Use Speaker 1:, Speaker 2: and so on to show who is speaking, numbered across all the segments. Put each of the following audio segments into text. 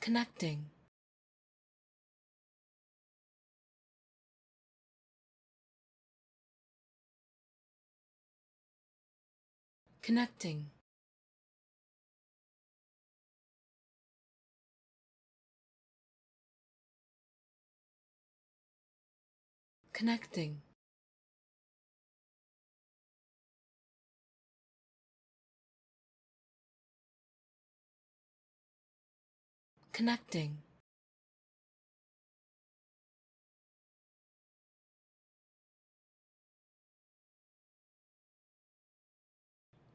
Speaker 1: connecting, connecting, connecting, connecting,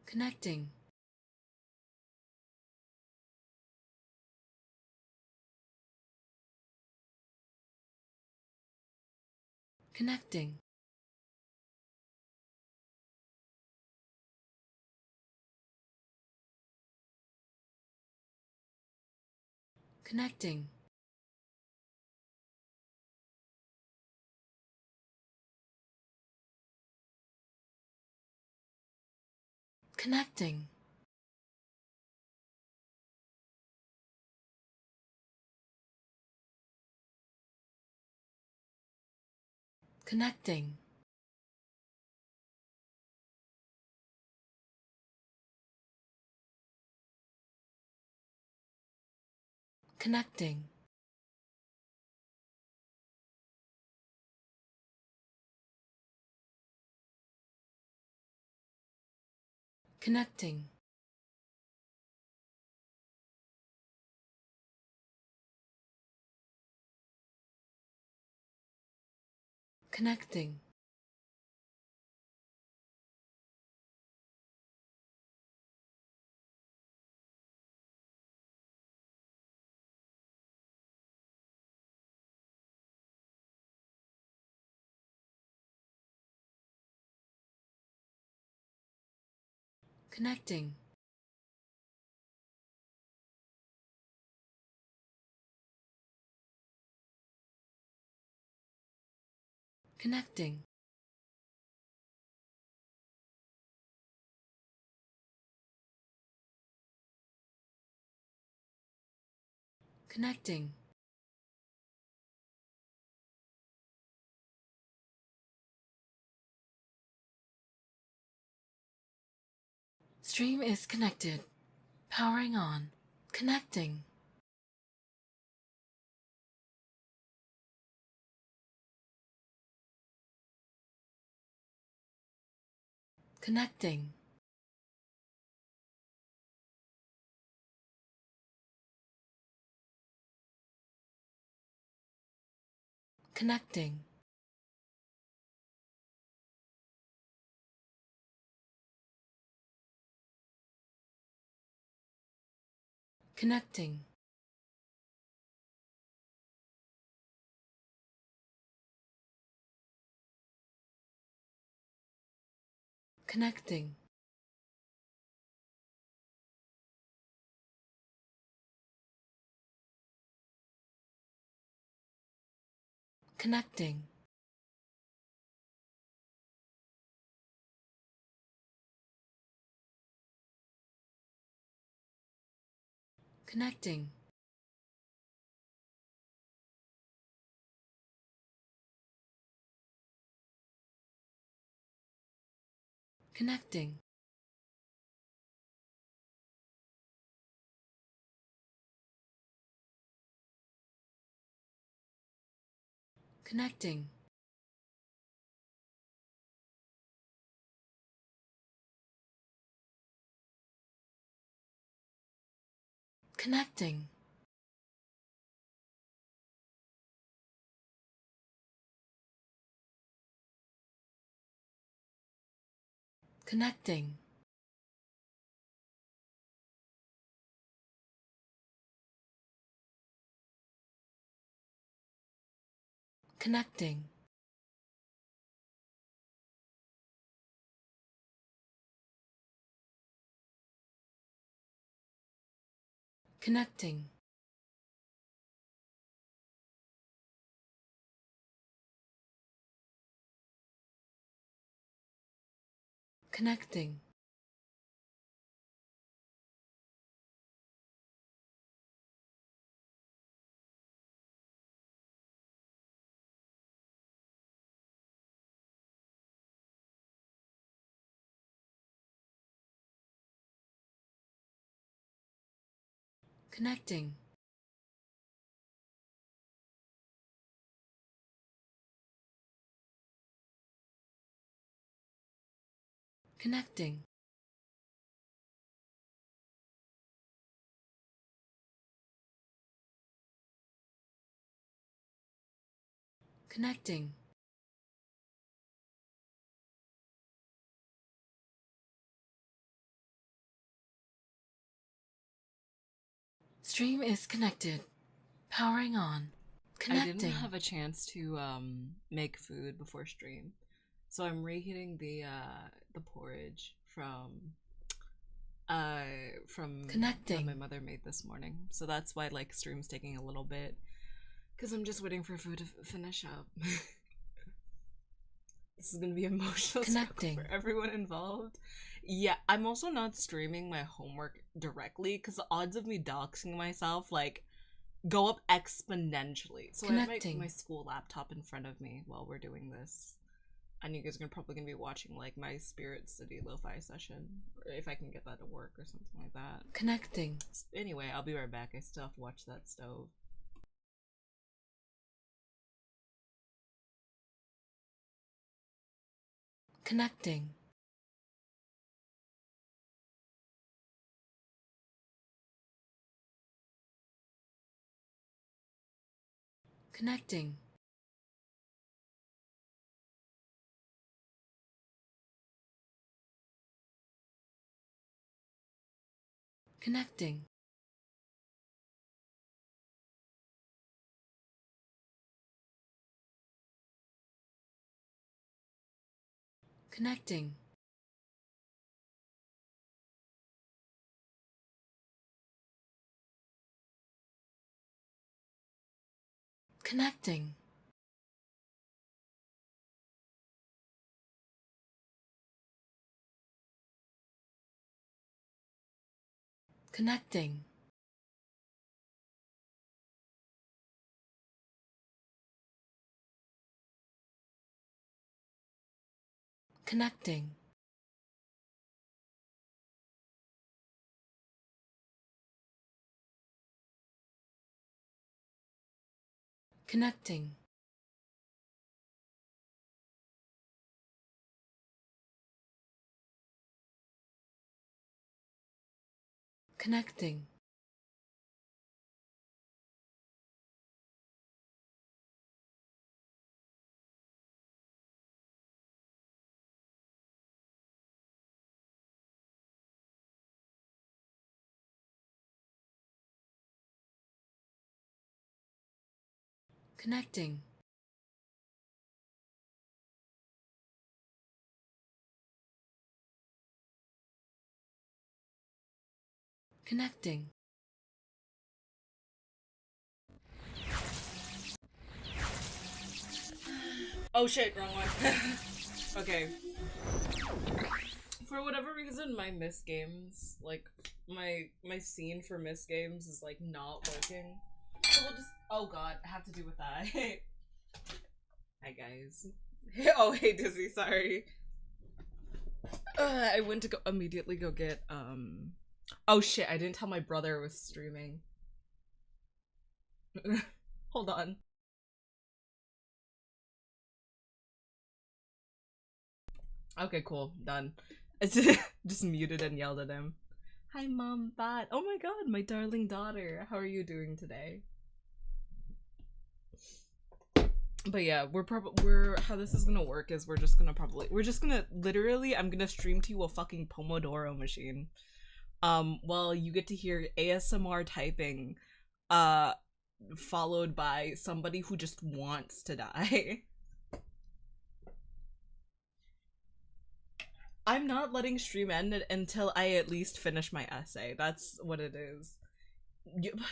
Speaker 1: connecting, connecting, connecting, connecting, connecting, connecting, connecting, connecting, connecting, connecting, connecting, stream is connected, powering on, connecting, connecting, connecting, connecting, connecting, connecting, connecting, connecting, connecting, connecting, connecting, connecting, connecting, connecting, Connecting. Connecting. Connecting. Stream is connected. Powering on. Connecting.
Speaker 2: I didn't have a chance to make food before stream, so I'm reheating the porridge from
Speaker 1: Connecting.
Speaker 2: that my mother made this morning. So that's why like stream's taking a little bit, because I'm just waiting for food to finish up. This is gonna be emotional
Speaker 1: Connecting.
Speaker 2: for everyone involved. Yeah, I'm also not streaming my homework directly because the odds of me doxing myself like go up exponentially. So I have my school laptop in front of me while we're doing this. And you guys are probably gonna be watching like my Spirit City lo-fi session, or if I can get that to work or something like that.
Speaker 1: Connecting.
Speaker 2: Anyway, I'll be right back. I still have to watch that stove.
Speaker 1: Connecting. Connecting. Connecting. Connecting. Connecting. Connecting. Connecting. Connecting. Connecting. Connecting. Connecting.
Speaker 2: Oh shit, wrong one. Okay. For whatever reason, my Miss Games, like my scene for Miss Games is like not working. So we'll just. Oh god, I have to do with that. Hi guys. Oh hey Dizzy, sorry. I went to go immediately go get Oh shit, I didn't tell my brother I was streaming. Hold on. Okay, cool, done. I just muted and yelled at him. Hi mom, bot. Oh my god, my darling daughter. How are you doing today? But yeah, we're how this is gonna work is we're just gonna literally I'm gonna stream to you a fucking Pomodoro machine. Well, you get to hear ASMR typing, followed by somebody who just wants to die. I'm not letting stream end until I at least finish my essay. That's what it is.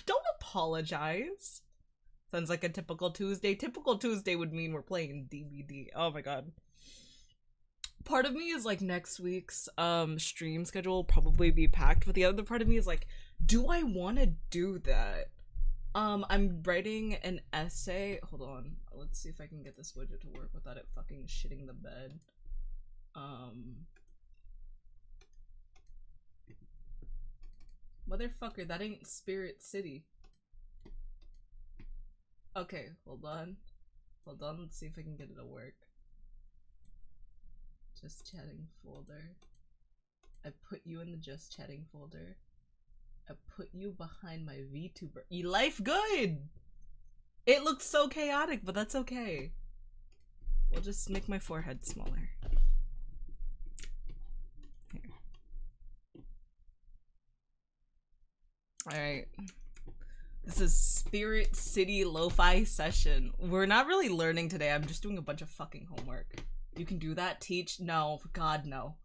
Speaker 2: Don't apologize. Sounds like a typical Tuesday. Typical Tuesday would mean we're playing DBD. Oh my god. Part of me is like next week's stream schedule will probably be packed, but the other part of me is like, do I want to do that? I'm writing an essay. Hold on. Let's see if I can get this widget to work without it fucking shitting the bed. Motherfucker, that ain't Spirit City. Okay, hold on. Hold on, let's see if I can get it to work. Just chatting folder. I put you in the just chatting folder. I put you behind my VTuber. Life good! It looks so chaotic, but that's okay. We'll just make my forehead smaller. Here. Alright. This is Spirit City Lo-Fi Session. We're not really learning today, I'm just doing a bunch of fucking homework. You can do that? Teach? No. God, no.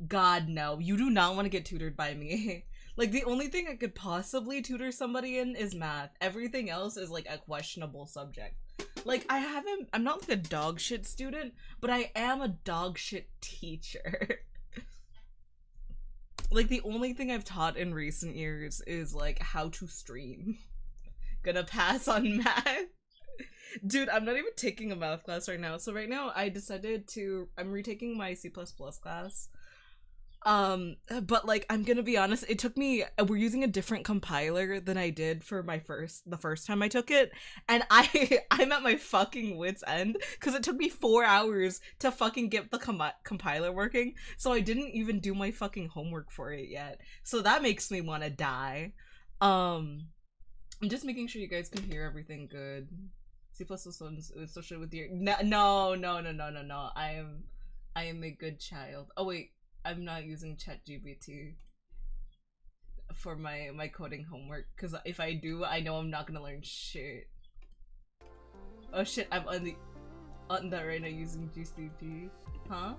Speaker 2: God, no. You do not want to get tutored by me. Like, the only thing I could possibly tutor somebody in is math. Everything else is, like, a questionable subject. Like, I'm not, like, a dog shit student, but I am a dog shit teacher. Like, the only thing I've taught in recent years is, like, how to stream. Gonna pass on math. Dude, I'm not even taking a math class right now. So right now, I'm retaking my C++ class. But like, I'm gonna be honest, it took me, we're using a different compiler than I did for the first time I took it, and I'm at my fucking wit's end, because it took me 4 hours to fucking get the compiler working, so I didn't even do my fucking homework for it yet, so that makes me want to die. I'm just making sure you guys can hear everything good. C++ is associated with your, no, I am a good child. Oh wait, I'm not using ChatGPT for my coding homework, because if I do, I know I'm not gonna learn shit. Oh shit, I'm on that right now using GCP. Huh?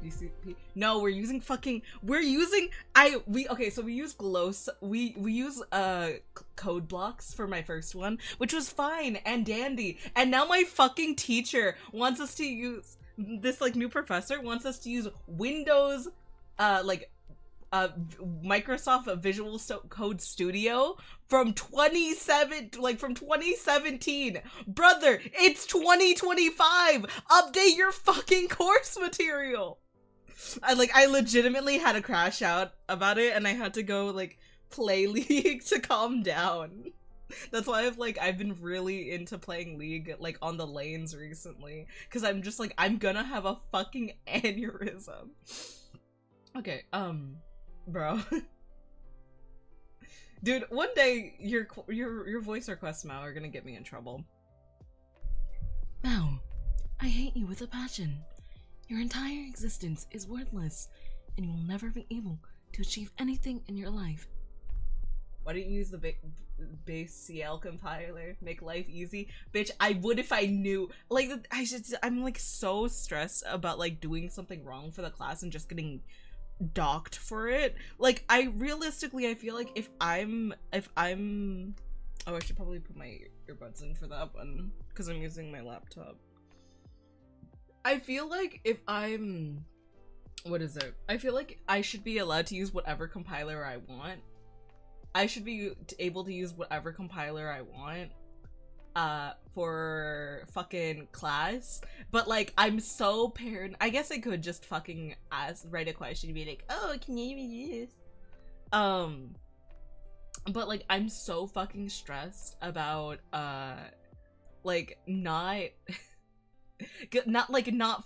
Speaker 2: GCP? No, we're using okay, so we use we use code blocks for my first one, which was fine and dandy, and now my fucking teacher wants us to use this, like, new professor wants us to use Windows, Microsoft Visual Code Studio from 2017. Brother, it's 2025. Update your fucking course material. I legitimately had a crash out about it, and I had to go, like, play League to calm down. That's why I've been really into playing League, like, on the lanes recently, because I'm just like, I'm gonna have a fucking aneurysm. Okay, bro. Dude, one day your voice requests, Mao, are gonna get me in trouble.
Speaker 1: Mao, I hate you with a passion. Your entire existence is worthless, and you will never be able to achieve anything in your life.
Speaker 2: Why don't you use the base CL compiler? Make life easy? Bitch, I would if I knew. Like, I'm like so stressed about like doing something wrong for the class and just getting docked for it. Like, I feel like if I'm oh, I should probably put my earbuds in for that one because I'm using my laptop. I feel like if I'm, what is it? I feel like I should be allowed to use whatever compiler I want. I should be able to use whatever compiler I want for fucking class, but like, I'm so paranoid. I guess I could just fucking write a question and be like, oh, can you use this? But like, I'm so fucking stressed about like not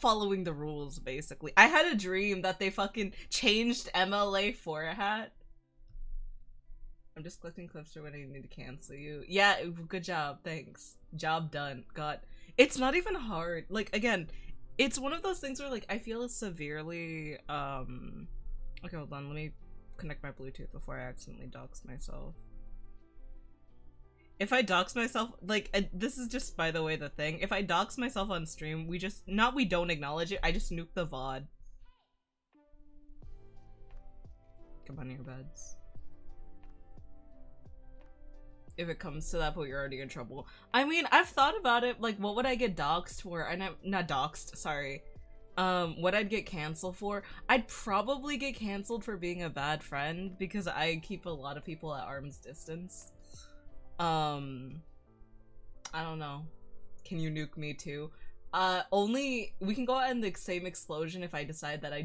Speaker 2: following the rules. Basically, I had a dream that they fucking changed MLA format. I'm just collecting clips for when I need to cancel you. Yeah, good job. Thanks. Job done. God. It's not even hard. Like, again, it's one of those things where, like, I feel severely, okay, hold on. Let me connect my Bluetooth before I accidentally dox myself. If I dox myself, like, this is just, by the way, the thing. If I dox myself on stream, we don't acknowledge it. I just nuke the VOD. Come on, earbuds. If it comes to that point, you're already in trouble. I mean, I've thought about it, like, what would I get doxxed for? Not doxxed, sorry. What I'd get canceled for? I'd probably get canceled for being a bad friend, because I keep a lot of people at arm's distance. I don't know. Can you nuke me too? Only, we can go out in the same explosion if I decide that I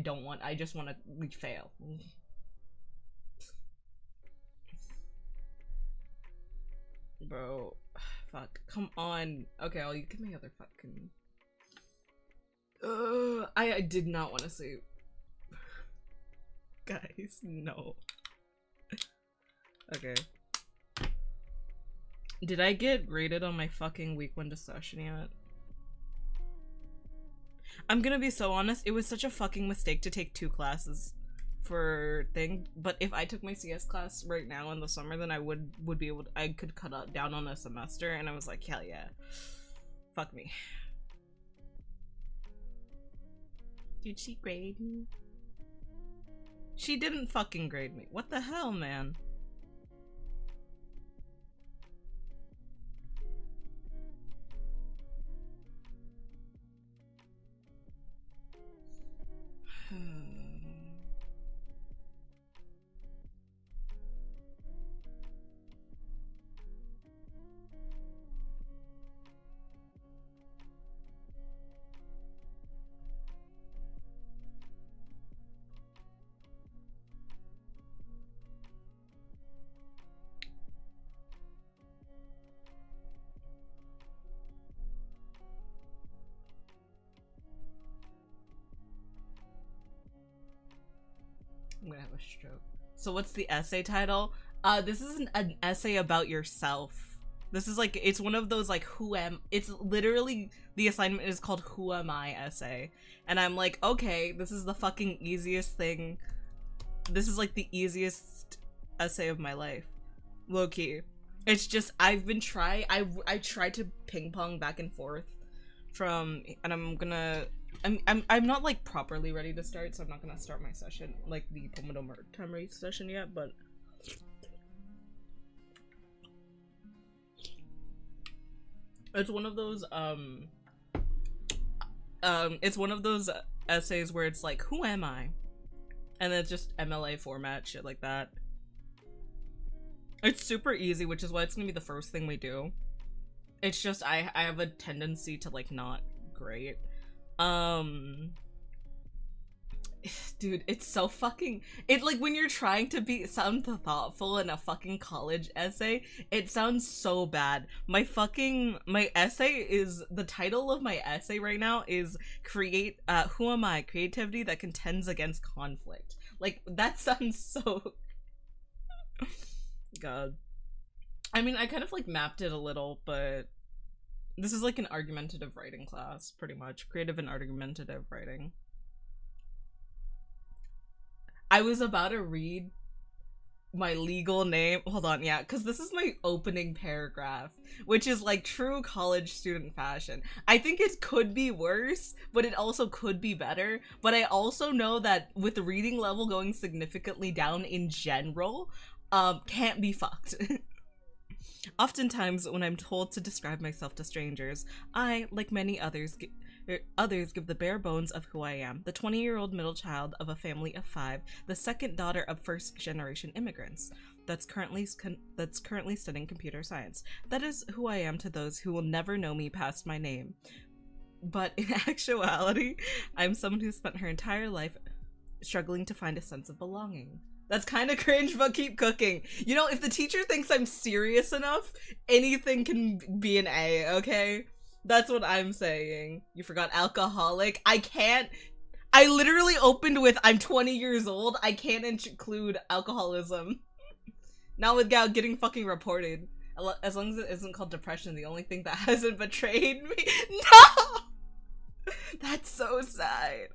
Speaker 2: just want to fail. Bro, fuck. Come on. Okay, I'll get my other fucking. I did not want to say. Guys, no. Okay. Did I get graded on my fucking week 1 discussion yet? I'm gonna be so honest, it was such a fucking mistake to take 2 classes for thing, but if I took my CS class right now in the summer, then I would be able to, I could cut down on a semester, and I was like, hell yeah. Fuck me. Did she grade me? She didn't fucking grade me. What the hell, man? I'm gonna have a stroke. So what's the essay title? This isn't an essay about yourself. This is like, it's one of those like, it's literally, the assignment is called Who Am I essay. And I'm like, okay, this is the fucking easiest thing. This is like the easiest essay of my life. Low key. It's just, I've been I tried to ping pong back and forth from, and I'm not like properly ready to start, so I'm not gonna start my session, like the Pomodoro session yet, but it's one of those it's one of those essays where it's like, who am I? And then it's just MLA format, shit like that. It's super easy, which is why it's gonna be the first thing we do. It's just I have a tendency to like not grade. Dude, it's so fucking, it like when you're trying to sound thoughtful in a fucking college essay, it sounds so bad. My essay is, the title of my essay right now is Who Am I? Creativity that contends against conflict. Like, that sounds so God. I mean, I kind of like mapped it a little, but this is like an argumentative writing class, pretty much. Creative and argumentative writing. I was about to read my legal name. Hold on, yeah, because this is my opening paragraph, which is like true college student fashion. I think it could be worse, but it also could be better. But I also know that with the reading level going significantly down in general, can't be fucked. Oftentimes, when I'm told to describe myself to strangers, I, like many others, give the bare bones of who I am. The 20-year-old middle child of a family of 5, the second daughter of first-generation immigrants, that's currently studying computer science. That is who I am to those who will never know me past my name. But in actuality, I'm someone who spent her entire life struggling to find a sense of belonging. That's kind of cringe, but keep cooking. You know, if the teacher thinks I'm serious enough, anything can be an A, okay? That's what I'm saying. You forgot alcoholic. I literally opened with, I'm 20 years old. I can't include alcoholism. Not without getting fucking reported. As long as it isn't called depression, the only thing that hasn't betrayed me. No! That's so sad.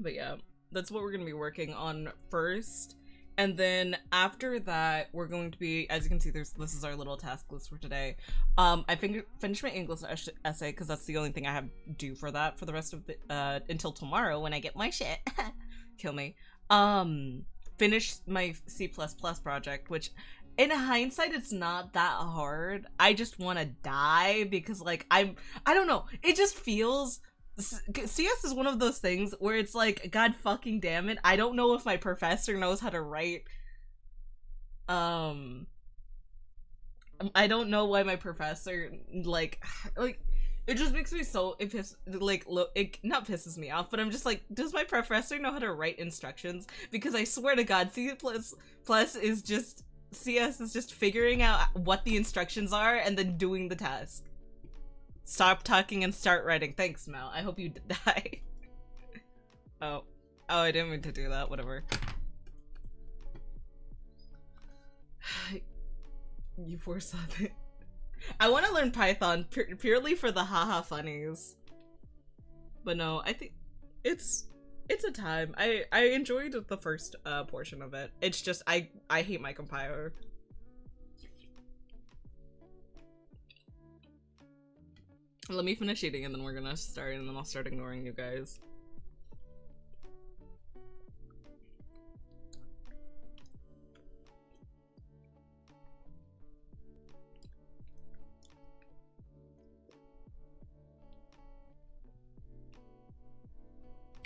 Speaker 2: But yeah. That's what we're going to be working on first. And then after that, we're going to be, as you can see, this is our little task list for today. I finished my English essay because that's the only thing I have due for that for the rest of the, until tomorrow when I get my shit. Kill me. Finished my C++ project, which in hindsight, it's not that hard. I just want to die because like, I don't know. It just feels... CS is one of those things where it's like, god fucking damn it, I don't know if my professor knows how to write. I don't know why my professor, like it just makes me so, it not pisses me off, but I'm just like, does my professor know how to write instructions? Because I swear to god, C++ is just CS is just figuring out what the instructions are and then doing the task. Stop talking and start writing. Thanks, Mel. I hope you die. Oh, I didn't mean to do that. Whatever. You poor son. I want to learn Python purely for the haha funnies. But no, I think it's a time. I enjoyed the first portion of it. It's just I hate my compiler. Let me finish eating and then we're gonna start, and then I'll start ignoring you guys.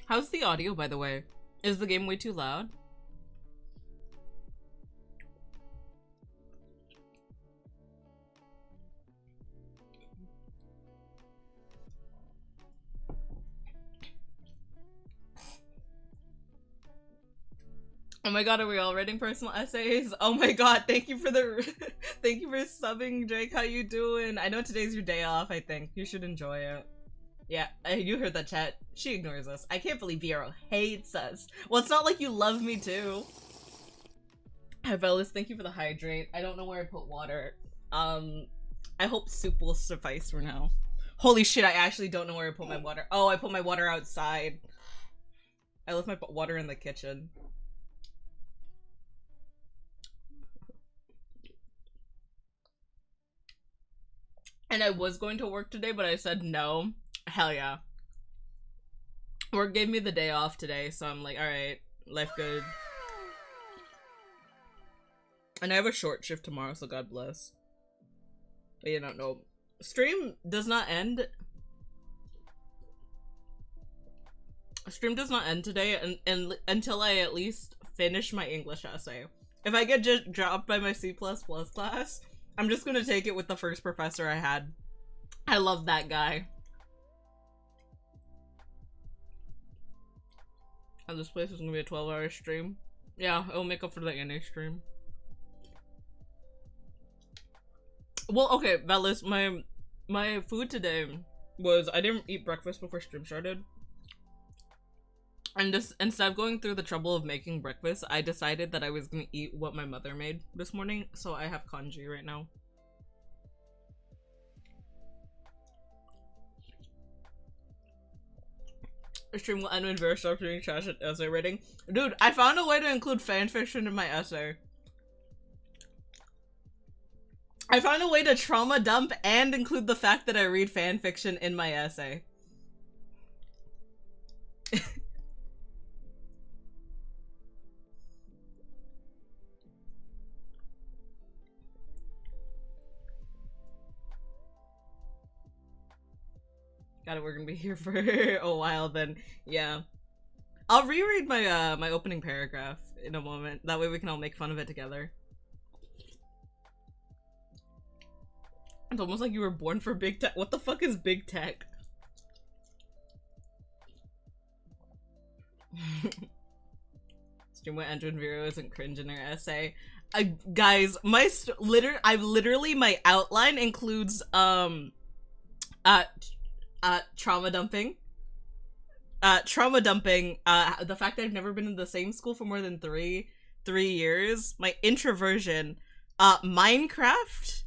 Speaker 2: How's the audio, by the way? Is the game way too loud? Oh my god, are we all writing personal essays? Oh my god, thank you for the thank you for subbing, Drake. How you doing? I know today's your day off, I think. You should enjoy it. Yeah, you heard that, chat. She ignores us. I can't believe Vero hates us. Well, it's not like you love me too. Hi, Bellis. Thank you for the hydrate. I don't know where I put water. I hope soup will suffice for now. Holy shit, I actually don't know where I put my water. Oh, I put my water outside. I left my water in the kitchen. And I was going to work today, but I said no. Hell yeah. Work gave me the day off today, so I'm like, alright, life good. And I have a short shift tomorrow, so God bless. But you don't know. Stream does not end. Stream does not end today and until I at least finish my English essay. If I get just dropped by my C++ class, I'm just gonna take it with the first professor I had. I love that guy. And this place is gonna be a 12-hour stream. Yeah, it'll make up for the NA stream. Well, okay, Valis, my food today was I didn't eat breakfast before stream started. And just instead of going through the trouble of making breakfast, I decided that I was gonna eat what my mother made this morning. So I have congee right now. The stream will end when Vera starts doing trash at essay writing. Dude, I found a way to include fanfiction in my essay. I found a way to trauma dump and include the fact that I read fanfiction in my essay. Got it, we're gonna be here for a while then. Yeah. I'll reread my my opening paragraph in a moment. That way we can all make fun of it together. It's almost like you were born for big tech. What the fuck is big tech? Stream what Andrew and Vero isn't cringe in her essay. Guys, my literally my outline includes trauma dumping. The fact that I've never been in the same school for more than three years, my introversion, Minecraft,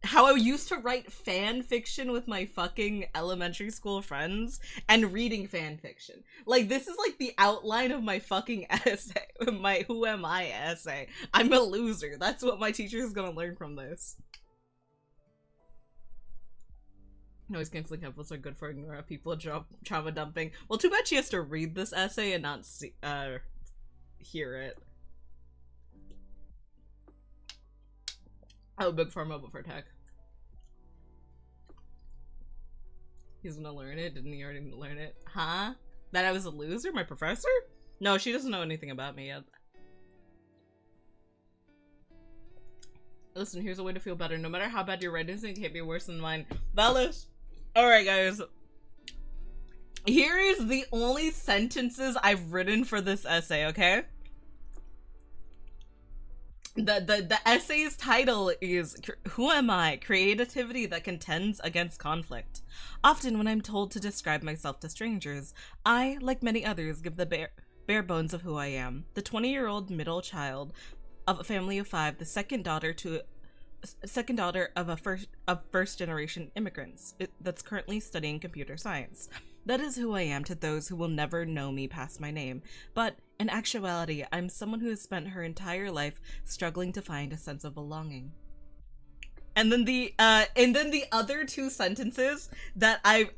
Speaker 2: how I used to write fan fiction with my fucking elementary school friends, and reading fan fiction. Like, this is like the outline of my fucking essay, my who am I essay. I'm a loser. That's what my teacher is gonna learn from this. Noise canceling headphones are good for ignoring people trauma dumping. Well, too bad she has to read this essay and not see, hear it. Oh, big pharma before tech. He's gonna learn it? Didn't he already learn it? Huh? That I was a loser? My professor? No, she doesn't know anything about me yet. Listen, here's a way to feel better. No matter how bad your writing is, it can't be worse than mine. Valis! Alright, guys. Here is the only sentences I've written for this essay, okay? The essay's title is Who Am I? Creativity that contends against conflict. Often when I'm told to describe myself to strangers, I, like many others, give the bare bones of who I am. The 20-year-old middle child of a family of 5, the second daughter of first generation immigrants that's currently studying computer science. That is who I am to those who will never know me past my name. But in actuality, I'm someone who has spent her entire life struggling to find a sense of belonging. And then the other two sentences that I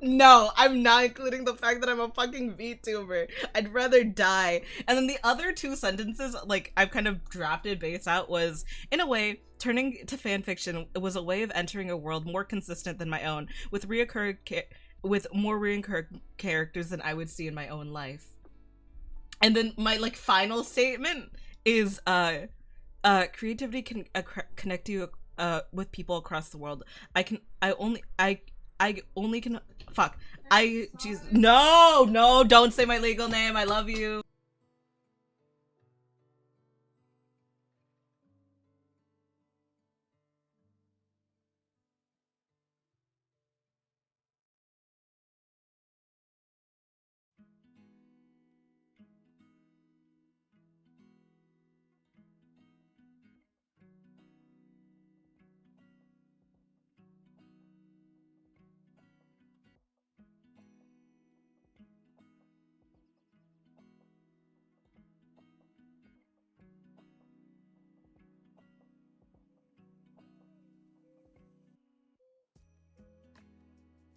Speaker 2: no, I'm not including the fact that I'm a fucking VTuber. I'd rather die. And then the other two sentences, like, I've kind of drafted base out, was, in a way, turning to fanfiction was a way of entering a world more consistent than my own, with more recurring characters than I would see in my own life. And then my, like, final statement is creativity can connect you with people across the world. No, don't say my legal name. I love you.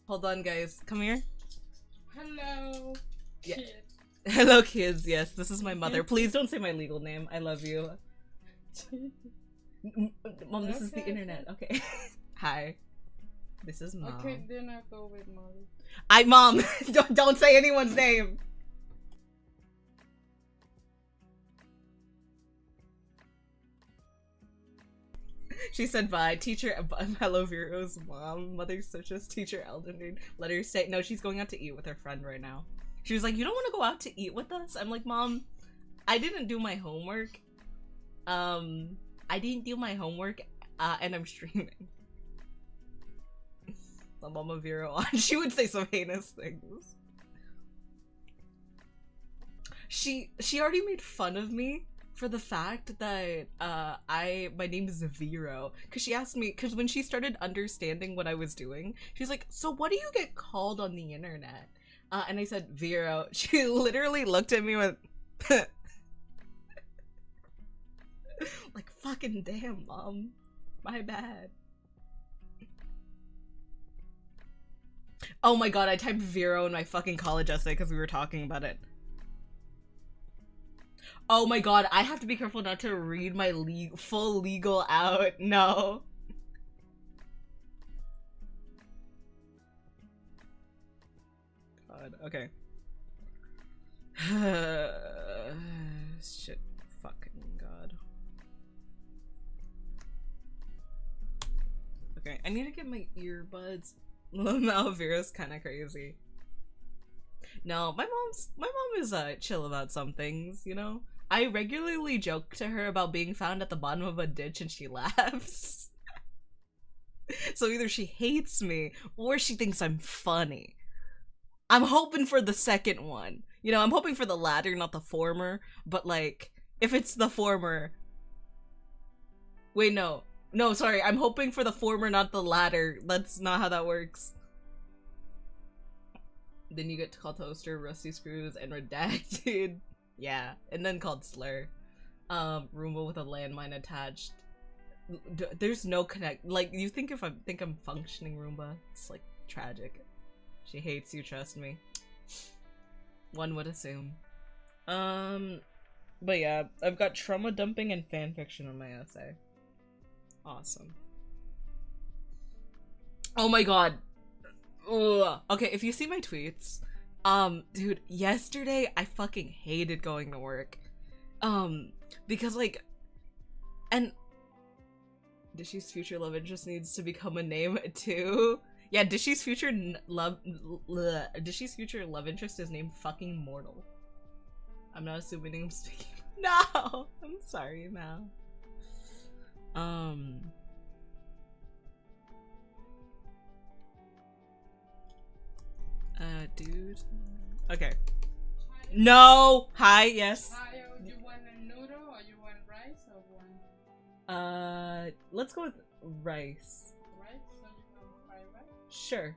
Speaker 2: Hold on, guys. Come here.
Speaker 3: Hello.
Speaker 2: Yeah.
Speaker 3: Kid.
Speaker 2: Hello, kids. Yes, this is my mother. Please don't say my legal name. I love you. Mom, this is the internet. Okay. Hi. This is Mom.
Speaker 3: Okay, then I go with Molly.
Speaker 2: Mom, don't say anyone's name. She said bye. Teacher, hello, Vero's mom. Mother's such as teacher Elden. Let her stay. No, she's going out to eat with her friend right now. She was like, you don't want to go out to eat with us? I'm like, Mom, I didn't do my homework. And I'm streaming. The Mama Vero on. She would say some heinous things. She already made fun of me for the fact that my name is Vero, because she asked me, because when she started understanding what I was doing, she's like, so what do you get called on the internet? And I said Vero. She literally looked at me with like, fucking damn, Mom, my bad. Oh my god, I typed Vero in my fucking college essay because we were talking about it. Oh my god, I have to be careful not to read my full legal out. No. God, okay. Shit, fucking god. Okay, I need to get my earbuds. Malvera's kind of crazy. No, my mom is chill about some things, you know? I regularly joke to her about being found at the bottom of a ditch and she laughs. So either she hates me or she thinks I'm funny. I'm hoping for the second one. You know, I'm hoping for the latter, not the former. But like, if it's the former... Wait, no. No, sorry. I'm hoping for the former, not the latter. That's not how that works. Then you get to call Toaster, Rusty Screws, and Redacted. Yeah, and then called Slur. Roomba with a landmine attached. There's no connect. Like, you think if I'm functioning Roomba, it's like tragic. She hates you, trust me. One would assume. But yeah, I've got trauma dumping and fanfiction on my essay. Awesome. Oh my god. Ugh. Okay, if you see my tweets, dude, yesterday I fucking hated going to work. Because like, and Dishy's future love interest needs to become a name too. Yeah, Dishy's future love interest is named fucking Mortal. I'm not assuming I'm speaking. No, I'm sorry, Mal. Dude. Okay. No! Hi, yes.
Speaker 3: Mayo, you want a noodle or you want rice or one?
Speaker 2: Let's go with rice.
Speaker 3: Rice? So you want fried rice?
Speaker 2: Sure.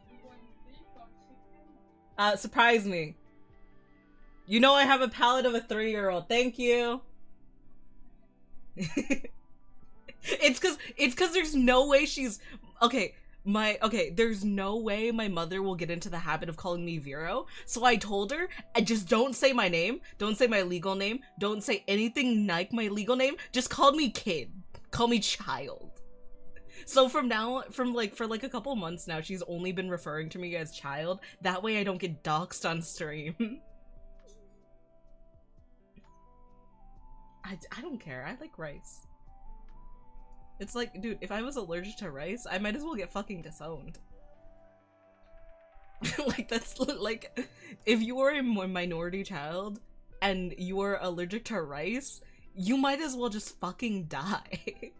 Speaker 3: You want beef or chicken?
Speaker 2: Surprise me. You know I have a palate of a 3-year-old. Thank you. It's cause there's no way she's there's no way my mother will get into the habit of calling me Vero. So I told her, just don't say my name, don't say my legal name, don't say anything like my legal name, just call me kid. Call me child. So for like a couple months now, she's only been referring to me as child. That way I don't get doxxed on stream. I don't care. I like rice. It's like, dude, if I was allergic to rice, I might as well get fucking disowned. Like, that's like, if you are a minority child and you are allergic to rice, you might as well just fucking die.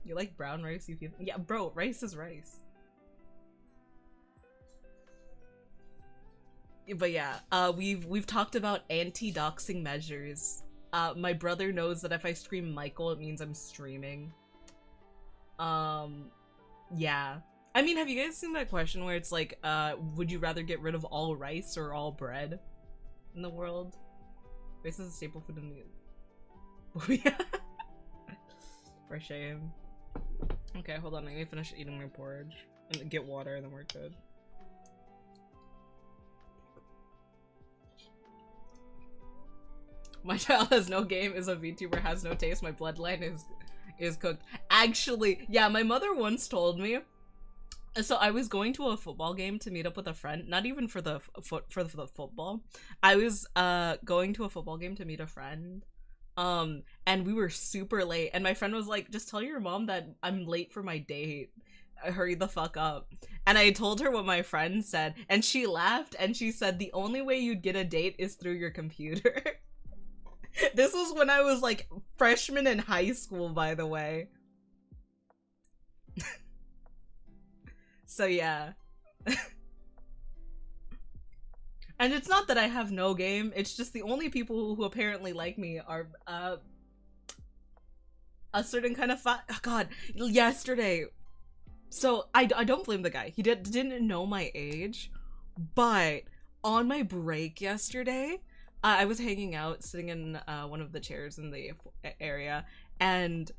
Speaker 2: You like brown rice? You feel, yeah, bro, rice is rice. But yeah, we've talked about anti-doxing measures. My brother knows that if I scream Michael, it means I'm streaming. Yeah. I mean, have you guys seen that question where it's like, would you rather get rid of all rice or all bread in the world? Rice is a staple food in the... Yeah. For shame. Okay, hold on, I need to finish eating my porridge. And get water, and then we're good. My child has no game, is a VTuber, has no taste, my bloodline is cooked. Actually, yeah, my mother once told me. So I was going to a football game to meet up with a friend, not even for the football. I was going to a football game to meet a friend. And we were super late, and my friend was like, just tell your mom that I'm late for my date. Hurry the fuck up. And I told her what my friend said, and she laughed, and she said the only way you'd get a date is through your computer. This was when I was like freshman in high school, by the way. So yeah. And it's not that I have no game, it's just the only people who apparently like me are a certain kind of oh god, yesterday. So I don't blame the guy. He didn't know my age, but on my break yesterday, I was hanging out, sitting in one of the chairs in the area, and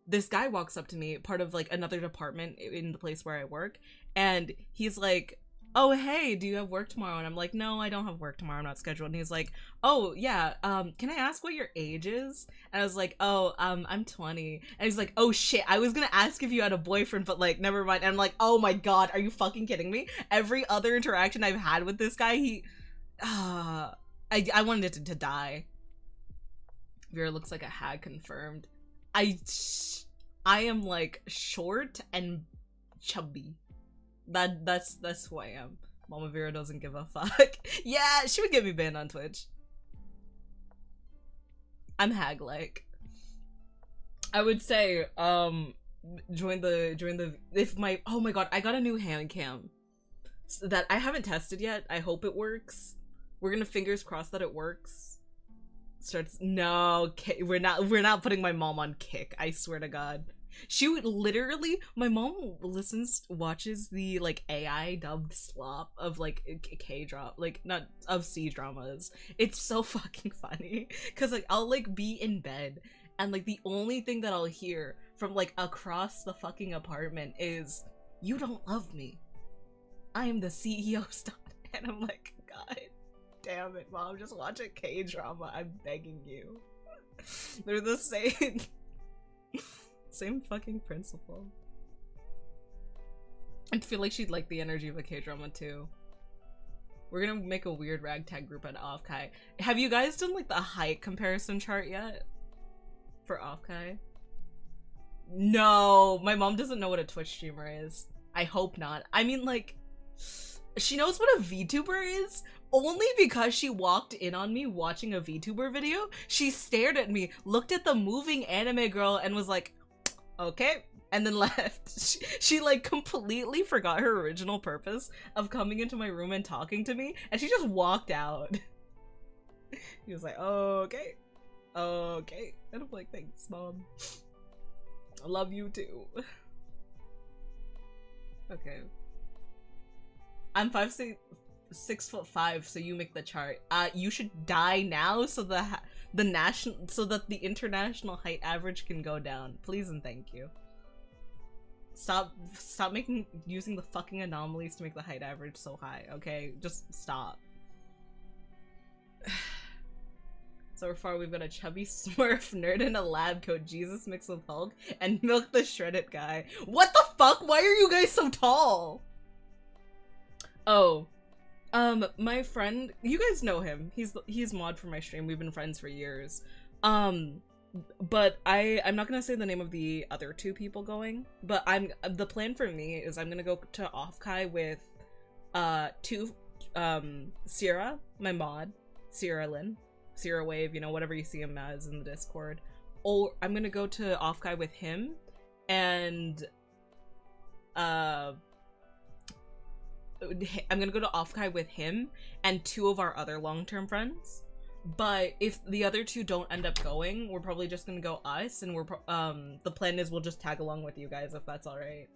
Speaker 2: this guy walks up to me, part of like another department in the place where I work, and he's like, oh hey, do you have work tomorrow? And I'm like, no, I don't have work tomorrow, I'm not scheduled. And he's like, oh yeah, can I ask what your age is? And I was like, oh, I'm 20. And he's like, oh shit, I was gonna ask if you had a boyfriend, but like, never mind. And I'm like, oh my god, are you fucking kidding me? Every other interaction I've had with this guy, he I wanted it to die. Vera looks like a hag, confirmed. I am like short and chubby. That's who I am. Mama Vera doesn't give a fuck. Yeah, she would get me banned on Twitch. I'm hag-like. I would say, join the if my, oh my god, I got a new hand cam that I haven't tested yet. I hope it works. We're gonna fingers crossed that it works. Starts, no, we're not putting my mom on Kick, I swear to god. She would literally, my mom watches the like AI dubbed slop of like K-drama, like not of C-dramas. It's so fucking funny, cause like I'll like be in bed and like the only thing that I'll hear from like across the fucking apartment is, you don't love me, I am the CEO star. And I'm like, god damn it, mom, just watch a K-drama, I'm begging you. They're the same. Same fucking principle. I feel like she'd like the energy of a K-drama too. We're gonna make a weird ragtag group at Offkai. Have you guys done like the height comparison chart yet? For Offkai? No, my mom doesn't know what a Twitch streamer is. I hope not. I mean, like, she knows what a VTuber is, Only because she walked in on me watching a VTuber video, she stared at me, looked at the moving anime girl, and was like, okay, and then left. She like completely forgot her original purpose of coming into my room and talking to me, and she just walked out. He was like, okay, okay. And I'm like, thanks, mom. I love you too. Okay. I'm 6'5", so you make the chart. You should die now so that the international height average can go down. Please and thank you. Stop using the fucking anomalies to make the height average so high, okay? Just stop. So far we've got a chubby Smurf nerd in a lab coat, Jesus mixed with Hulk, and Milk the Shredded guy. What the fuck? Why are you guys so tall? Oh. My friend, you guys know him. He's mod for my stream. We've been friends for years. But I'm not gonna say the name of the other two people going, but the plan for me is I'm gonna go to Offkai with Sierra, my mod, Sierra Lynn, Sierra Wave, you know, whatever you see him as in the Discord. Or I'm gonna go to Offkai with him and I'm gonna go to Offkai with him and two of our other long-term friends. But if the other two don't end up going, we're probably just gonna go us, and the plan is we'll just tag along with you guys if that's all right.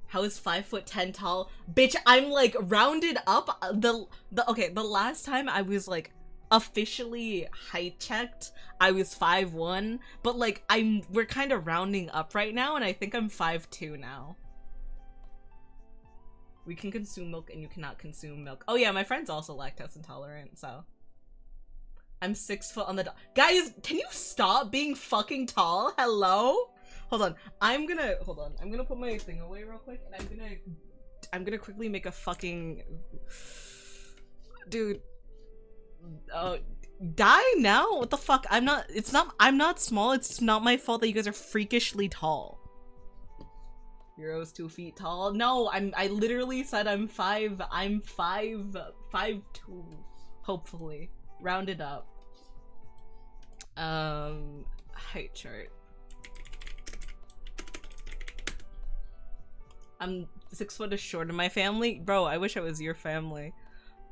Speaker 2: How is 5'10" tall? Bitch, I'm like rounded up. Okay, the last time I was like officially height checked, I was 5'1", but like we're kind of rounding up right now, and I think I'm 5'2" now. We can consume milk and you cannot consume milk. Oh yeah, my friend's also lactose intolerant, so. I'm 6 foot on the dot. Guys, can you stop being fucking tall? Hello? Hold on. I'm gonna put my thing away real quick, and I'm gonna quickly make a fucking, dude. Die now? What the fuck? I'm not small. It's not my fault that you guys are freakishly tall. Hero's 2 feet tall. No, I literally said I'm 5'2", hopefully. Rounded up. Height chart. I'm 6 foot short of my family. Bro, I wish I was your family.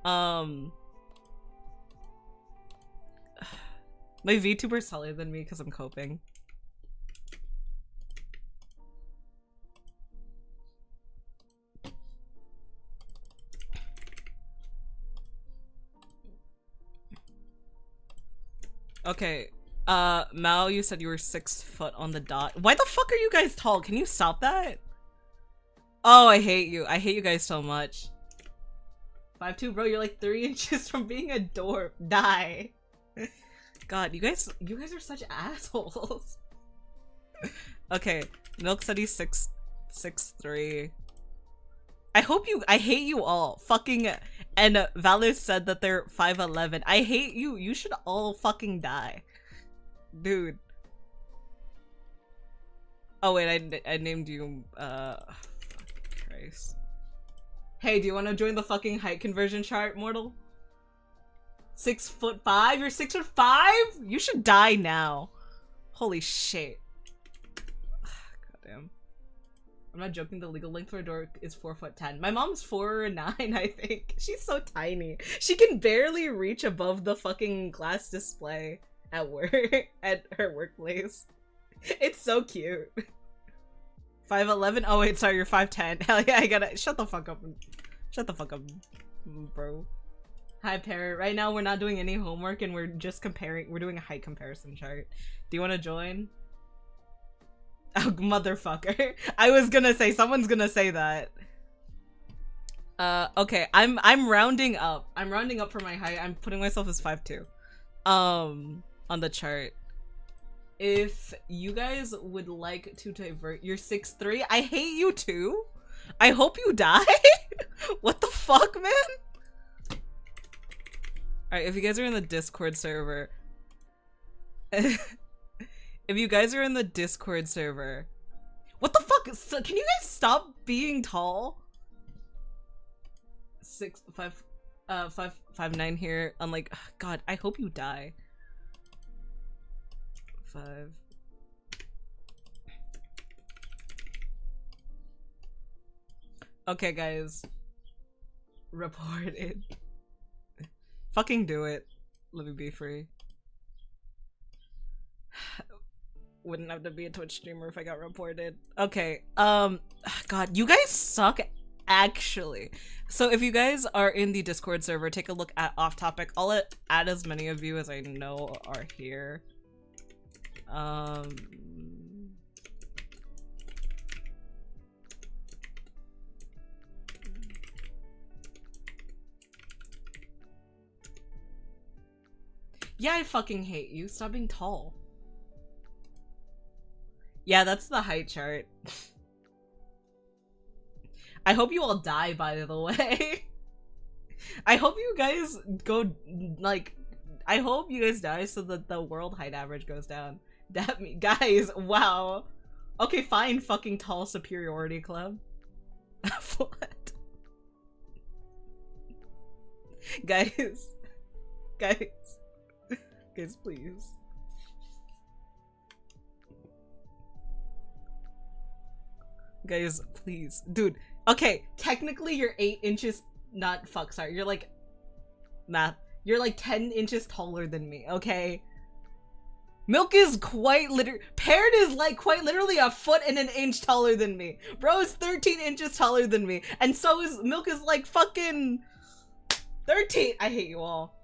Speaker 2: My VTuber's taller than me because I'm coping. Okay, Mao, you said you were 6 foot on the dot. Why the fuck are you guys tall? Can you stop that? Oh, I hate you. I hate you guys so much. 5'2", bro, you're like 3 inches from being a dwarf. Die. God, you guys are such assholes. Okay, Milk said he's 6'3". I hate you all. Fucking, and Valis said that they're 5'11". I hate you. You should all fucking die. Dude. Oh wait, I named you, Christ. Hey, do you want to join the fucking height conversion chart, mortal? 6'5"? You're 6'5"? You should die now. Holy shit. Goddamn. I'm not joking, the legal length for a door is 4'10". My mom's 4'9", I think. She's so tiny. She can barely reach above the fucking glass display at work, at her workplace. It's so cute. 5'11"? Oh wait, sorry, you're 5'10". Hell yeah, I gotta- shut the fuck up. Shut the fuck up, bro. Hi, Parrot. Right now we're not doing any homework and we're just we're doing a height comparison chart. Do you want to join? Oh, motherfucker. I was gonna say, someone's gonna say that. Okay, I'm rounding up. I'm rounding up for my height. I'm putting myself as 5'2". On the chart. If you guys would like to divert, you're 6'3". I hate you too. I hope you die. What the fuck, man? Alright, if you guys are in the Discord server, if you guys are in the Discord server, what the fuck? Can you guys stop being tall? 5'. 559 here. I'm like, God, I hope you die. 5. Okay, guys. Report it. Fucking do it. Let me be free. Wouldn't have to be a Twitch streamer if I got reported. Okay, God, you guys suck, actually. So if you guys are in the Discord server, take a look at Off Topic. I'll add as many of you as I know are here. Yeah, I fucking hate you. Stop being tall. Yeah, that's the height chart. I hope you all die, by the way. I hope you guys go, like, I hope you guys die so that the world height average goes down. That me, guys, wow. Okay, fine, fucking tall superiority club. What? Guys. Guys, please. Guys, please. Dude, okay, technically you're 8 inches, not, fuck, sorry, you're like, math, you're like 10 inches taller than me, okay? Milk is quite Parrot is like quite literally a foot and an inch taller than me. Bro is 13 inches taller than me. And so is Milk is like fucking 13. I hate you all.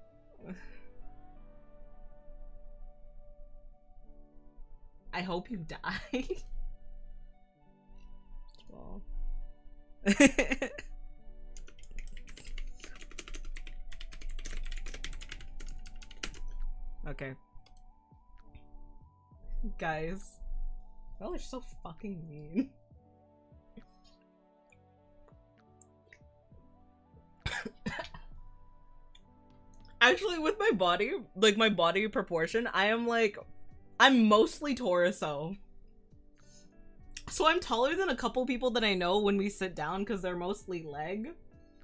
Speaker 2: I hope you die. Well. Okay. Guys. Y'all are so fucking mean. Actually, with my body, like my body proportion, I'm mostly torso. So I'm taller than a couple people that I know when we sit down because they're mostly leg.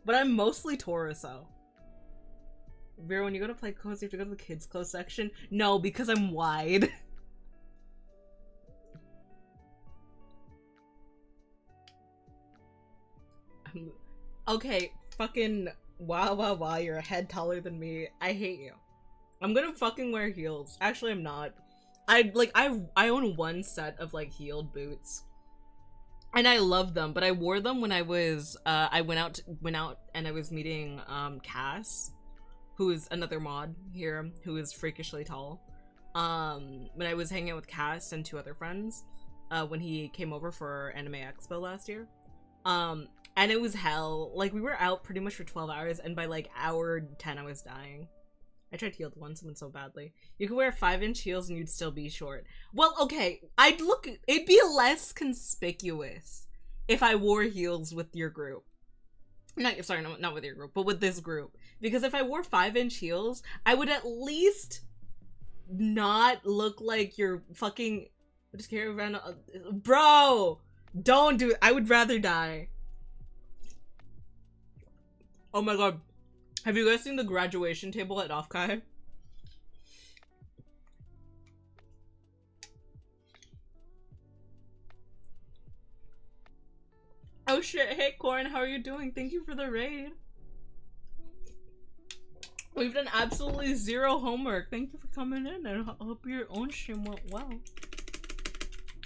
Speaker 2: But I'm mostly torso. Vera, when you go to play clothes, you have to go to the kids' clothes section? No, because I'm wide. Okay, fucking wow, you're a head taller than me. I hate you. I'm gonna fucking wear heels. Actually, I'm not. I own one set of like heeled boots. And I love them, but I wore them when I was I went out and I was meeting Cass, who is another mod here who is freakishly tall. When I was hanging out with Cass and 2 other friends, when he came over for Anime Expo last year. And it was hell. Like, we were out pretty much for 12 hours, and by like hour 10 I was dying. I tried heeled once and went so badly. You could wear 5-inch heels and you'd still be short. Well, okay, it'd be less conspicuous if I wore heels with your group. Not with your group, but with this group. Because if I wore 5-inch heels, I would at least not look like you're fucking just carry around. Bro, don't do it. I would rather die. Oh my god. Have you guys seen the graduation table at Offkai? Oh shit, hey Corn, how are you doing? Thank you for the raid. We've done absolutely 0 homework. Thank you for coming in, and I hope your own stream went well.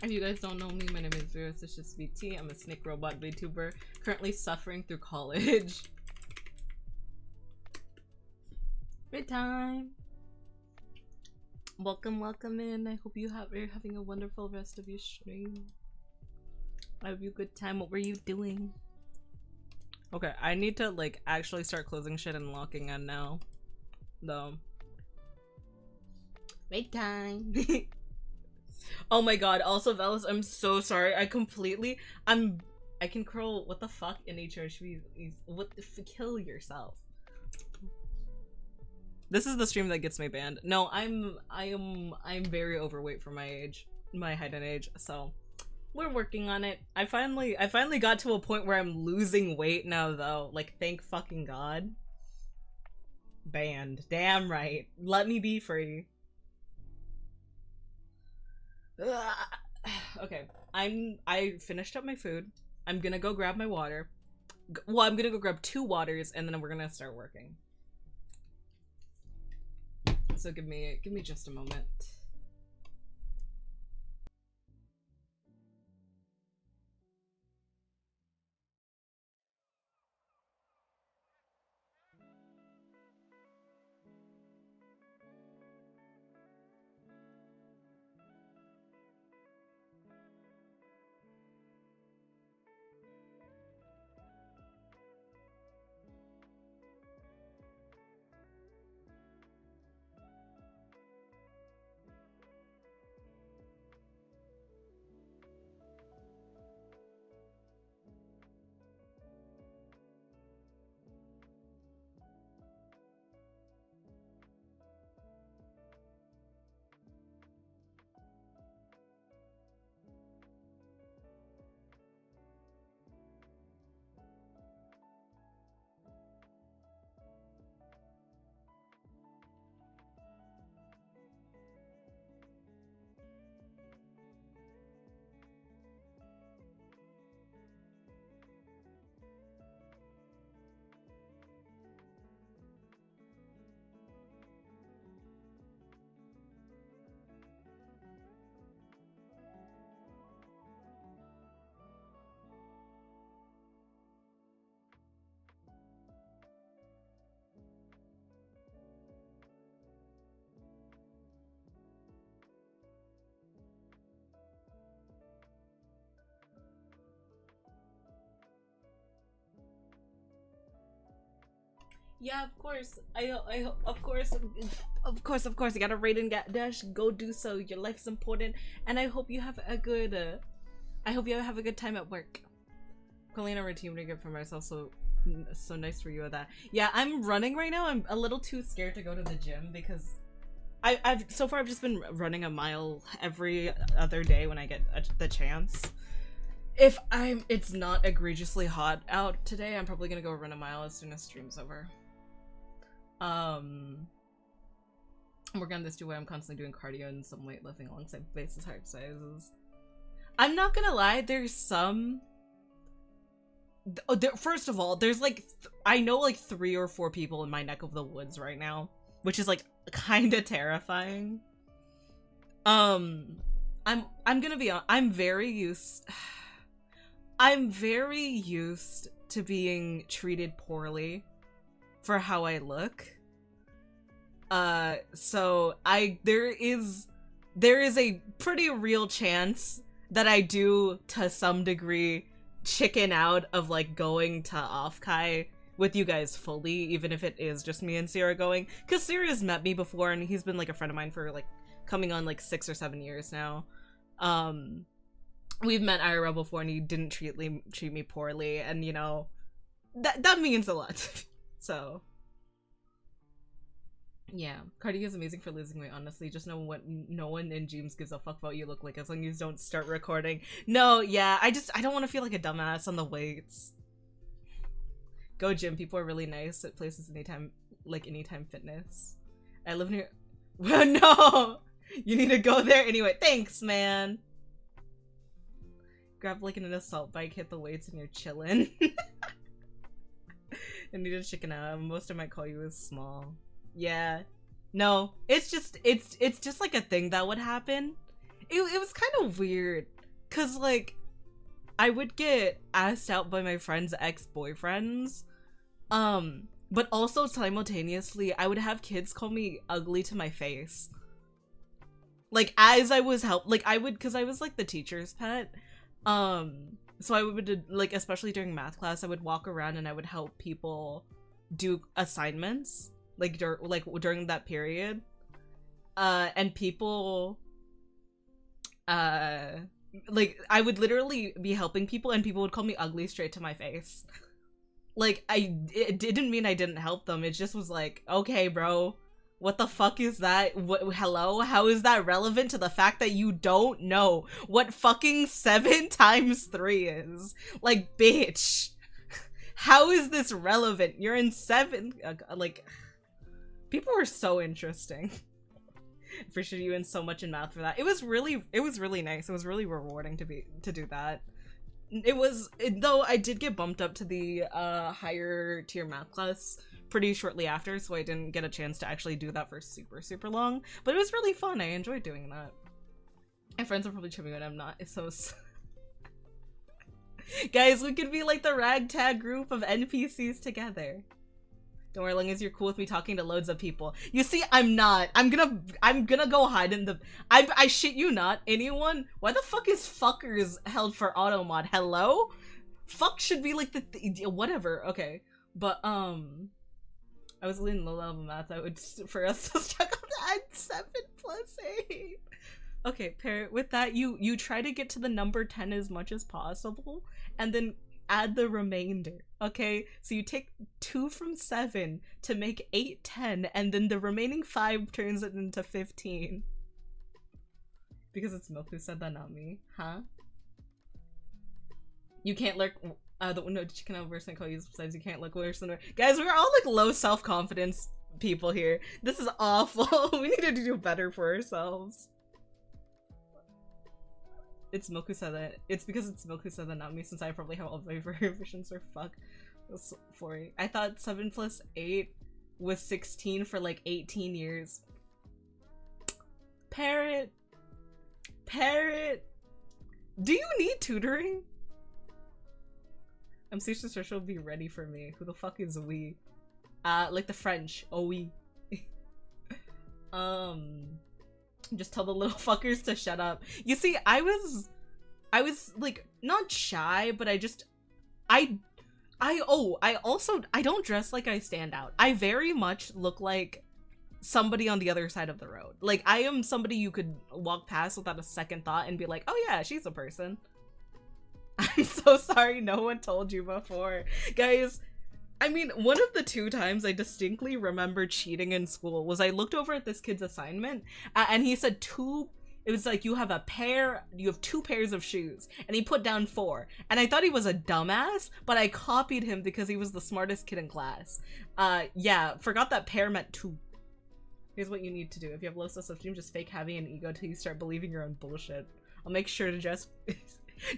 Speaker 2: If you guys don't know me, my name is Veracitious VT. I'm a snake robot VTuber, currently suffering through college. Great time. Welcome in. I hope you're having a wonderful rest of your stream. I hope you a good time. What were you doing? Okay, I need to like actually start closing shit and locking in now. Though. Great time. Oh my god, also Velas, I'm so sorry. I can curl what the fuck in nature should we kill yourself. This is the stream that gets me banned. No, I'm very overweight for my age, my height and age, so we're working on it. I finally got to a point where I'm losing weight now though. Like, thank fucking god. Banned. Damn right. Let me be free. Ugh. Okay. I finished up my food. I'm gonna go grab my water. Well, I'm gonna go grab 2 waters and then we're gonna start working. So give me just a moment. Yeah, of course. Of course. You gotta rate and get dash. Go do so. Your life's important, and I hope you have a good. I hope you have a good time at work. Colleen, our team to get for myself. So nice for you at that. Yeah, I'm running right now. I'm a little too scared to go to the gym because I've so far I've just been running a mile every other day when I get the chance. If it's not egregiously hot out today, I'm probably gonna go run a mile as soon as stream's over. I'm working on this too, where I'm constantly doing cardio and some weightlifting alongside bases hard exercises. I'm not gonna lie, there's some. First of all, there's like I know like 3 or 4 people in my neck of the woods right now, which is like kind of terrifying. I'm gonna be I'm very used to being treated poorly for how I look. So there is a pretty real chance that I do to some degree chicken out of like going to Offkai with you guys fully, even if it is just me and Sierra going, because Sierra's met me before and he's been like a friend of mine for like coming on like 6 or 7 years now. We've met IRL before and he didn't treat me poorly, and you know that means a lot. So yeah, cardio is amazing for losing weight. Honestly, just know what no one in James gives a fuck about what you look like as long as you don't start recording. No, yeah, I don't want to feel like a dumbass on the weights. Go gym. People are really nice at places anytime fitness. I live near. Well, no, you need to go there anyway. Thanks, man. Grab like an assault bike, hit the weights, and you're chilling. And need to chicken out. Most of might call you as small. Yeah. No, it's just like a thing that would happen. It was kind of weird, cause like I would get asked out by my friends' ex-boyfriends, but also simultaneously I would have kids call me ugly to my face. Like as I was cause I was like the teacher's pet. So I would like, especially during math class, I would walk around and I would help people do assignments like during that period, and people like I would literally be helping people and people would call me ugly straight to my face. Like it didn't mean I didn't help them, it just was like, okay bro, what the fuck is that? Hello? How is that relevant to the fact that you don't know what fucking 7 times 3 is? Like, bitch. How is this relevant? You're in 7... like... People were so interesting. Appreciate you in so much in math for that. It was really nice. It was really rewarding to do that. Though I did get bumped up to the higher tier math class pretty shortly after, so I didn't get a chance to actually do that for super long. But it was really fun. I enjoyed doing that. My friends are probably tripping when I'm not. It's so guys, we could be like the ragtag group of NPCs together. Don't worry, long as you're cool with me talking to loads of people. You see, I'm not. I'm gonna go hide in the. I shit you not. Anyone? Why the fuck is fuckers held for automod? Hello? Fuck should be like the whatever. Okay, but I was in low level math. I would for us to struggle to add 7 plus 8. Okay, Parrot. With that, you try to get to the number 10 as much as possible, and then add the remainder. Okay, so you take 2 from 7 to make 8 10, and then the remaining 5 turns it into 15. Because it's Milk who said that, not me. Huh? You can't lurk. No, chicken out worse than call you besides you can't look worse than. Guys, we're all like low self-confidence people here. This is awful. We need to do better for ourselves. It's Milk who said that. It's because it's Milk who said that, not me, since I probably have all my versions or fuck. That's 40. I thought 7 plus 8 was 16 for like 18 years. Parrot! Parrot! Do you need tutoring? I'm serious, sure she'll be ready for me. Who the fuck is we? Like the French. Oh, we. Just tell the little fuckers to shut up. You see, I was like not shy, but I don't dress like I stand out. I very much look like somebody on the other side of the road. Like I am somebody you could walk past without a second thought and be like, oh yeah, she's a person. I'm so sorry no one told you before. Guys, I mean, one of the 2 times I distinctly remember cheating in school was I looked over at this kid's assignment and he said it was like, you have 2 pairs of shoes, and he put down 4. And I thought he was a dumbass, but I copied him because he was the smartest kid in class. Yeah, forgot that pair meant 2. Here's what you need to do. If you have low self-esteem, just fake having an ego till you start believing your own bullshit. I'll make sure to just...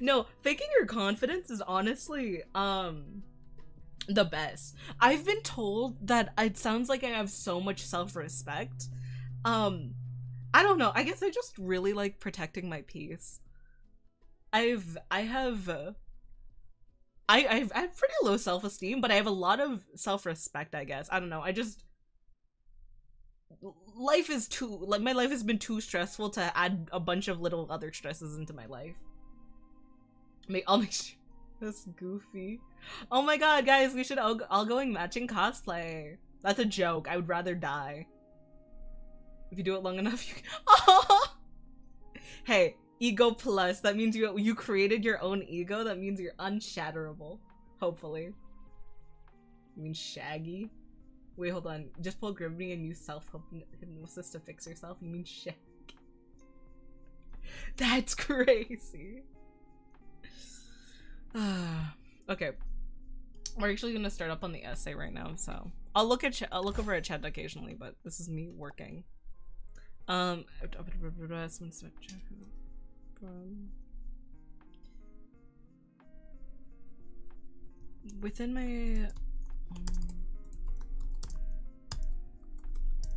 Speaker 2: No, faking your confidence is honestly, the best. I've been told that it sounds like I have so much self-respect. I don't know. I guess I just really like protecting my peace. I have pretty low self-esteem, but I have a lot of self-respect, I guess. I don't know. Life is too, like, my life has been too stressful to add a bunch of little other stresses into my life. I'll make sure. That's goofy. Oh my god, guys, we should all going matching cosplay. That's a joke. I would rather die. If you do it long enough, you oh! Hey, ego plus. That means you created your own ego. That means you're unshatterable. Hopefully. You mean Shaggy? Wait, hold on. Just pull Grimby and use self-hypnosis to fix yourself? You mean Shaggy? That's crazy. Okay. We're actually gonna start up on the essay right now, so I'll look over at chat occasionally, but this is me working. Within my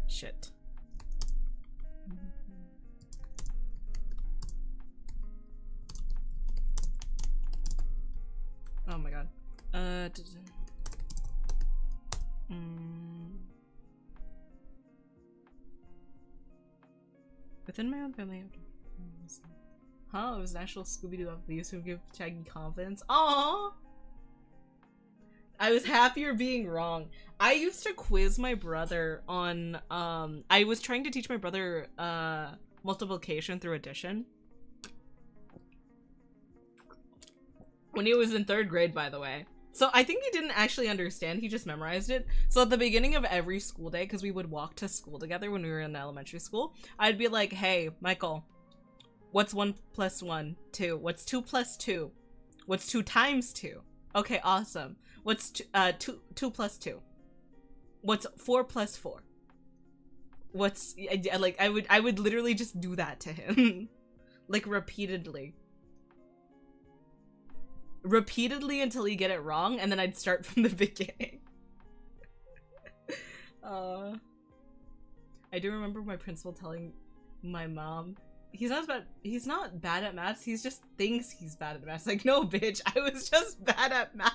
Speaker 2: shit. Oh my god. Within my own family. Huh? It was an actual Scooby-Doo of these who give Shaggy confidence. Aww! I was happier being wrong. I used to quiz my brother on, I was trying to teach my brother, multiplication through addition. When he was in 3rd grade, by the way. So I think he didn't actually understand, he just memorized it. So at the beginning of every school day, because we would walk to school together when we were in elementary school, I'd be like, hey, Michael, what's 1 plus 1? 2. What's 2 plus 2? What's 2 times 2? Okay, awesome. What's 2 plus 2? What's 4 plus 4? like I would literally just do that to him. Like repeatedly until he get it wrong, and then I'd start from the beginning. I do remember my principal telling my mom, he's not bad at maths, he just thinks he's bad at maths. Like, no bitch, I was just bad at maths.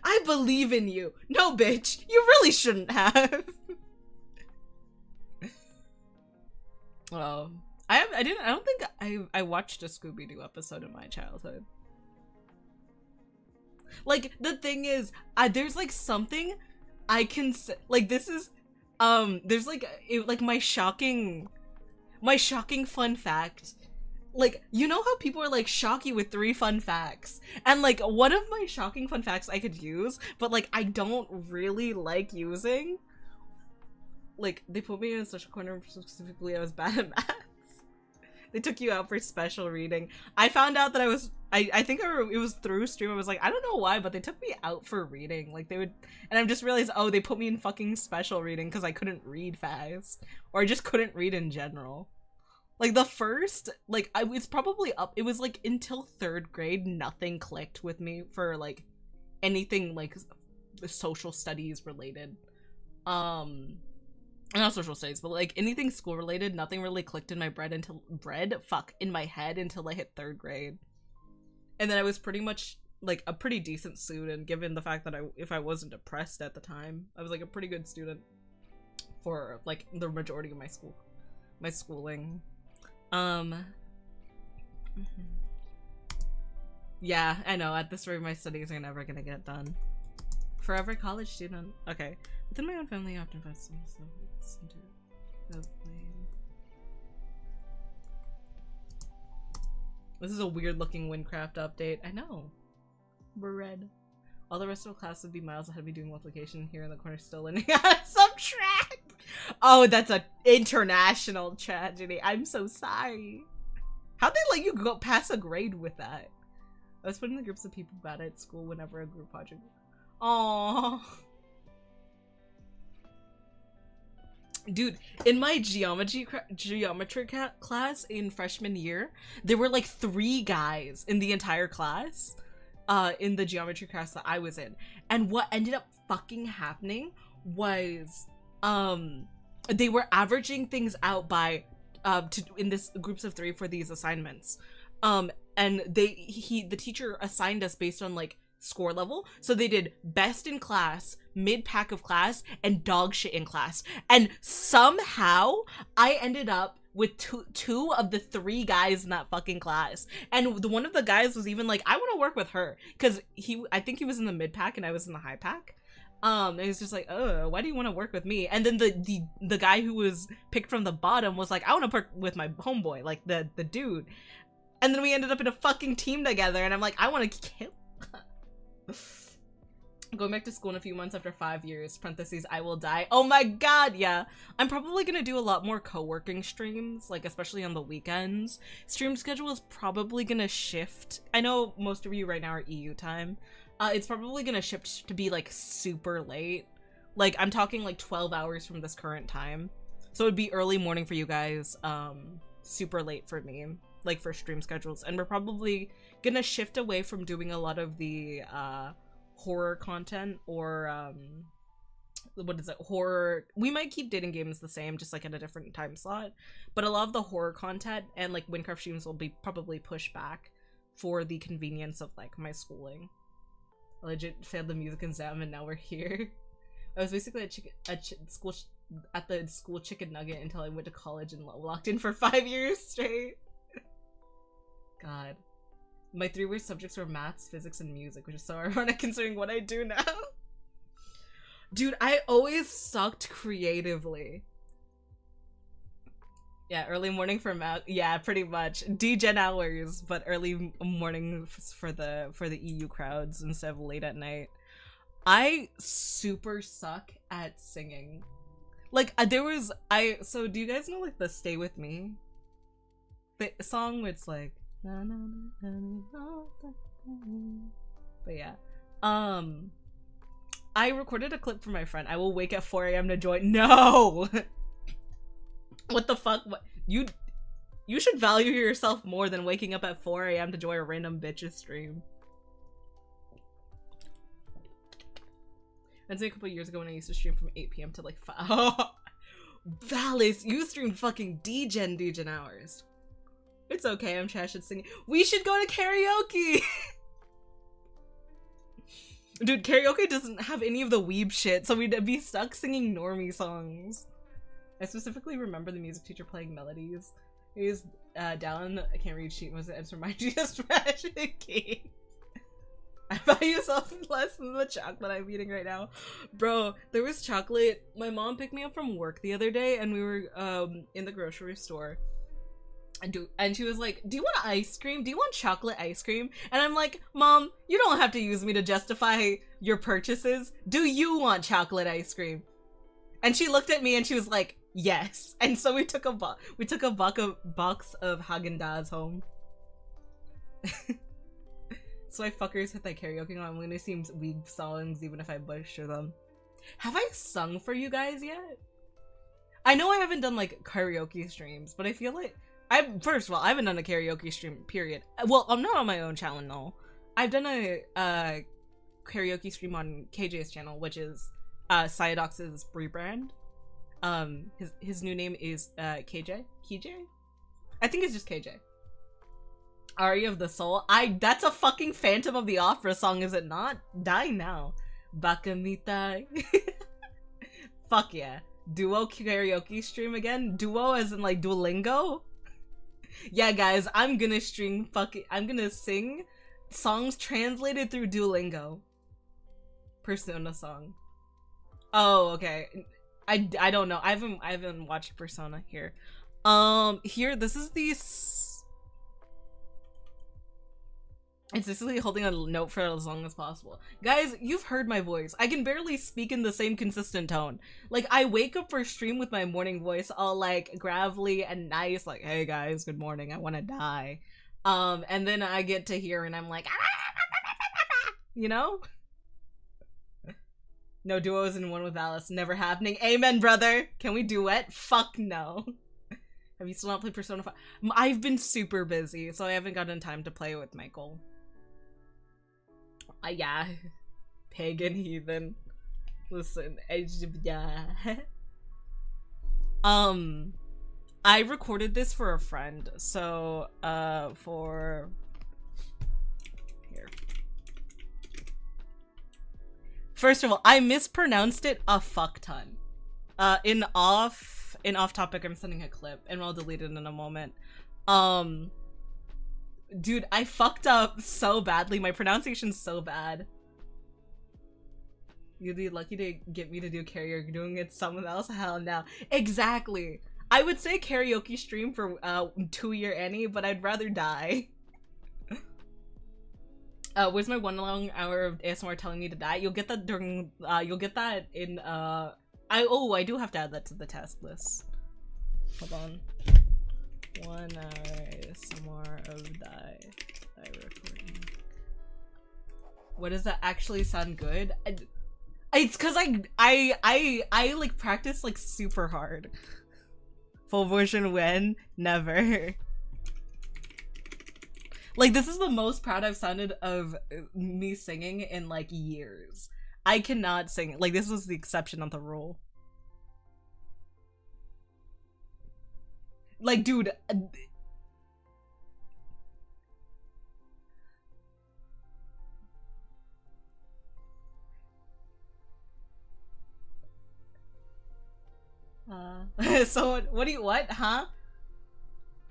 Speaker 2: I believe in you. No bitch, you really shouldn't have. Oh, I don't think I watched a Scooby-Doo episode in my childhood. Like, the thing is, there's like something I can say, like, this is there's like like my shocking fun fact. Like, you know how people are like, shock you with 3 fun facts, and like one of my shocking fun facts I could use, but like I don't really like using, like, they put me in such a corner, specifically I was bad at maths. They took you out for special reading. I found out that I think it was through stream. I was like, I don't know why, but they took me out for reading. Like, they would, and I just realized, oh, they put me in fucking special reading because I couldn't read fast, or I just couldn't read in general. Like, the first, like, it's probably up, it was like until 3rd grade, nothing clicked with me for like anything like social studies related. Not social studies, but like anything school related, nothing really clicked in my in my head until I hit 3rd grade. And then I was pretty much like a pretty decent student, given the fact that if I wasn't depressed at the time, I was like a pretty good student for like the majority of my schooling. Yeah, I know, at this rate my studies are never gonna get done. Forever college student. Okay. Within my own family, I often find myself This is a weird looking Windcraft update. I know. We're red. All the rest of the class would be miles ahead of me doing multiplication here in the corner, still learning how to subtract. Oh, that's an international tragedy. I'm so sorry. How'd they let you go pass a grade with that? I was put in the groups of people bad at school whenever a group project. Aww. Dude, in my geometry class in freshman year, there were like 3 guys in the entire class, in the geometry class that I was in. And what ended up fucking happening was, they were averaging things out by, in this groups of 3 for these assignments. And the teacher assigned us based on like score level. So they did best in class, mid pack of class, and dog shit in class. And somehow I ended up with two of the 3 guys in that fucking class. And one of the guys was even like, I want to work with her, because I think he was in the mid pack and I was in the high pack. And he was just like, oh, why do you want to work with me? And then the guy who was picked from the bottom was like, I want to work with my homeboy, like the dude. And then we ended up in a fucking team together, and I'm like, I want to kill. Going back to school in a few months after 5 years, parentheses, I will die. Oh my god, yeah. I'm probably gonna do a lot more co-working streams, like especially on the weekends. Stream schedule is probably gonna shift. I know most of you right now are EU time. It's probably gonna shift to be like super late. Like, I'm talking like 12 hours from this current time. So it'd be early morning for you guys, super late for me, like for stream schedules. And we're probably gonna shift away from doing a lot of the horror content, or what is it, horror. We might keep dating games the same, just like at a different time slot, but a lot of the horror content and like Windcraft streams will be probably pushed back for the convenience of like my schooling. I legit failed the music exam and now we're here. I was basically at the school chicken nugget until I went to college and locked in for 5 years straight. God. My 3 worst subjects were maths, physics, and music, which is so ironic considering what I do now. Dude, I always sucked creatively. Yeah, early morning for math. Yeah, pretty much. D-gen hours, but early morning for the EU crowds instead of late at night. I super suck at singing. Like, so do you guys know like the Stay With Me song where it's like, na, na, na, na, na, na, na. But yeah, I recorded a clip for my friend. I will wake at 4 a.m. to join. No! What the fuck? What? You should value yourself more than waking up at 4 a.m. to join a random bitch's stream. I'd say a couple years ago when I used to stream from 8 p.m. to like 5. Oh, Valis, you streamed fucking degen hours. It's okay, I'm trash at singing. We should go to karaoke! Dude, karaoke doesn't have any of the weeb shit, so we'd be stuck singing normie songs. I specifically remember the music teacher playing melodies. He was down, I can't read sheet, was it? It's remind you of trash games. I value yourself less than the chocolate I'm eating right now. Bro, there was chocolate. My mom picked me up from work the other day and we were in the grocery store. And she was like, do you want ice cream? Do you want chocolate ice cream? And I'm like, Mom, you don't have to use me to justify your purchases. Do you want chocolate ice cream? And she looked at me and she was like, yes. And so we took a box of Haagen-Dazs home. So I fuckers hit that karaoke on. I'm gonna sing weeb songs even if I butcher them. Have I sung for you guys yet? I know I haven't done like karaoke streams, but I feel like first of all, I haven't done a karaoke stream, period. Well, I'm not on my own channel, no. I've done a karaoke stream on KJ's channel, which is Cyodox's rebrand. His new name is KJ? I think it's just KJ. Aria of the Soul. That's a fucking Phantom of the Opera song, is it not? Die now. Bakamitai. Fuck yeah. Duo karaoke stream again? Duo as in like Duolingo? Yeah, guys, I'm gonna I'm gonna sing songs translated through Duolingo. Persona song. Oh, okay. I don't know. I haven't watched Persona here. Here, this is the it's basically holding a note for as long as possible. Guys, you've heard my voice. I can barely speak in the same consistent tone. Like, I wake up for stream with my morning voice all, like, gravelly and nice, like, hey guys, good morning, I wanna die. And then I get to here and I'm like, you know? No duos in one with Alice, never happening. Amen, brother! Can we duet? Fuck no. Have you still not played Persona 5? I've been super busy, so I haven't gotten time to play with Michael. Yeah. Pagan heathen. Listen, yeah. I recorded this for a friend, so, for... Here. First of all, I mispronounced it a fuck ton. In off topic, I'm sending a clip, and I'll delete it in a moment. Dude, I fucked up so badly. My pronunciation's so bad. You'd be lucky to get me to do karaoke. Doing it someone else? Hell no. Exactly. I would say karaoke stream for 2-year Annie, but I'd rather die. Where's my 1 long hour of ASMR telling me to die? You'll get that during you'll get that in I do have to add that to the test list. Hold on. 1 hour ASMR of die recording. What does that actually sound good? It's cause I like practice like super hard. Full version when? Never. Like, this is the most proud I've sounded of me singing in like years. I cannot sing. Like, this was the exception, not the rule. Like, dude. So what? Huh?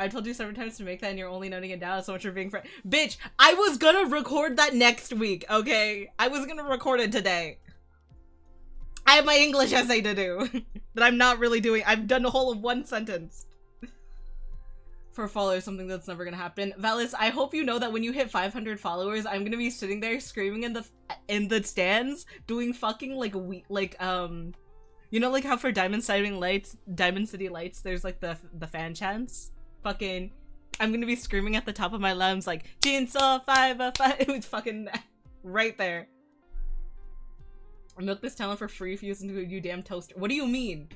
Speaker 2: I told you several times to make that and you're only noting it down so much for being friend. Bitch, I was gonna record that next week, okay? I was gonna record it today. I have my English essay to do that I'm not really doing. I've done a whole of 1 sentence. For followers, something that's never gonna happen. Valis, I hope you know that when you hit 500 followers, I'm gonna be sitting there screaming in the stands, doing fucking like you know, like how for Diamond City Lights, there's like the fan chants. Fucking, I'm gonna be screaming at the top of my lungs like Chainsaw 5. It was fucking right there. Milk this talent for free if you use into you damn toaster. What do you mean?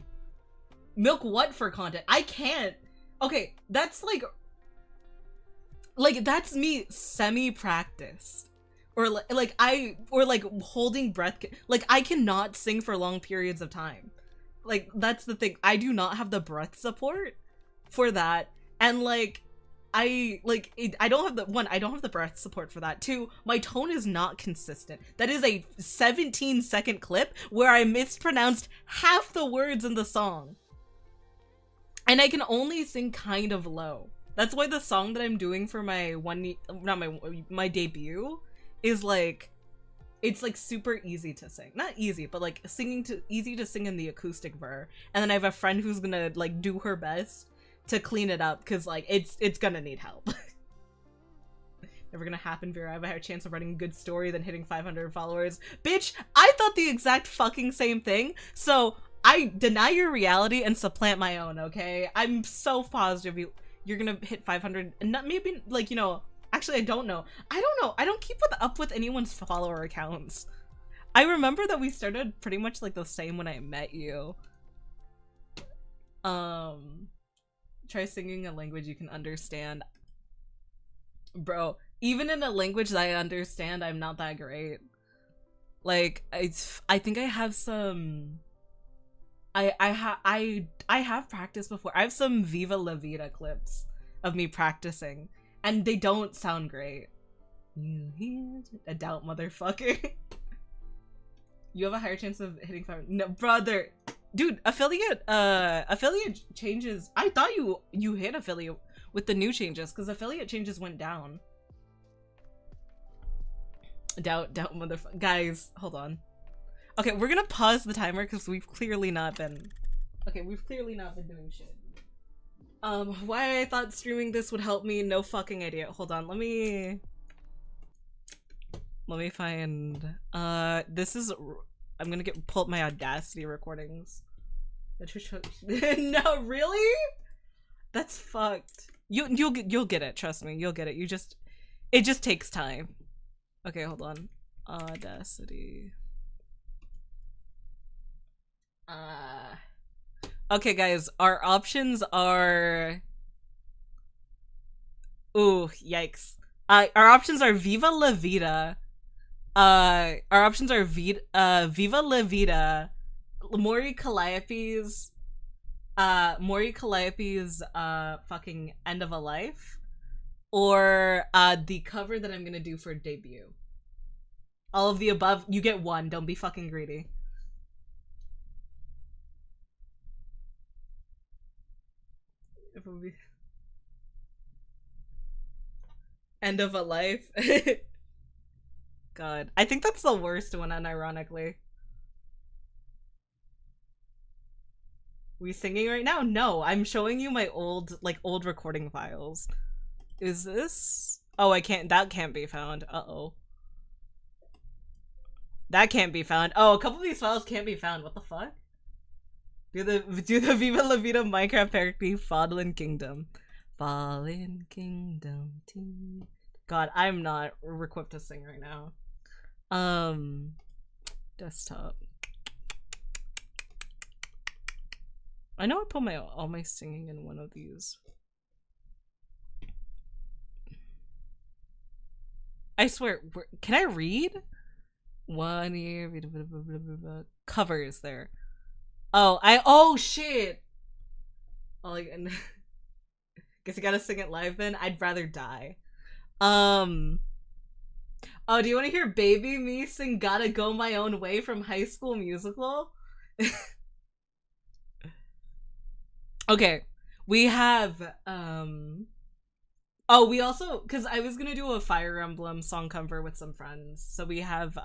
Speaker 2: Milk what for content? I can't. Okay, that's like that's me semi-practiced. Or like holding breath. Like I cannot sing for long periods of time. Like that's the thing. I do not have the breath support for that. And like I don't have the breath support for that. Two, my tone is not consistent. That is a 17-second clip where I mispronounced half the words in the song. And I can only sing kind of low. That's why the song that I'm doing for my my debut is like, it's like super easy to sing. Not easy, but like easy to sing in the acoustic ver. And then I have a friend who's gonna like do her best to clean it up because like it's gonna need help. Never gonna happen, Vera. I have a higher chance of writing a good story than hitting 500 followers. Bitch, I thought the exact fucking same thing. So I deny your reality and supplant my own, okay? I'm so positive you're gonna hit 500 and not maybe like, you know, actually I don't know. I don't keep up with anyone's follower accounts. I remember that we started pretty much like the same when I met you. Try singing a language you can understand. Bro, even in a language that I understand, I'm not that great. Like, I think I have some... I have practiced before. I have some Viva La Vida clips of me practicing, and they don't sound great. You hear a doubt, motherfucker. You have a higher chance of hitting 500. No, brother. Dude, affiliate changes. I thought you hit affiliate with the new changes because affiliate changes went down. Doubt, motherfucker. Guys, hold on. Okay, we're gonna pause the timer because we've clearly not been doing shit. Why I thought streaming this would help me, no fucking idea. Hold on, let me find, this is, I'm gonna pull up my Audacity recordings. No, really? That's fucked. You'll get it, trust me, you'll get it. It just takes time. Okay, hold on. Audacity. Okay, guys, our options are... Ooh, yikes. Our options are Viva La Vida. Our options are Viva La Vida, Mori Calliope's, fucking End of a Life, or, the cover that I'm gonna do for debut. All of the above, you get one, don't be fucking greedy. It will be End of a Life. God, I think that's the worst one, unironically. We singing right now? No, I'm showing you my old recording files. Is this? Oh, I can't. That can't be found. Uh-oh. That can't be found. Oh, a couple of these files can't be found. What the fuck? Do the Viva La Vida Minecraft parody Fallen Kingdom. Fallen Kingdom team. God, I'm not equipped to sing right now. Desktop. I know I put all my singing in one of these. I swear, can I read? 1 year, covers there. Oh shit! Oh, guess I gotta sing it live then. I'd rather die. Oh, do you want to hear Baby Me sing Gotta Go My Own Way from High School Musical? Okay, we have, oh, we also, because I was gonna do a Fire Emblem song cover with some friends, so we have,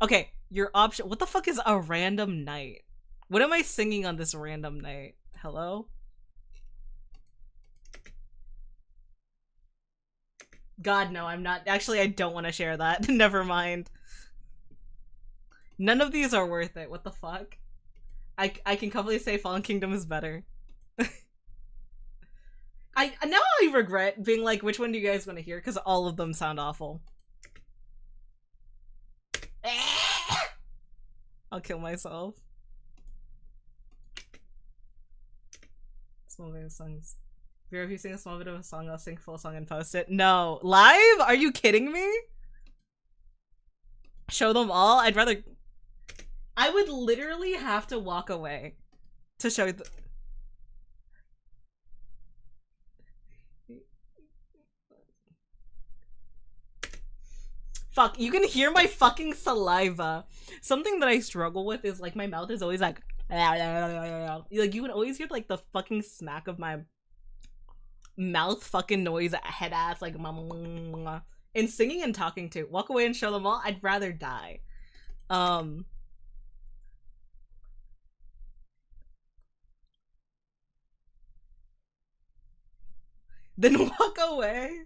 Speaker 2: okay, your option, what the fuck is a random night? What am I singing on this random night? Hello? God, no, I'm not. Actually, I don't want to share that. Never mind. None of these are worth it. What the fuck? I can comfortably say Fallen Kingdom is better. Now I regret being like, which one do you guys want to hear? Because all of them sound awful. I'll kill myself. Small bit of songs. Vera, if you sing a small bit of a song, I'll sing full song and post it. No. Live? Are you kidding me? Show them all? I'd rather... I would literally have to walk away to show the... Fuck, you can hear my fucking saliva. Something that I struggle with is like my mouth is always like... Like you can always hear like the fucking smack of my mouth fucking noise, head ass, like... In singing and talking too. Walk away and show them all? I'd rather die. Then walk away.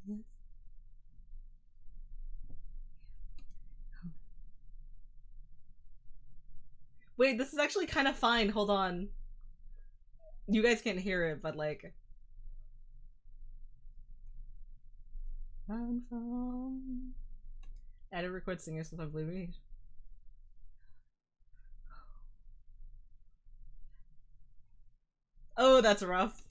Speaker 2: Yes. Wait, this is actually kind of fine. Hold on. You guys can't hear it, but like... I'm from... Edit record singer since I'm leaving. Oh, that's rough.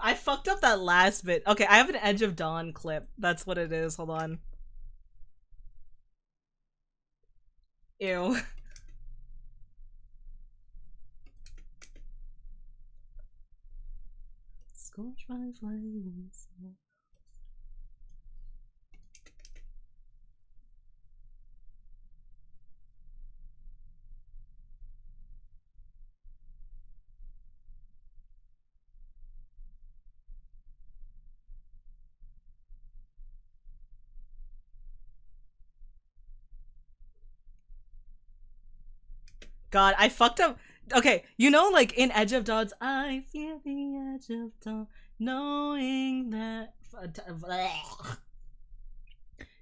Speaker 2: I fucked up that last bit. Okay, I have an Edge of Dawn clip. That's what it is. Hold on. Ew. Scorch my flames. God, I fucked up. Okay, you know, like in Edge of Dawn's, I feel the edge of dawn, knowing that,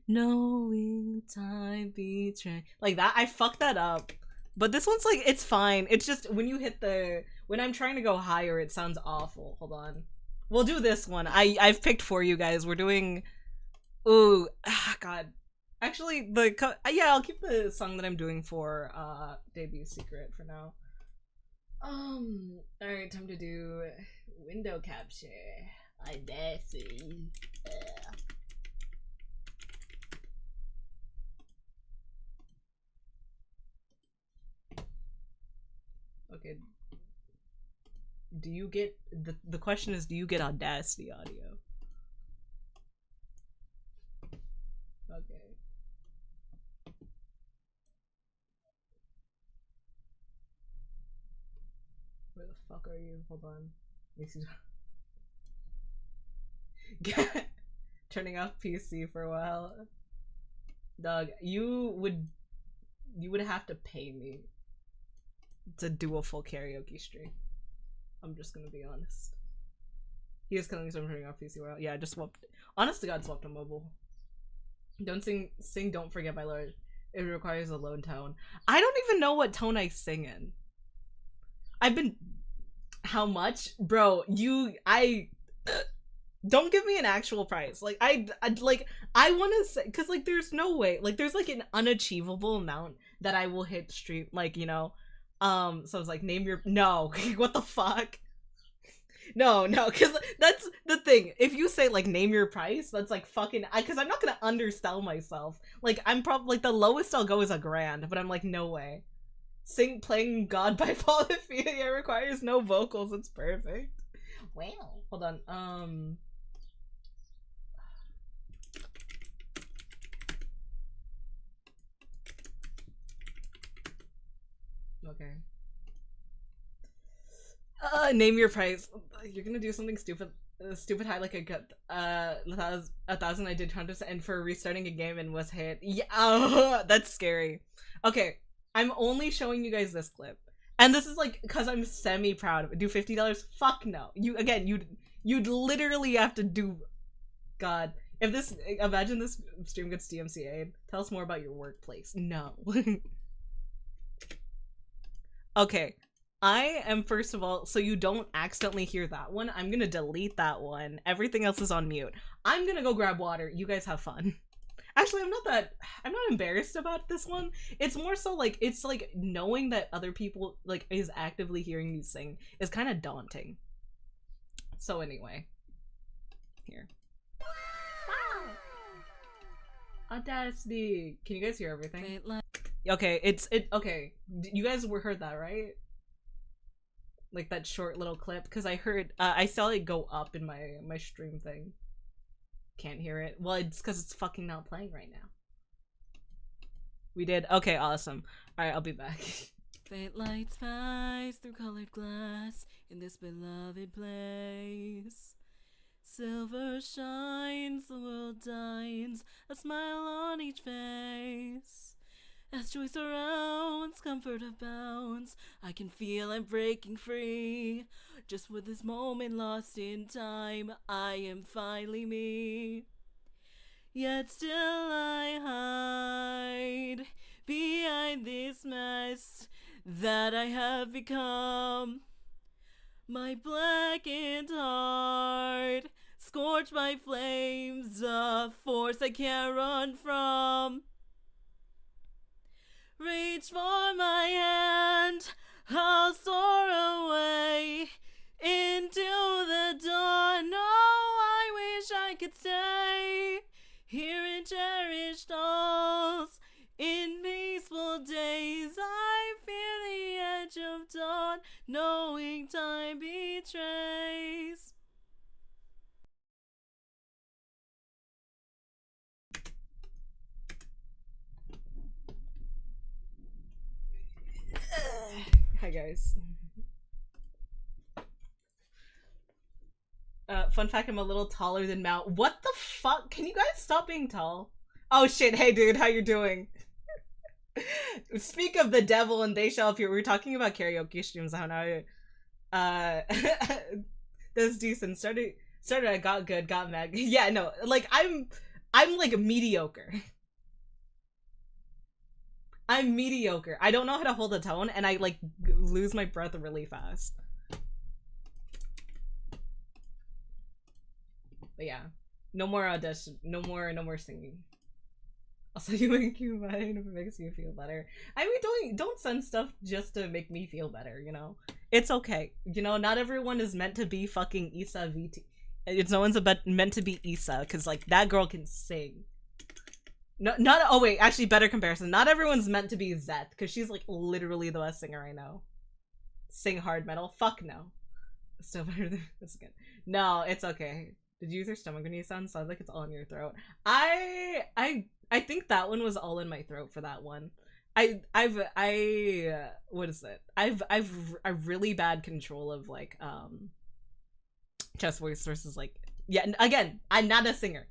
Speaker 2: knowing time betray. Like that, I fucked that up. But this one's like, it's fine. It's just when you hit the, when I'm trying to go higher, it sounds awful. Hold on. We'll do this one. I've picked for you guys. We're doing, ooh, God. Actually, yeah, I'll keep the song that I'm doing for Debut Secret for now. Alright, time to do window capture. Audacity. Okay. Do you get the question is, do you get Audacity audio? Okay. Where the fuck are you? Hold on. Let me see. Turning off PC for a while. Doug, you would have to pay me to do a full karaoke stream. I'm just gonna be honest. He is killing me, so I'm turning off PC for a while. Yeah, I just swapped. Honest to God, swapped to mobile. Don't sing Don't Forget My Lord. It requires a low tone. I don't even know what tone I sing in. I've been... How much? Bro, don't give me an actual price. Like, I want to say... Because, like, there's no way. Like, there's, like, an unachievable amount that I will hit stream. Like, you know. So I was like, name your... No. What the fuck? No, because that's the thing. If you say, like, name your price, that's, like, fucking... Because I'm not gonna undersell myself. Like, I'm probably... Like, the lowest I'll go is $1,000. But I'm like, no way. Playing God by Polyphia requires no vocals. It's perfect. Wow. Hold on. Okay. Name your price. You're gonna do something stupid high, like a 1,000. I did 100 and for restarting a game and was hit. Yeah, that's scary. Okay. I'm only showing you guys this clip. And this is like because I'm semi proud of it. Do $50? Fuck no. You'd literally have to do. God, if this, imagine this stream gets DMCA'd. Tell us more about your workplace. No. Okay, I am, first of all, so you don't accidentally hear that one, I'm gonna delete that one. Everything else is on mute. I'm gonna go grab water. You guys have fun. Actually, I'm not embarrassed about this one. It's more so like, it's like knowing that other people like is actively hearing you sing is kind of daunting. So anyway, here. Wow. Audacity. Can you guys hear everything? Okay, okay. You guys heard that, right? Like that short little clip, because I heard, I saw it go up in my stream thing. Can't hear it. Well, it's because it's fucking not playing right now. We did. Okay, awesome. Alright, I'll be back.
Speaker 1: Faint lights flies through colored glass in this beloved place. Silver shines, the world dines, a smile on each face. As joy surrounds, comfort abounds, I can feel I'm breaking free. Just with this moment lost in time, I am finally me. Yet still I hide behind this mess that I have become. My blackened heart, scorched by flames, a force I can't run from. Reach for my hand, I'll soar away into the dawn. Oh, I wish I could stay here in cherished halls. In peaceful days, I fear the edge of dawn, knowing time betrays.
Speaker 2: Hi guys. Fun fact, I'm a little taller than Mount. What the fuck? Can you guys stop being tall? Oh shit, hey dude, how you doing? Speak of the devil and they shall appear. We were talking about karaoke streams, how now that's decent. Started I got good, got mad. Yeah, no, like I'm like mediocre. I'm mediocre. I don't know how to hold a tone, and I like lose my breath really fast. But yeah, no more audition, no more singing. Also, you make you mine if it makes you feel better. I mean, don't send stuff just to make me feel better. You know, it's okay. You know, not everyone is meant to be fucking Issa VT. It's no one's meant to be Issa, because like that girl can sing. No, not, oh wait, actually better comparison. Not everyone's meant to be Zeth, because she's like literally the best singer I know. Sing hard metal? Fuck no. Still better than this again. No, it's okay. Did you use your stomach when you sound like it's all in your throat? I think that one was all in my throat for that one. What is it? I've a really bad control of like chest voice versus like, yeah, again, I'm not a singer.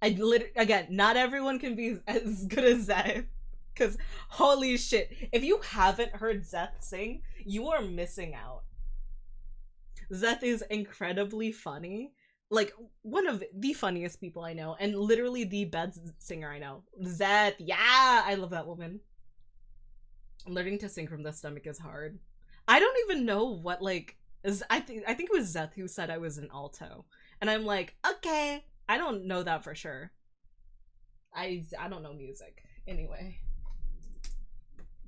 Speaker 2: Again, not everyone can be as good as Zeth, because holy shit, if you haven't heard Zeth sing, you are missing out. Zeth is incredibly funny, like one of the funniest people I know, and literally the best singer I know. Zeth, yeah, I love that woman. Learning to sing from the stomach is hard. I don't even know what like is. I think it was Zeth who said I was an alto, and I'm like, okay. I don't know that for sure. I don't know music. Anyway.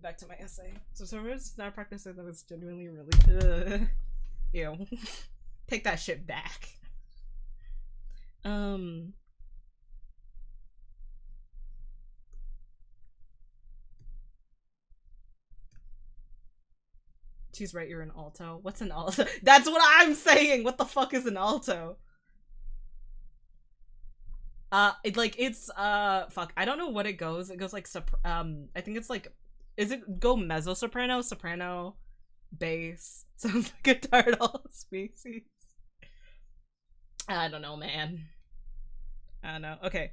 Speaker 2: Back to my essay. So servers not practicing that was genuinely really ew. Take that shit back. She's right, you're an alto. What's an alto? That's what I'm saying! What the fuck is an alto? Fuck, I don't know what it goes. It goes like I think it's like, is it go mezzo soprano, soprano, bass? Sounds like a turtle species. I don't know, man. I don't know. Okay.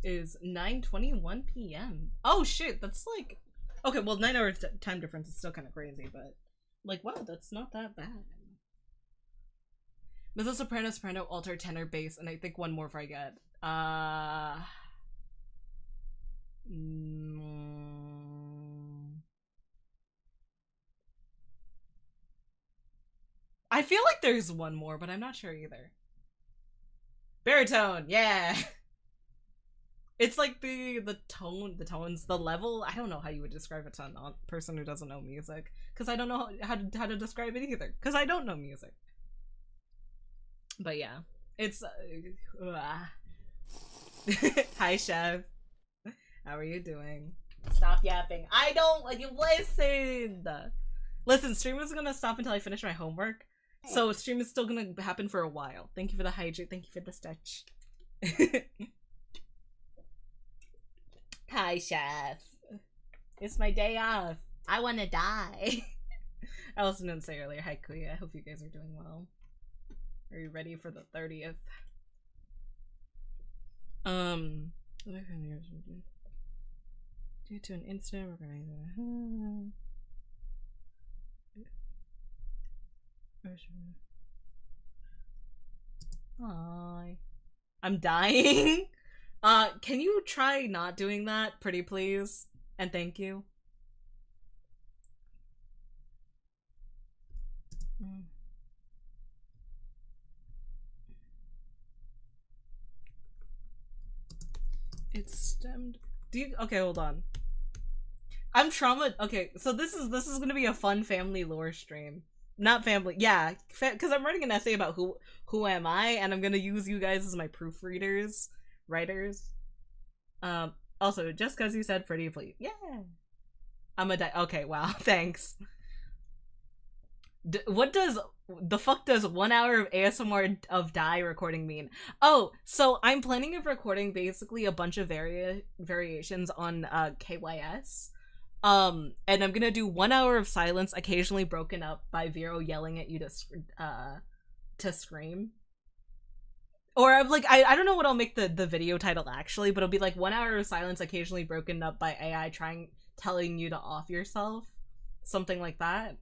Speaker 2: is 9:21 p.m. Oh shit, that's like okay. Well, 9 hours time difference is still kind of crazy, but like wow, that's not that bad. Mezzo soprano, soprano, alto, tenor, bass, and I think one more if I get. I feel like there's one more, but I'm not sure either. Baritone, yeah. It's like the tones, the level. I don't know how you would describe it to a person who doesn't know music, because I don't know how to describe it either, because I don't know music. But yeah, it's. Hi, chef. How are you doing? Stop yapping. I don't like you. Listen, stream is gonna stop until I finish my homework, so stream is still gonna happen for a while. Thank you for the hydrate. Thank you for the stretch. Hi, chef. It's my day off. I want to die. I also didn't say earlier. Hi, Kuya. I hope you guys are doing well. Are you ready for the 30th? Due to an incident, we're gonna. Hi. I'm dying. Can you try not doing that, pretty please? And thank you. It's stemmed. Do you? Okay, hold on. I'm trauma. Okay, so this is gonna be a fun family lore stream. Not family, yeah, because I'm writing an essay about who am I, and I'm gonna use you guys as my proofreaders, writers. Also, just because you said pretty please, yeah. I'm a okay, wow, thanks. What does the fuck does 1 hour of ASMR of die recording mean? Oh, so I'm planning of recording basically a bunch of variations on KYS. And I'm gonna do 1 hour of silence, occasionally broken up by Vero yelling at you to scream. Or I'm like, I don't know what I'll make the video title actually, but it'll be like 1 hour of silence, occasionally broken up by AI telling you to off yourself, something like that.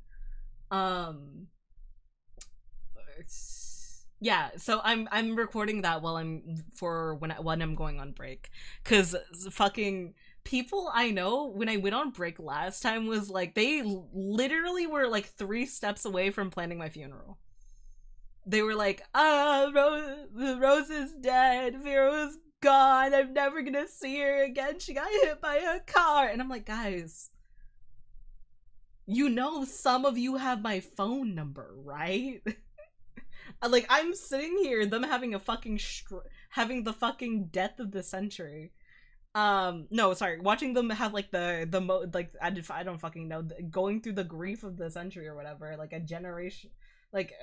Speaker 2: Yeah, so I'm recording that while when I'm going on break, cause fucking people I know when I went on break last time was like they literally were like 3 steps away from planning my funeral. They were like, Rose is dead, Vero's gone, I'm never gonna see her again, she got hit by a car, and I'm like, guys, you know some of you have my phone number, right? Like, I'm sitting here, them having a fucking having the fucking death of the century. No, sorry, watching them have like like I don't fucking know, going through the grief of the century or whatever, like a generation, like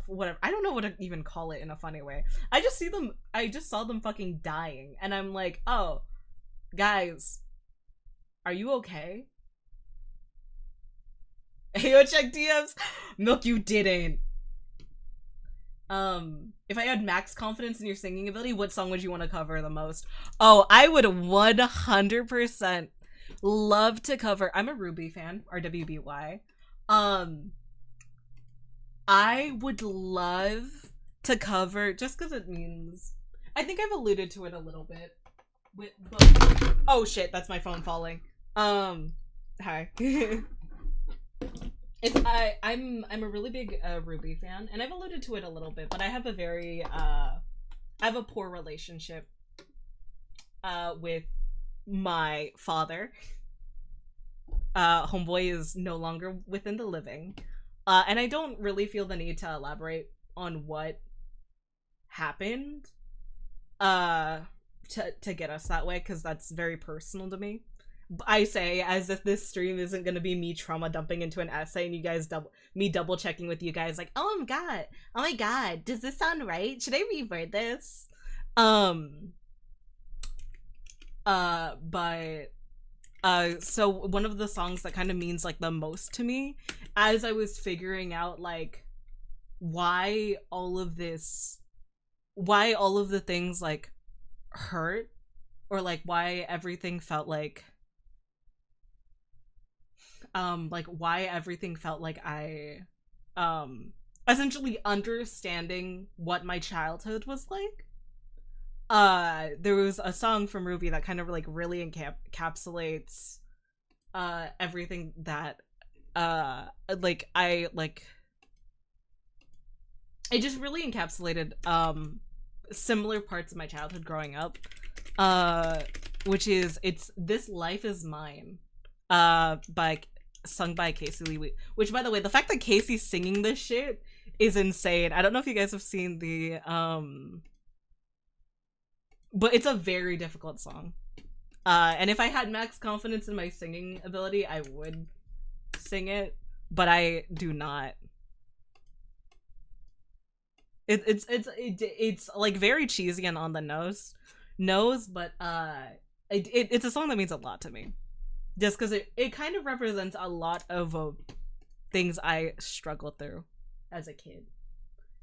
Speaker 2: whatever. I don't know what to even call it in a funny way. I just saw them fucking dying, and I'm like, oh, guys, are you okay? Hey, yo, check DMs. Milk, you didn't. If I had max confidence in your singing ability, what song would you want to cover the most? Oh, I would 100% love to cover. I'm a Ruby fan, RWBY. I would love to cover, just because it means, I think I've alluded to it a little bit. Oh shit, that's my phone falling. Hi. I'm a really big Ruby fan, and I've alluded to it a little bit, but I have a poor relationship with my father. Homeboy is no longer within the living, and I don't really feel the need to elaborate on what happened to get us that way, because that's very personal to me. I say as if this stream isn't gonna be me trauma dumping into an essay and you guys double checking with you guys like, oh my god, does this sound right? Should I reword this? So one of the songs that kind of means like the most to me, as I was figuring out like why all of the things like hurt or like why everything felt like why everything felt like I essentially understanding what my childhood was like. There was a song from Ruby that kind of like really encapsulates everything that like I like it just really encapsulated similar parts of my childhood growing up, which is it's This Life Is Mine, by sung by Casey Lee, which by the way, the fact that Casey's singing this shit is insane. I don't know if you guys have seen the but it's a very difficult song, and if I had max confidence in my singing ability I would sing it, but I do not. It's like very cheesy and on the nose, but it's a song that means a lot to me, just because it kind of represents a lot of things I struggled through as a kid.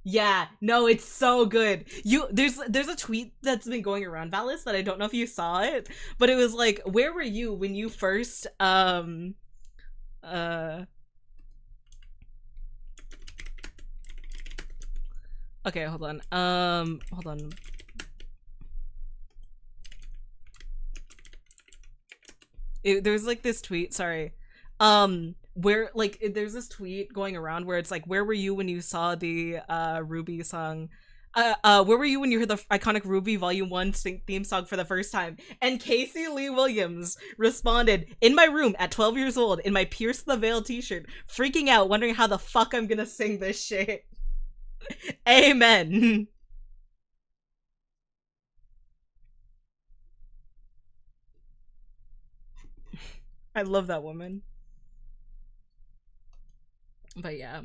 Speaker 2: Yeah, no, it's so good. There's a tweet that's been going around, Valis, that I don't know if you saw it, but it was like, where were you when you first okay, hold on. Hold on. There's like this tweet, sorry. Where like there's this tweet going around where it's like, where were you when you saw the Ruby song? Where were you when you heard the iconic Ruby Volume 1 theme song for the first time? And Casey Lee Williams responded, in my room at 12 years old in my Pierce the Veil t-shirt, freaking out, wondering how the fuck I'm gonna sing this shit. Amen. I love that woman. But yeah.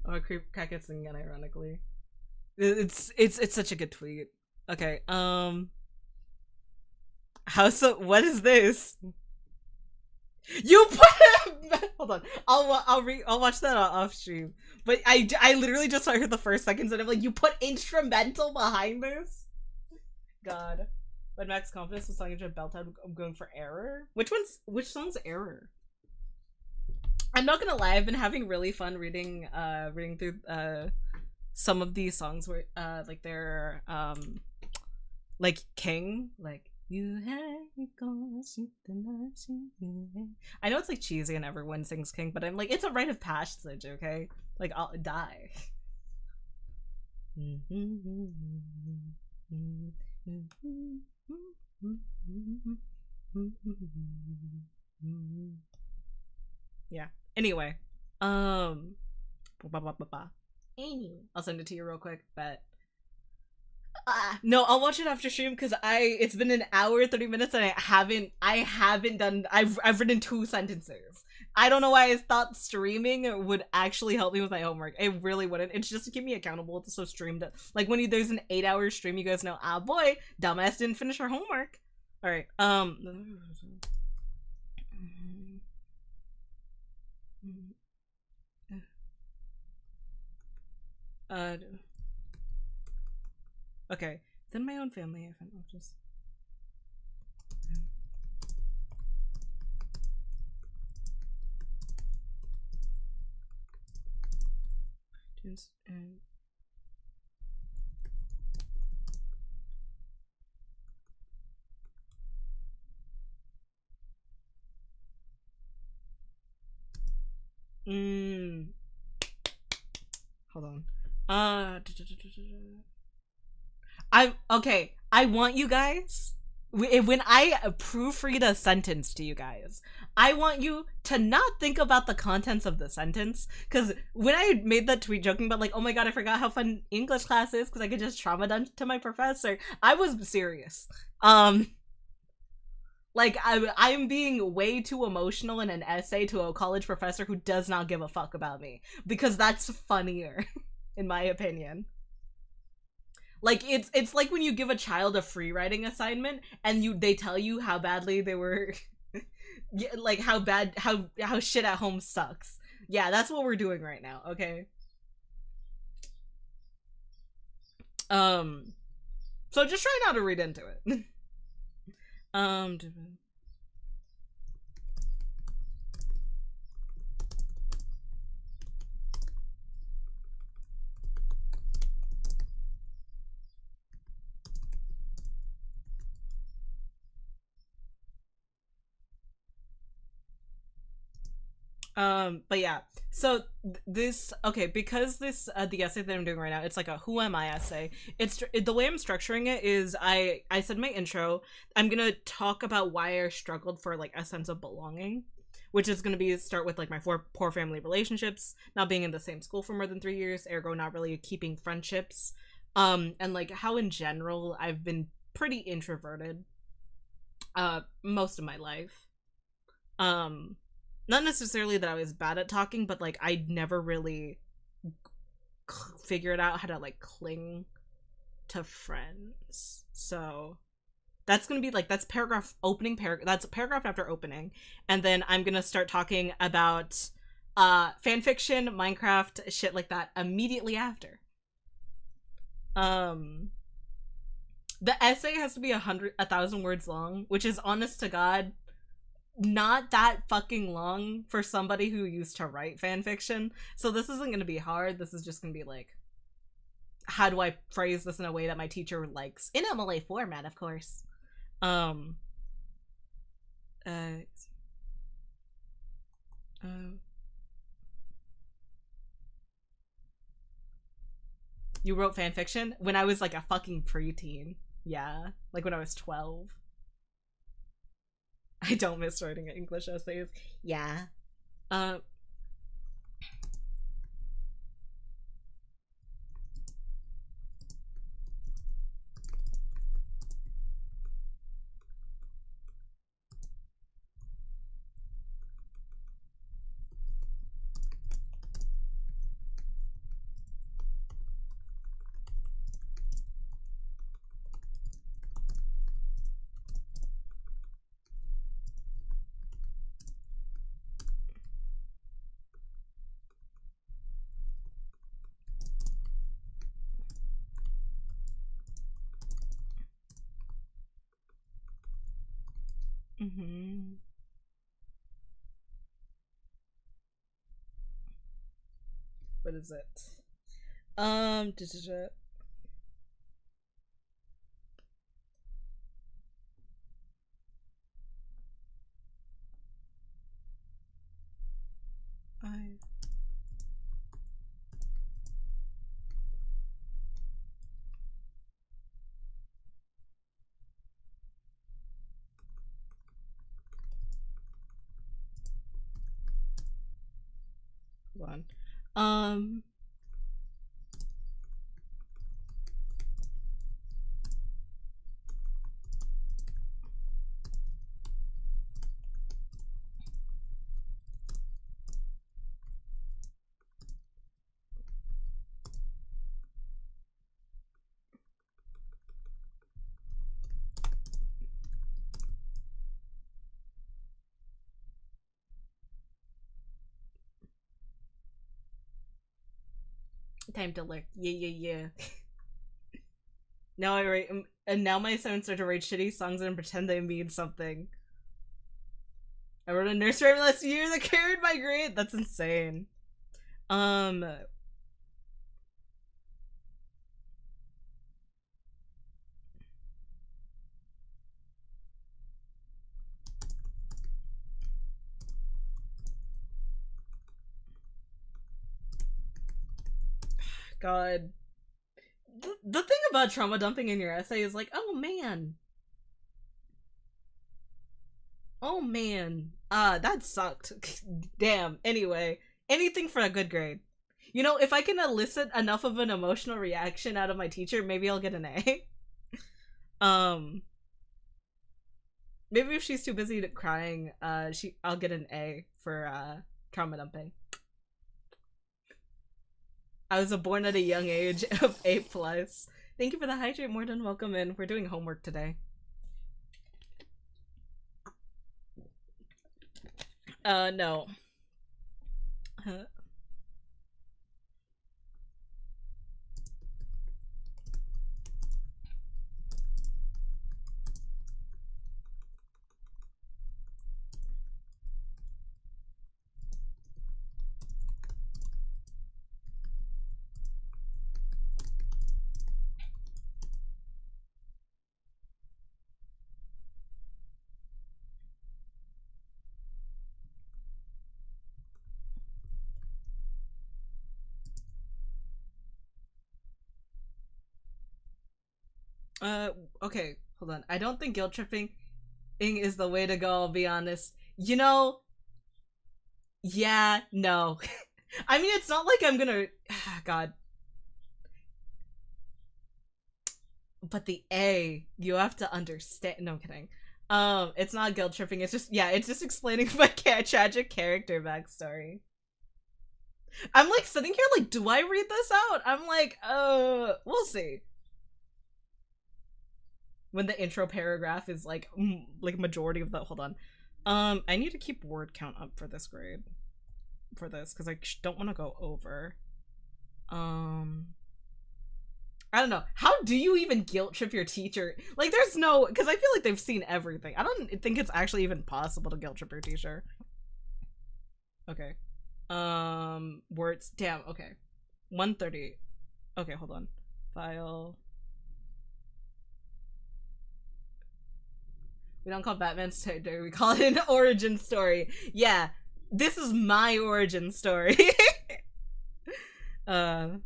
Speaker 2: Oh, Creep Cat gets again, ironically. It's such a good tweet. Okay, what is this? You put hold on. I'll watch that off stream. But I literally just heard the first seconds and I'm like, you put instrumental behind this? God. When max confidence was sung into a belt out, I'm going for Error. Which song's Error? I'm not gonna lie, I've been having really fun reading through some of these songs where like they're like King, like you have gone sleep the night you have. I know it's like cheesy and everyone sings King, but I'm like, it's a rite of passage, okay? Like I'll die. Yeah. Anyway, I'll send it to you real quick, but no, I'll watch it after stream because it's been an hour 30 minutes and I haven't done I've written 2 sentences. I don't know why I thought streaming would actually help me with my homework. It really wouldn't. It's just to keep me accountable to so stream that like when there's an 8-hour stream, you guys know, ah boy, dumbass didn't finish her homework. All right. Okay, then my own family. I'll just. And hold on. I want you guys, when I proofread a sentence to you guys, I want you to not think about the contents of the sentence, because when I made that tweet joking about like, oh my god, I forgot how fun English class is because I could just trauma dump to my professor, I was serious. Like, I'm being way too emotional in an essay to a college professor who does not give a fuck about me, because that's funnier, in my opinion. Like it's like when you give a child a free writing assignment and they tell you how badly they were like how shit at home sucks. Yeah, that's what we're doing right now, okay? So just try not to read into it. um but yeah, so this, okay, because this the essay that I'm doing right now, it's like a who am I essay. It's the way I'm structuring it is I said my intro, I'm gonna talk about why I struggled for like a sense of belonging, which is gonna be start with like my poor family relationships, not being in the same school for more than 3 years, ergo not really keeping friendships, and like how in general I've been pretty introverted most of my life. Not necessarily that I was bad at talking, but like I never really figured out how to like cling to friends. So that's gonna be like that's paragraph after opening, and then I'm gonna start talking about fan fiction, Minecraft, shit like that immediately after. The essay has to be 1,000 words long, which is honest to God not that fucking long for somebody who used to write fan fiction. So this isn't going to be hard. This is just going to be like, how do I phrase this in a way that my teacher likes in MLA format, of course. You wrote fan fiction when I was like a fucking preteen. Yeah, like when I was 12. I don't miss writing English essays. Yeah. Mm-hmm. What is it? I hold on. Time to look. Yeah. Now I write, and now my assignments are to write shitty songs and pretend they mean something. I wrote a nursery rhyme last year that carried my grade. That's insane. God. The thing about trauma dumping in your essay is like, oh man. Oh man. That sucked. Damn. Anyway, anything for a good grade. You know, if I can elicit enough of an emotional reaction out of my teacher, maybe I'll get an A. Maybe if she's too busy crying, I'll get an A for trauma dumping. I was born at a young age of A+. Thank you for the hydrate, more than welcome in. We're doing homework today. No. Okay, hold on. I don't think guilt tripping is the way to go, I'll be honest. You know, yeah, no. I mean, it's not like I'm gonna. God. But the A, you have to understand. No, I'm kidding. It's not guilt tripping. It's just, yeah, it's just explaining my tragic character backstory. I'm like sitting here like, do I read this out? I'm like, we'll see. When the intro paragraph is like majority of the, hold on. I need to keep word count up for this grade. For this, because I don't want to go over. I don't know. How do you even guilt trip your teacher? Like, there's no, because I feel like they've seen everything. I don't think it's actually even possible to guilt trip your teacher. Okay. Words. Damn. Okay. 130. Okay, hold on. File. We don't call Batman's story. We call it an origin story. Yeah, this is my origin story. Okay.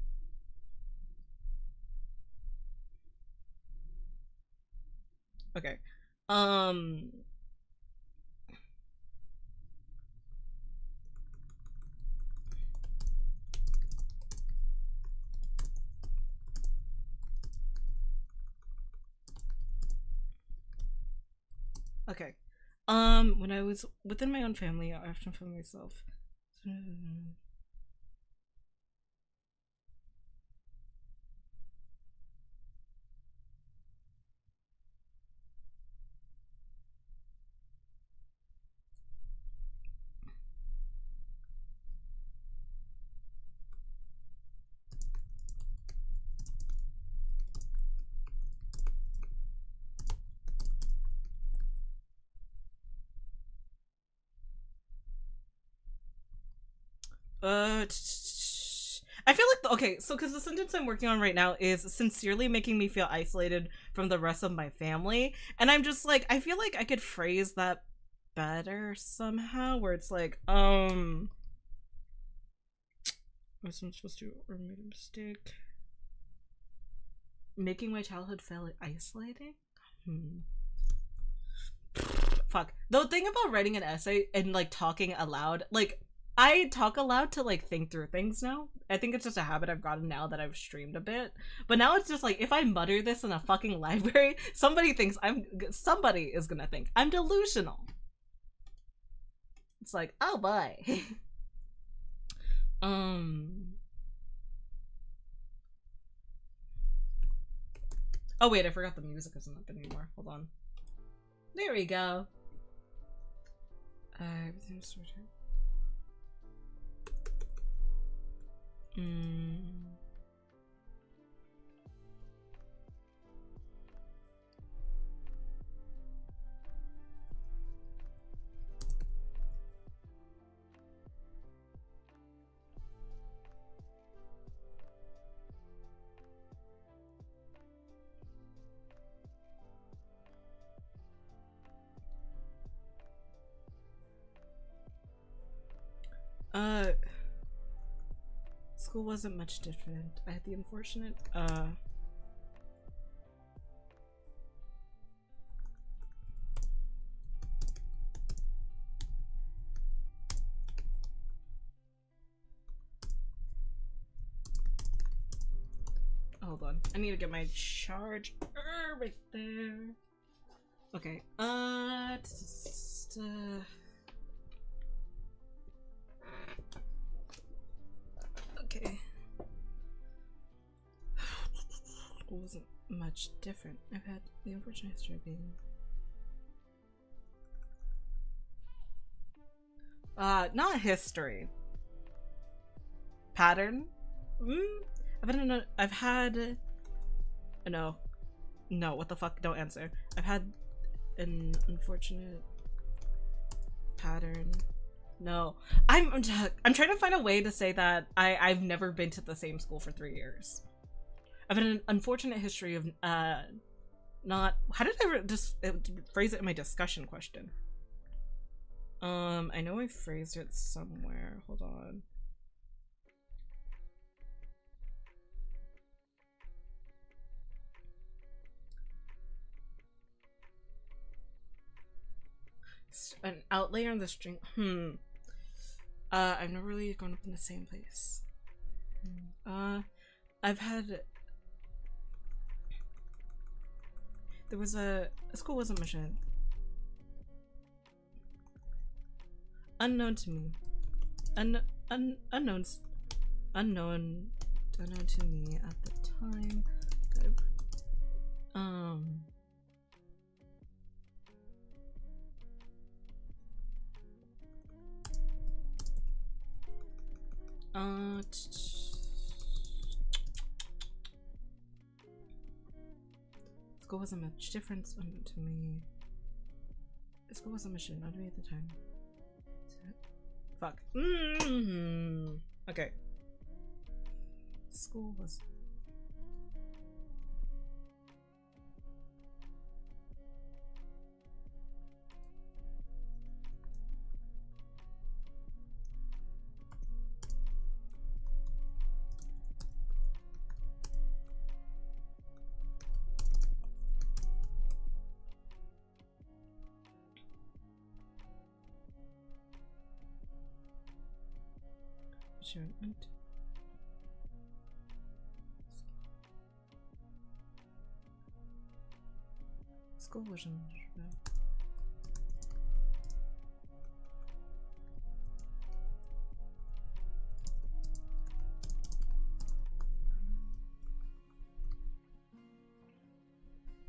Speaker 2: Okay. When I was within my own family, I often found myself. I feel like okay, so because the sentence I'm working on right now is sincerely making me feel isolated from the rest of my family, and I'm just like, I feel like I could phrase that better somehow, where it's like, was I supposed to, or made a mistake? Making my childhood feel isolating? Fuck. The thing about writing an essay and like talking aloud, like I talk aloud to like think through things now. I think it's just a habit I've gotten now that I've streamed a bit. But now it's just like if I mutter this in a fucking library, somebody is gonna think I'm delusional. It's like, oh boy. Oh wait, I forgot the music isn't up anymore. Hold on. There we go. Everything's sorted. School wasn't much different. I had the unfortunate, hold on. I need to get my charge right there. Okay. Okay. School wasn't much different. I've had the unfortunate history of being not history. Pattern? I've had no, what the fuck, don't answer. I've had an unfortunate pattern. No, I'm trying to find a way to say that I've never been to the same school for 3 years. I've had an unfortunate history of not, how did I just phrase it in my discussion question? I know I phrased it somewhere. Hold on. An outlayer on the string. I've never really gone up in the same place. I've had. There was a school wasn't mission. Unknown to me. Unknown to me at the time. School wasn't much difference to me. School wasn't mission on me at the time. Fuck. Okay. School was. School wasn't bad.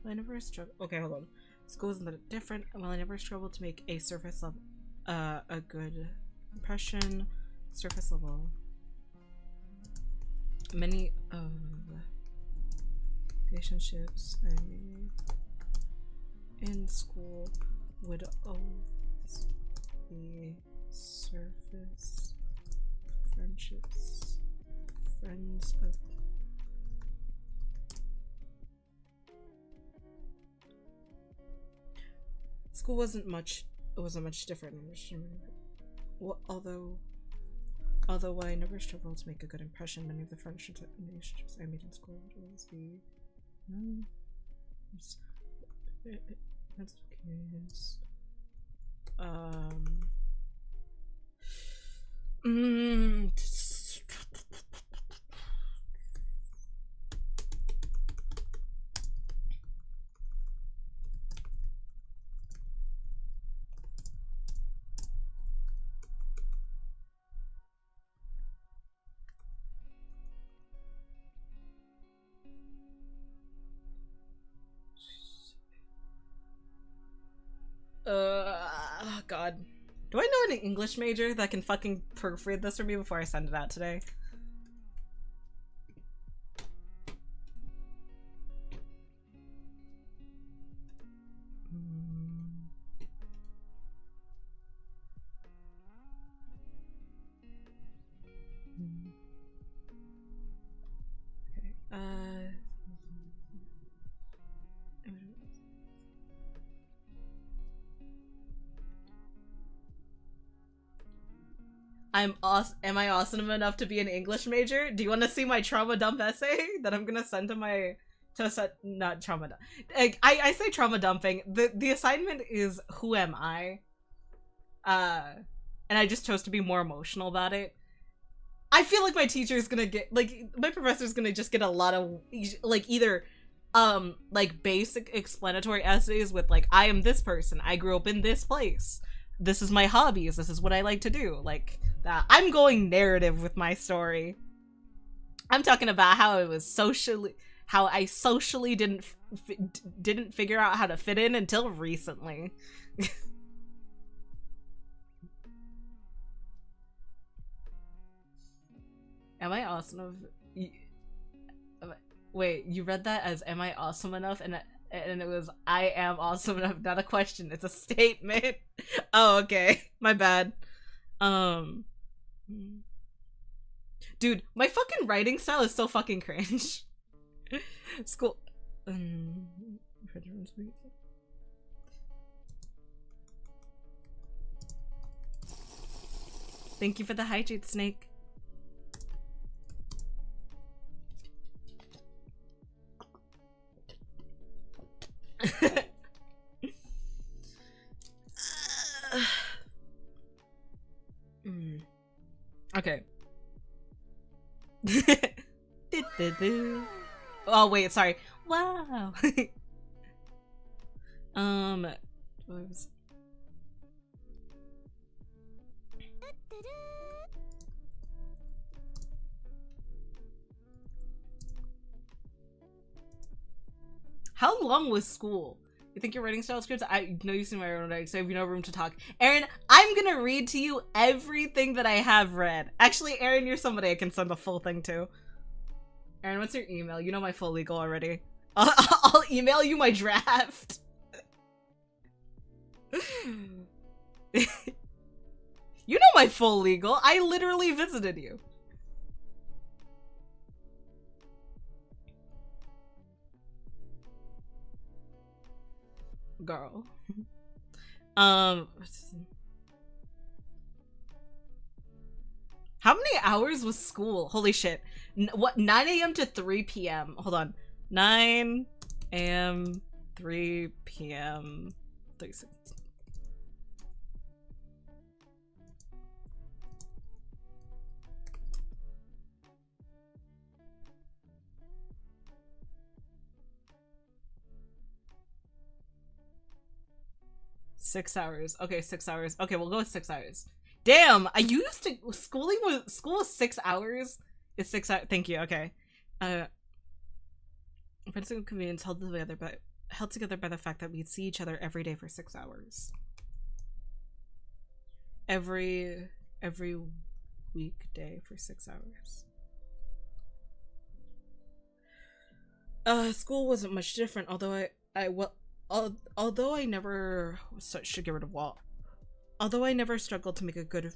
Speaker 2: I never struggled. Okay, hold on. School isn't that different. Well, I never struggled to make a surface level, a good impression. Surface level. Many of relationships I made in school would always be surface friendships. Friends of school wasn't much. It wasn't much different. Well, although I never struggled to make a good impression, many of the friendships I made in school would always be. That's curious. God. Do I know an English major that can fucking proofread this for me before I send it out today? Am I awesome enough to be an English major? Do you want to see my trauma dump essay that I'm gonna send to my not trauma dump. I say trauma dumping. The assignment is who am I? And I just chose to be more emotional about it. I feel like my teacher is gonna get my professor's gonna just get a lot of either basic explanatory essays with I am this person, I grew up in this place, this is my hobbies, this is what I like to do, that. I'm going narrative with my story. I'm talking about how how I socially didn't figure out how to fit in until recently. Am I awesome enough? Wait, you read that as "Am I awesome enough?" and it was "I am awesome enough." Not a question; it's a statement. Oh, okay, my bad. Dude, my fucking writing style is so fucking cringe. School. Thank you for the hydrate, Snake. Okay. Oh wait, sorry. Wow. What was... How long was school? You think your writing style is good? I know you see my writing, so I have no room to talk. Aaron, I'm gonna read to you everything that I have read. Actually, Aaron, you're somebody I can send the full thing to. Aaron, what's your email? You know my full legal already. I'll email you my draft. You know my full legal. I literally visited you. Girl. How many hours was school? Holy shit. What, 9 a.m. to 3 p.m. Hold on. 9 a.m. 3 p.m. 36. Six hours. Okay, 6 hours. Okay, we'll go with 6 hours. Damn, I used to school was 6 hours. It's 6 hours. Thank you. Okay. Friends and convenience held together by the fact that we'd see each other every day for 6 hours. Every weekday for 6 hours. School wasn't much different, although although I never should get rid of Walt. Although I never struggled to make a good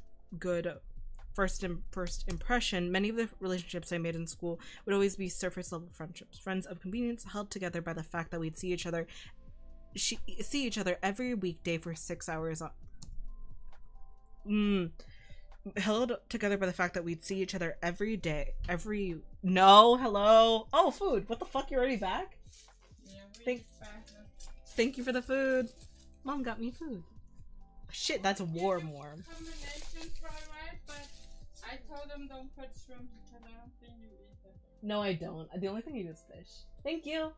Speaker 2: first impression, many of the relationships I made in school would always be surface level friendships. Friends of convenience held together by the fact that we'd see each other every weekday for 6 hours. Held together by the fact that we'd see each other every day. No, hello. Oh, food. What the fuck? You're already back?
Speaker 3: Yeah,
Speaker 2: Thank you for the food. Mom got me food. Shit, that's warm.
Speaker 3: Combination fried rice, but I told them don't put shrimp because I don't think you eat them.
Speaker 2: No, I don't. The only thing you do is fish. Thank you.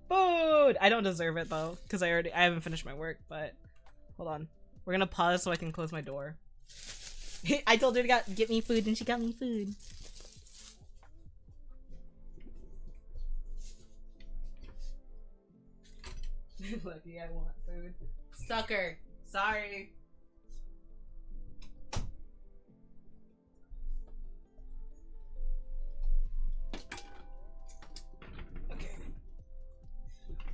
Speaker 2: Food. I don't deserve it though, because I haven't finished my work. But hold on, we're gonna pause so I can close my door. I told her to get me food, and she got me food. Lucky I want food. Sucker. Sorry. Okay.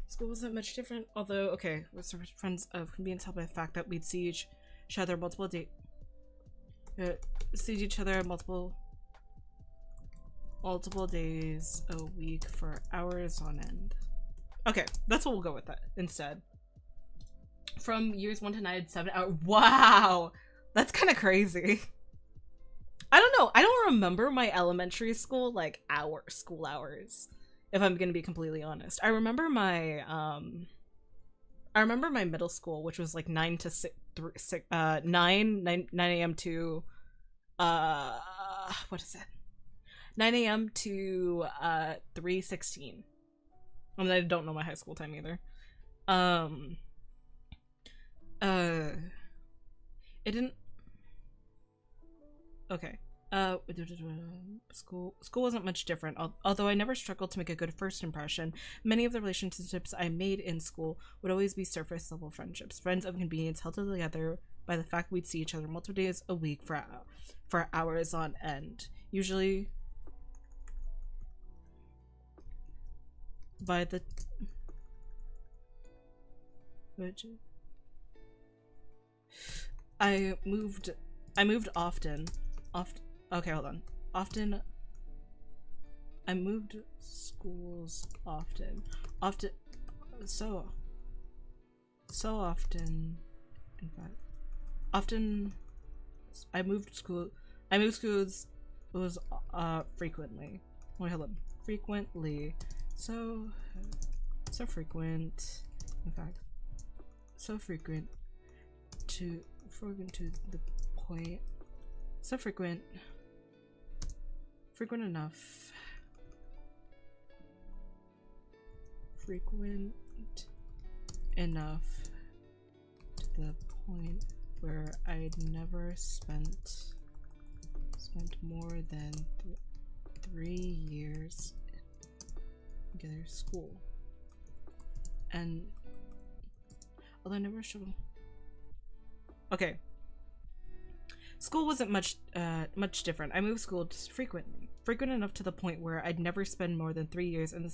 Speaker 2: School wasn't much different, although, okay, we're friends of convenience helped by the fact that we'd see each other multiple days a week for hours on end. Okay, that's what we'll go with that instead. From years 1 to 9, 7 hours. Wow, that's kind of crazy. I don't know. I don't remember my elementary school like school hours. If I'm gonna be completely honest, I remember my middle school, which was like 9 to 9 a.m. to what is it? 9 a.m. to 3:16. And I don't know my high school time either. It didn't. Okay. School wasn't much different. Although I never struggled to make a good first impression, many of the relationships I made in school would always be surface level friendships, friends of convenience held together by the fact we'd see each other multiple days a week for hours on end. Usually, by the I moved often. Okay, hold on. I moved schools often. So often, in fact. I moved schools, frequently. Wait, hold on. Frequently. So frequent, in fact. So frequent to the point. So frequent enough. Frequent enough to the point where I'd never spent more than 3 years together school. And although I never struggled. Okay. School wasn't much different. I moved school just frequent enough to the point where I'd never spend more than 3 years in the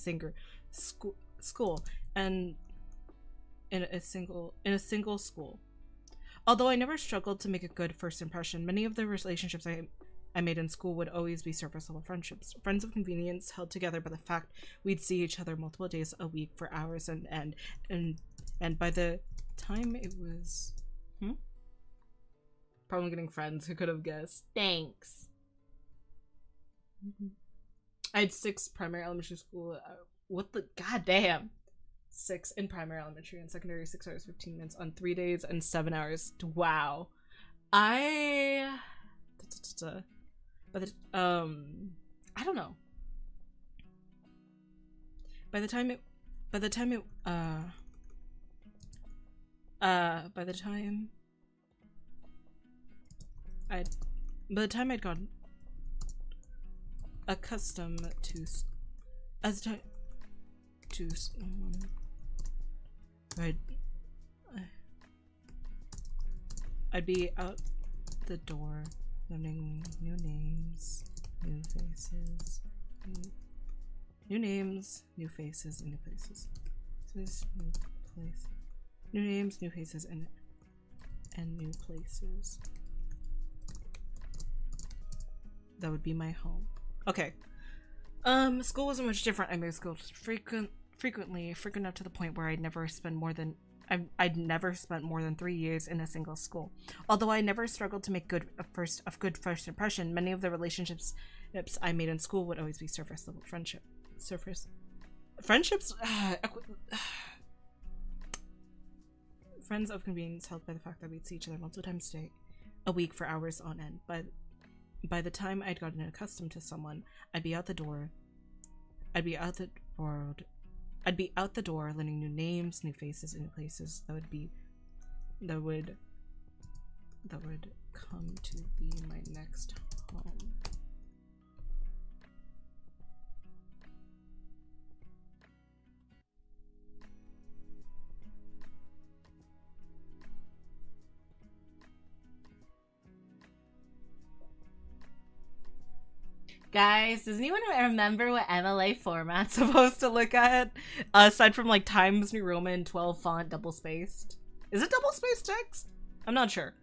Speaker 2: school and in a single school. Although I never struggled to make a good first impression, many of the relationships I made in school would always be surface level friendships, friends of convenience held together by the fact we'd see each other multiple days a week for hours on end, and by the time it was problem getting friends. Who could have guessed? Thanks. I had 6 primary elementary school. What the goddamn? 6 in primary elementary and secondary. 6 hours 15 minutes on 3 days and 7 hours. Wow. I don't know. By the time I'd gotten accustomed to I'd be out the door learning new names, new faces, new names, new faces, and new places. New names, new faces, and new places. That would be my home. Okay. School wasn't much different. I moved schools frequent enough to the point where I'd never spent more than 3 years in a single school. Although I never struggled to make a good first impression, many of the relationships I made in school would always be surface level friendships. Friends of convenience held by the fact that we'd see each other multiple times a week for hours on end. But by the time I'd gotten accustomed to someone, I'd be out the door learning new names, new faces, and new places that would come to be my next home. Guys, does anyone remember what MLA format's supposed to look at? Aside from like Times New Roman, 12 font, double spaced. Is it double spaced text? I'm not sure.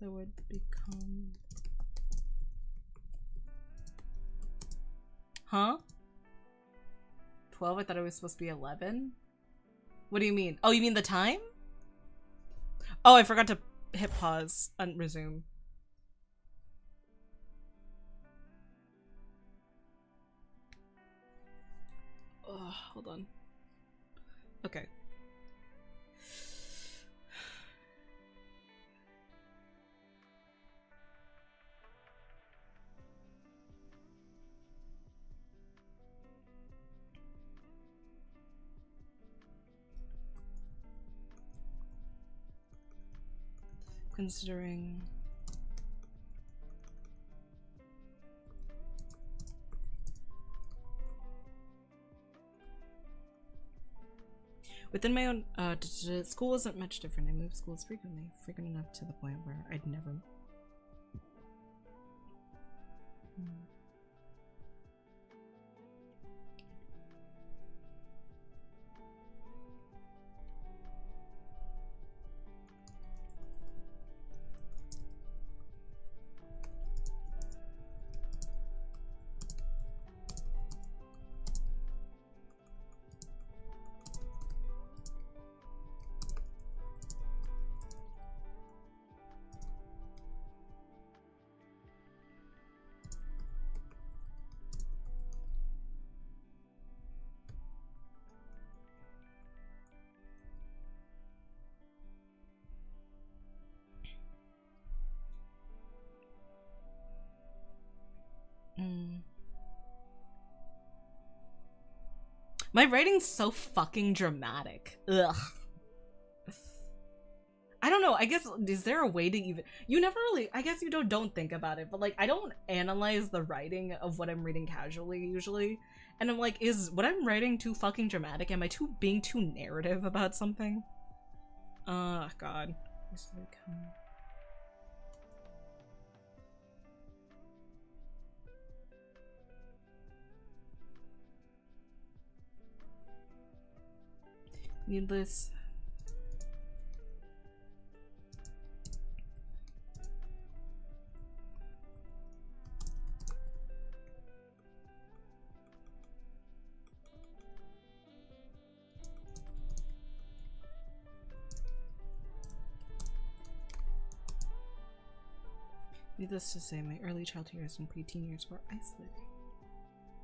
Speaker 2: That would become... Huh? 12? I thought it was supposed to be 11? What do you mean? Oh, you mean the time? Oh, I forgot to hit pause and resume. hold on. Okay. Considering within my own school wasn't much different. I moved schools frequently, frequent enough to the point where I'd never My writing's so fucking dramatic. Ugh. I don't know, I guess, is there a way to even... You never really... I guess you don't think about it, but, like, I don't analyze the writing of what I'm reading casually, usually. And I'm like, is what I'm writing too fucking dramatic? Am I being too narrative about something? God. It's like, needless. Needless to say, my early childhood years and preteen years were isolating.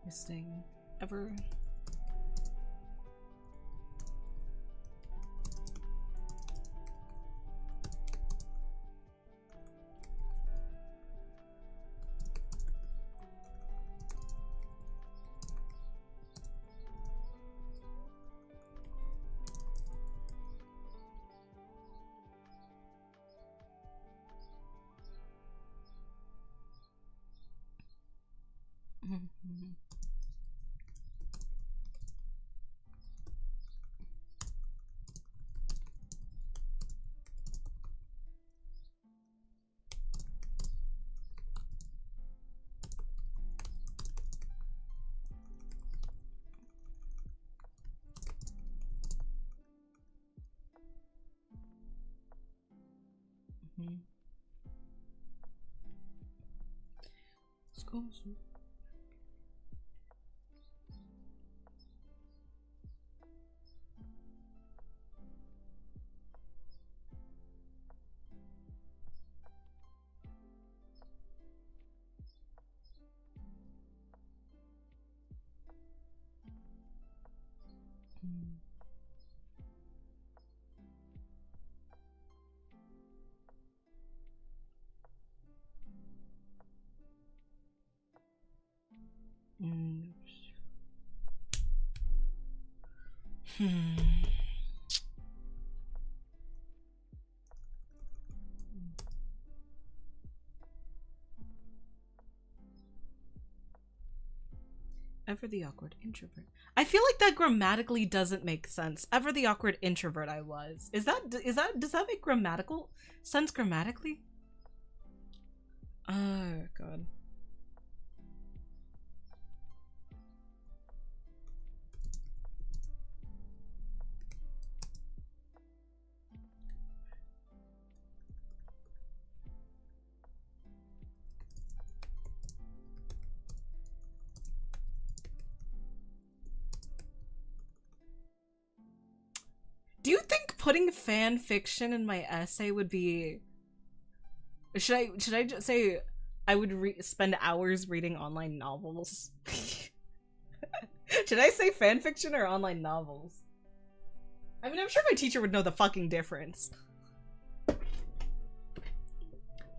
Speaker 2: Missing ever. Schools. Ever the awkward introvert. I feel like that grammatically doesn't make sense. Ever the awkward introvert I was. Does that make grammatical sense grammatically? Oh god. Do you think putting fan fiction in my essay would be... Should I just say I would spend hours reading online novels? Should I say fanfiction or online novels? I mean, I'm sure my teacher would know the fucking difference.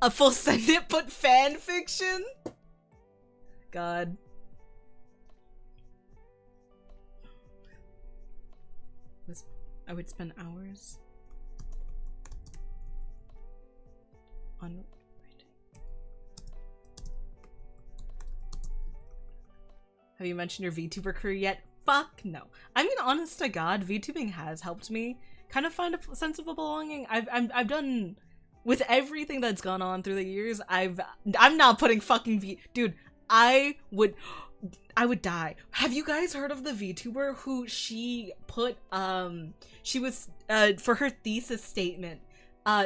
Speaker 2: A full sentence put fanfiction? God. I would spend hours on writing. Have you mentioned your VTuber career yet? Fuck no. I mean, honest to God, VTubing has helped me kind of find a sense of a belonging. I've done with everything that's gone on through the years. I'm not putting fucking dude. I would die. Have you guys heard of the VTuber who she put she was for her thesis statement,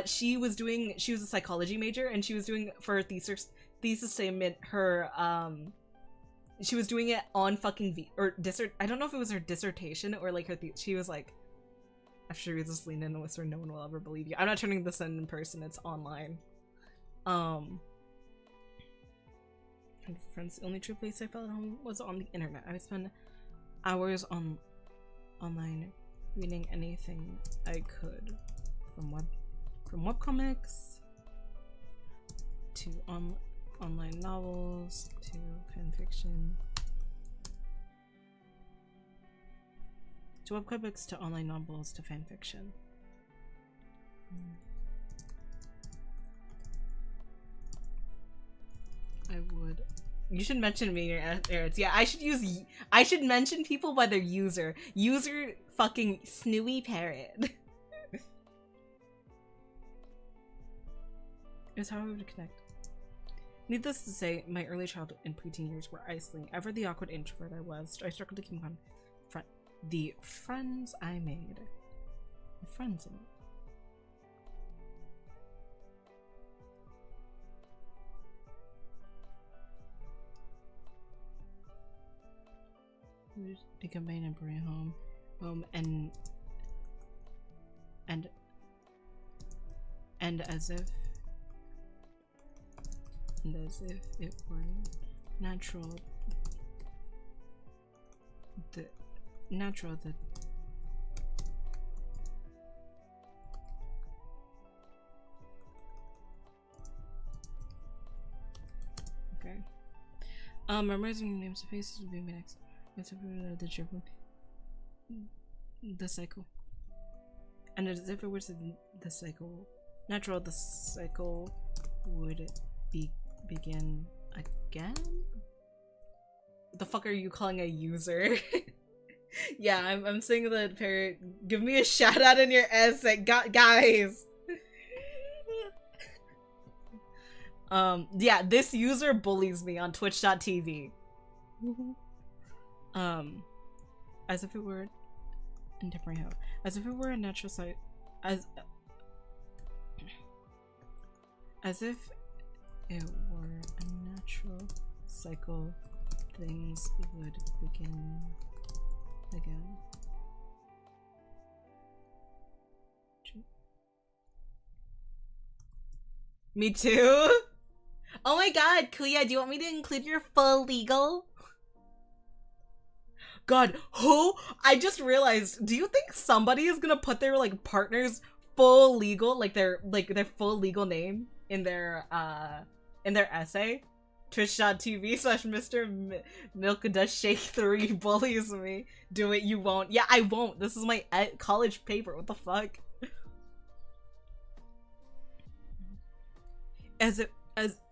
Speaker 2: she was a psychology major and she was doing for her thesis statement her she was doing it on fucking I don't know if it was her dissertation or like her she was like, I'm sure you just lean in and whisper, no one will ever believe you. I'm not turning this in person, it's online. Friends, the only true place I felt at home was on the internet. I would spend hours online reading anything I could, from webcomics to online novels to fanfiction to webcomics to online novels to fanfiction. I would. You should mention me in your errands. Yeah, I should mention people by their user. User fucking Snooey Parrot. Is how I would connect. Needless to say, my early childhood and preteen years were isolating. Ever the awkward introvert I was, I struggled to keep on the friends I made. The friends I made. Become and bring home and as if it were natural that okay. Memorizing names of faces would be my next. The cycle, and as if it was the cycle, natural, the cycle would begin again. What the fuck are you calling a user? Yeah, I'm saying that Parrot. Give me a shout out in your essay, guys. Yeah, this user bullies me on Twitch.tv. As if it were in temporary hell. As if it were a natural site. As if it were a natural cycle, things would begin again. Me too? Oh my god, Kuya, do you want me to include your full legal? God, who? I just realized, do you think somebody is gonna put their like partner's full legal, like their full legal name in their essay? Twitch.tv/Mr. Milk-Shake3 bullies me. Do it, you won't. Yeah, I won't. This is my college paper. What the fuck?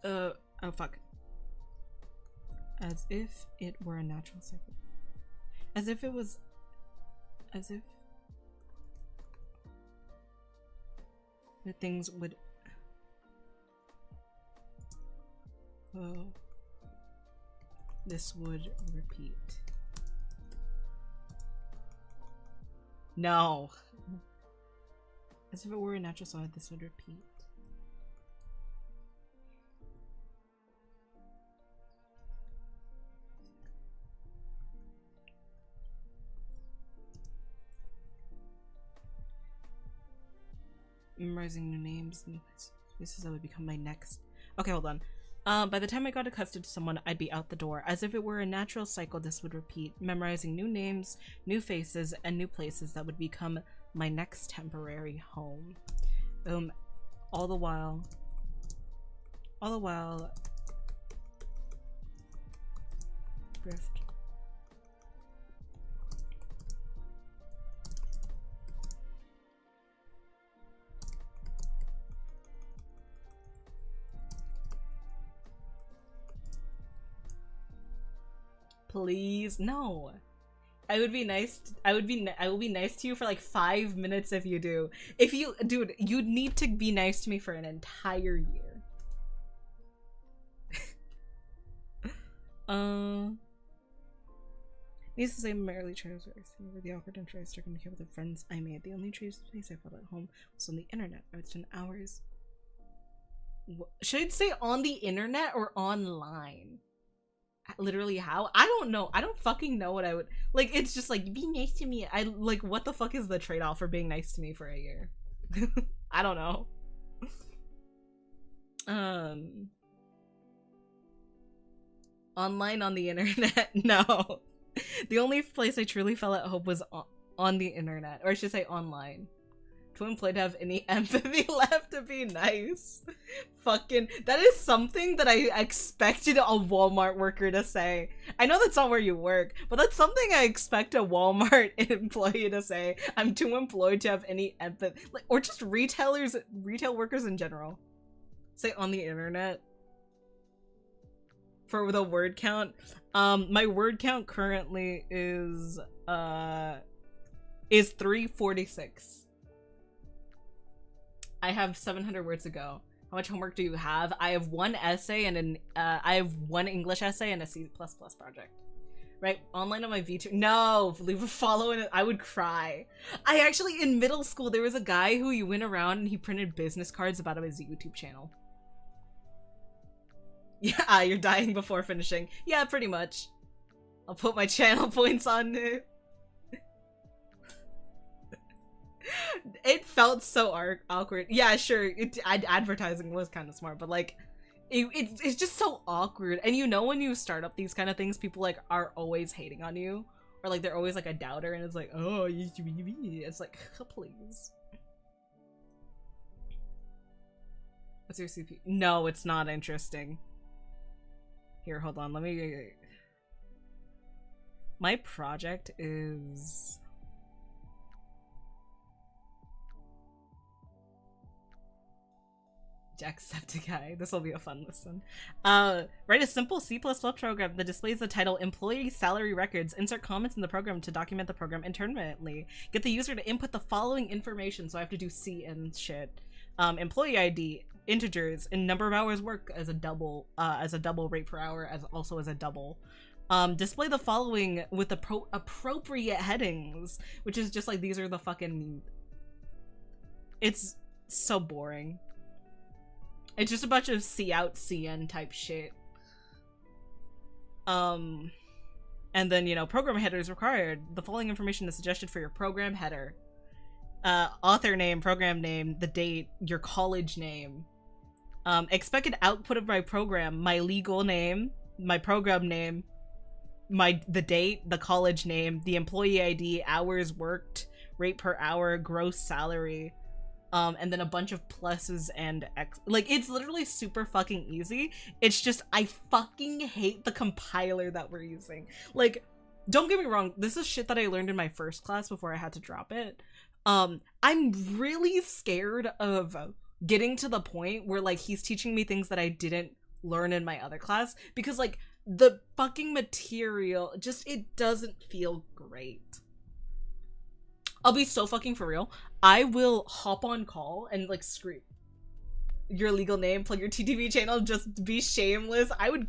Speaker 2: Oh fuck. As if it were a natural cycle. As if it was. As if. The things would. Oh. This would repeat. No. As if it were a natural cycle, this would repeat. Memorizing new names and places that would become my next. Okay, hold on. By the time I got accustomed to someone, I'd be out the door. As if it were a natural cycle, this would repeat, memorizing new names, new faces, and new places that would become my next temporary home. All the while, Grift. Please, no. I would be nice. I will be nice to you for like 5 minutes if you do. If you, dude, you'd need to be nice to me for an entire year. Needless to say, I'm merely trying to remember the awkward intro I started to with the friends I made. The only place I felt at home was on the internet. I would spend hours. Should I say on the internet or online? Literally how? I don't know. I don't fucking know what I would like. It's just like, be nice to me. I like, what the fuck is the trade-off for being nice to me for a year? I don't know. Online on the internet. No. The only place I truly felt at home was on the internet, or I should say online. To employ to have any empathy left to be nice. Fucking, that is something that I expected a Walmart worker to say. I know that's not where you work, but that's something I expect a Walmart employee to say. I'm too employed to have any empathy, like, or just retail workers in general. Say on the internet. For the word count, my word count currently is 346. I have 700 words to go. How much homework do you have? I have one essay and I have one English essay and a C++ project. Right? Online on my V2. No, leave a follow in it. I would cry. I actually, in middle school, there was a guy who you went around and he printed business cards about his YouTube channel. Yeah, you're dying before finishing. Yeah, pretty much. I'll put my channel points on it. It felt so awkward. Yeah, sure. Advertising was kind of smart, but like, it's just so awkward. And you know, when you start up these kind of things, people like are always hating on you, or like they're always like a doubter, and it's like, oh, it's like, please. What's your CP? No, it's not interesting. Here, hold on. Let me. My project is. Jacksepticeye. This will be a fun listen. Write a simple C++ program that displays the title Employee Salary Records. Insert comments in the program to document the program internally. Get the user to input the following information, so I have to do C and shit. Employee ID, integers, and number of hours work as a double rate per hour, also as a double. Display the following with appropriate headings, which is just like, these are the fucking... It's so boring. It's just a bunch of C out, CN type shit. And then, you know, program header is required. The following information is suggested for your program header. Author name, program name, the date, your college name. Expected output of my program, my legal name, my program name, the date, the college name, the employee ID, hours worked, rate per hour, gross salary. And then a bunch of pluses and X. Like, it's literally super fucking easy. It's just, I fucking hate the compiler that we're using. Like, don't get me wrong, this is shit that I learned in my first class before I had to drop it. I'm really scared of getting to the point where, like, he's teaching me things that I didn't learn in my other class. Because, like, the fucking material, just, it doesn't feel great. I'll be so fucking for real. I will hop on call and like scream your legal name, plug your TTV channel, just be shameless. I would,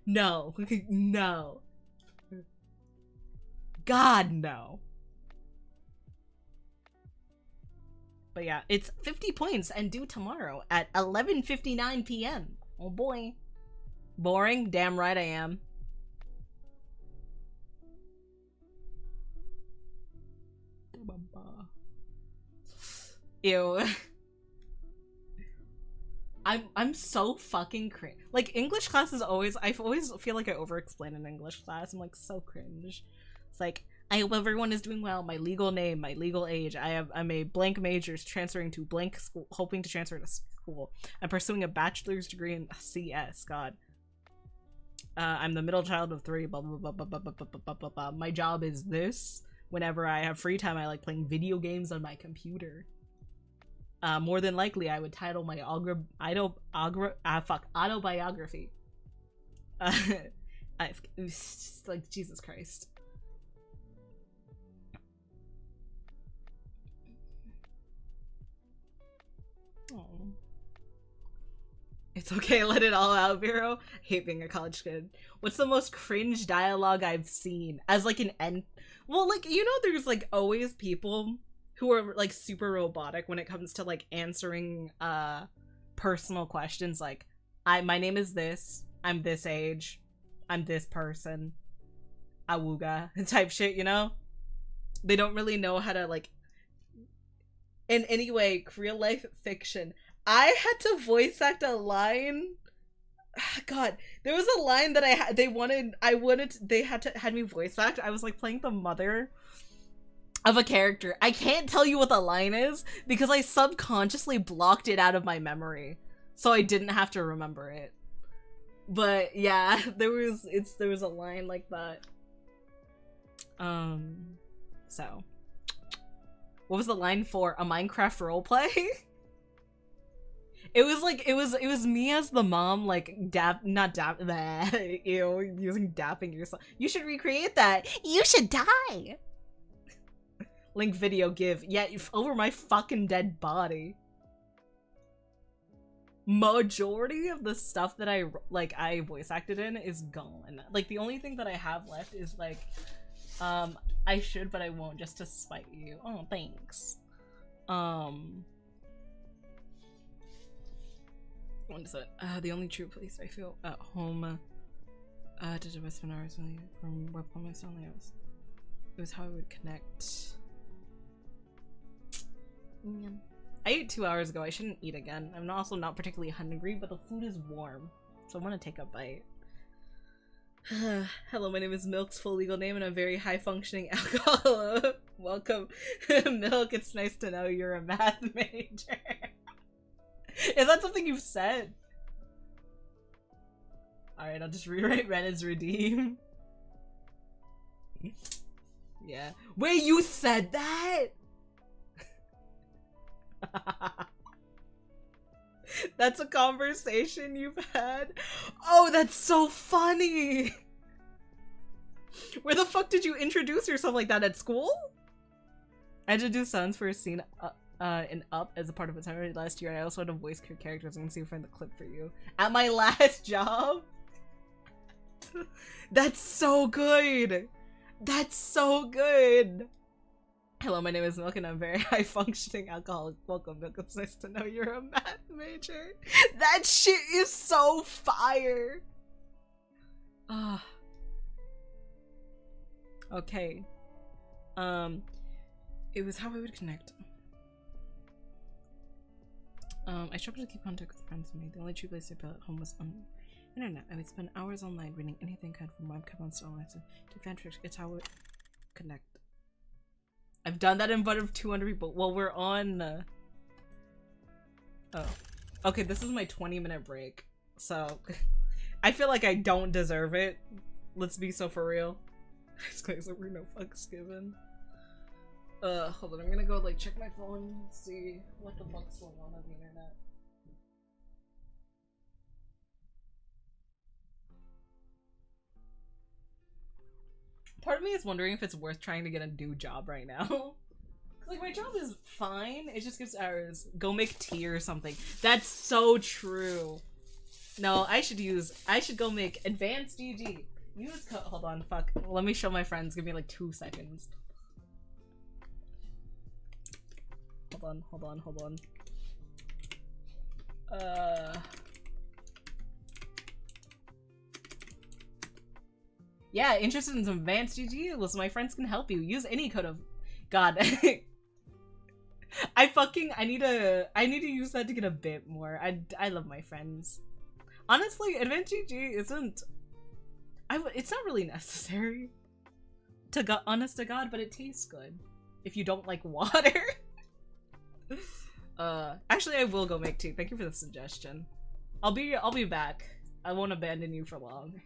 Speaker 2: no, no. God, no. But yeah, it's 50 points and due tomorrow at 11:59 p.m. Oh boy. Boring? Damn right I am. Ew. I'm so fucking cringe. Like, English class is always, I always feel like I over-explain in English class. I'm like so cringe. It's like, I hope everyone is doing well. My legal name, my legal age. I'm a blank major transferring to blank school, hoping to transfer to school. I'm pursuing a bachelor's degree in CS. God. I'm the middle child of 3. Blah blah blah blah blah blah blah blah blah blah. My job is this. Whenever I have free time, I like playing video games on my computer. More than likely, I would title my autobiography. It's like, Jesus Christ. Oh. It's okay, let it all out, Vero. I hate being a college kid. What's the most cringe dialogue I've seen? As like an end. Well, like, you know, there's like always people who are like super robotic when it comes to like answering personal questions, like my name is this, I'm this age, I'm this person, awooga type shit, you know? They don't really know how to like, in any way, real life fiction. I had to voice act a line. God, there was a line that they had me voice act. I was like playing the mother of a character. I can't tell you what the line is because I subconsciously blocked it out of my memory, so I didn't have to remember it. But yeah, there was a line like that. So what was the line for a Minecraft roleplay? It was me as the mom, like using dapping yourself. You should recreate that. You should die. Link video give. Yeah, over my fucking dead body. Majority of the stuff that I voice acted in is gone. Like, the only thing that I have left is like, I should but I won't, just to spite you. Oh, thanks. What is it? The only true place I feel at home. Did I spend hours from work on my family? It was how I would connect. I ate 2 hours ago. I shouldn't eat again. I'm also not particularly hungry, but the food is warm, so I want to take a bite. Hello, my name is Milk's full legal name, and I'm very high-functioning alcohol. Welcome, Milk. It's nice to know you're a math major. Is that something you've said? Alright, I'll just rewrite Ren as redeem. Yeah. Wait, you said that?! That's a conversation you've had? Oh, that's so funny! Where the fuck did you introduce yourself like that, at school? I had to do sounds for a scene in Up as a part of a time last year. I also had to voice characters. I'm gonna see if I find the clip for you. At my last job? That's so good! That's so good! Hello, my name is Milk and I'm very high-functioning alcoholic. Welcome, Milk. It's nice to know you're a math major. That shit is so fire! Ah. Okay. It was how I would connect. I struggled to keep contact with friends with me. The only true place I felt at home was on the internet. I would spend hours online reading anything I could from webcam on Starlight to fan tricks. It's how I would connect. I've done that in front of 200 people. Well, we're on oh. Okay, this is my 20-minute break. So I feel like I don't deserve it. Let's be so for real. These guys are no fucks given. Hold on, I'm gonna go like check my phone, see what the fuck's going on the internet. Part of me is wondering if it's worth trying to get a new job right now. Cause like my job is fine, it just gives hours. Go make tea or something. That's so true. No, I should go make advanced GG. Use hold on, fuck. Let me show my friends, give me like 2 seconds. Hold on. Yeah, interested in some advanced GG? Listen, my friends can help you. Use any code of... God. I need to use that to get a bit more. I love my friends. Honestly, Advanced GG isn't it's not really necessary. Honest to God, but it tastes good. If you don't like water. Actually I will go make tea. Thank you for the suggestion. I'll be back. I won't abandon you for long.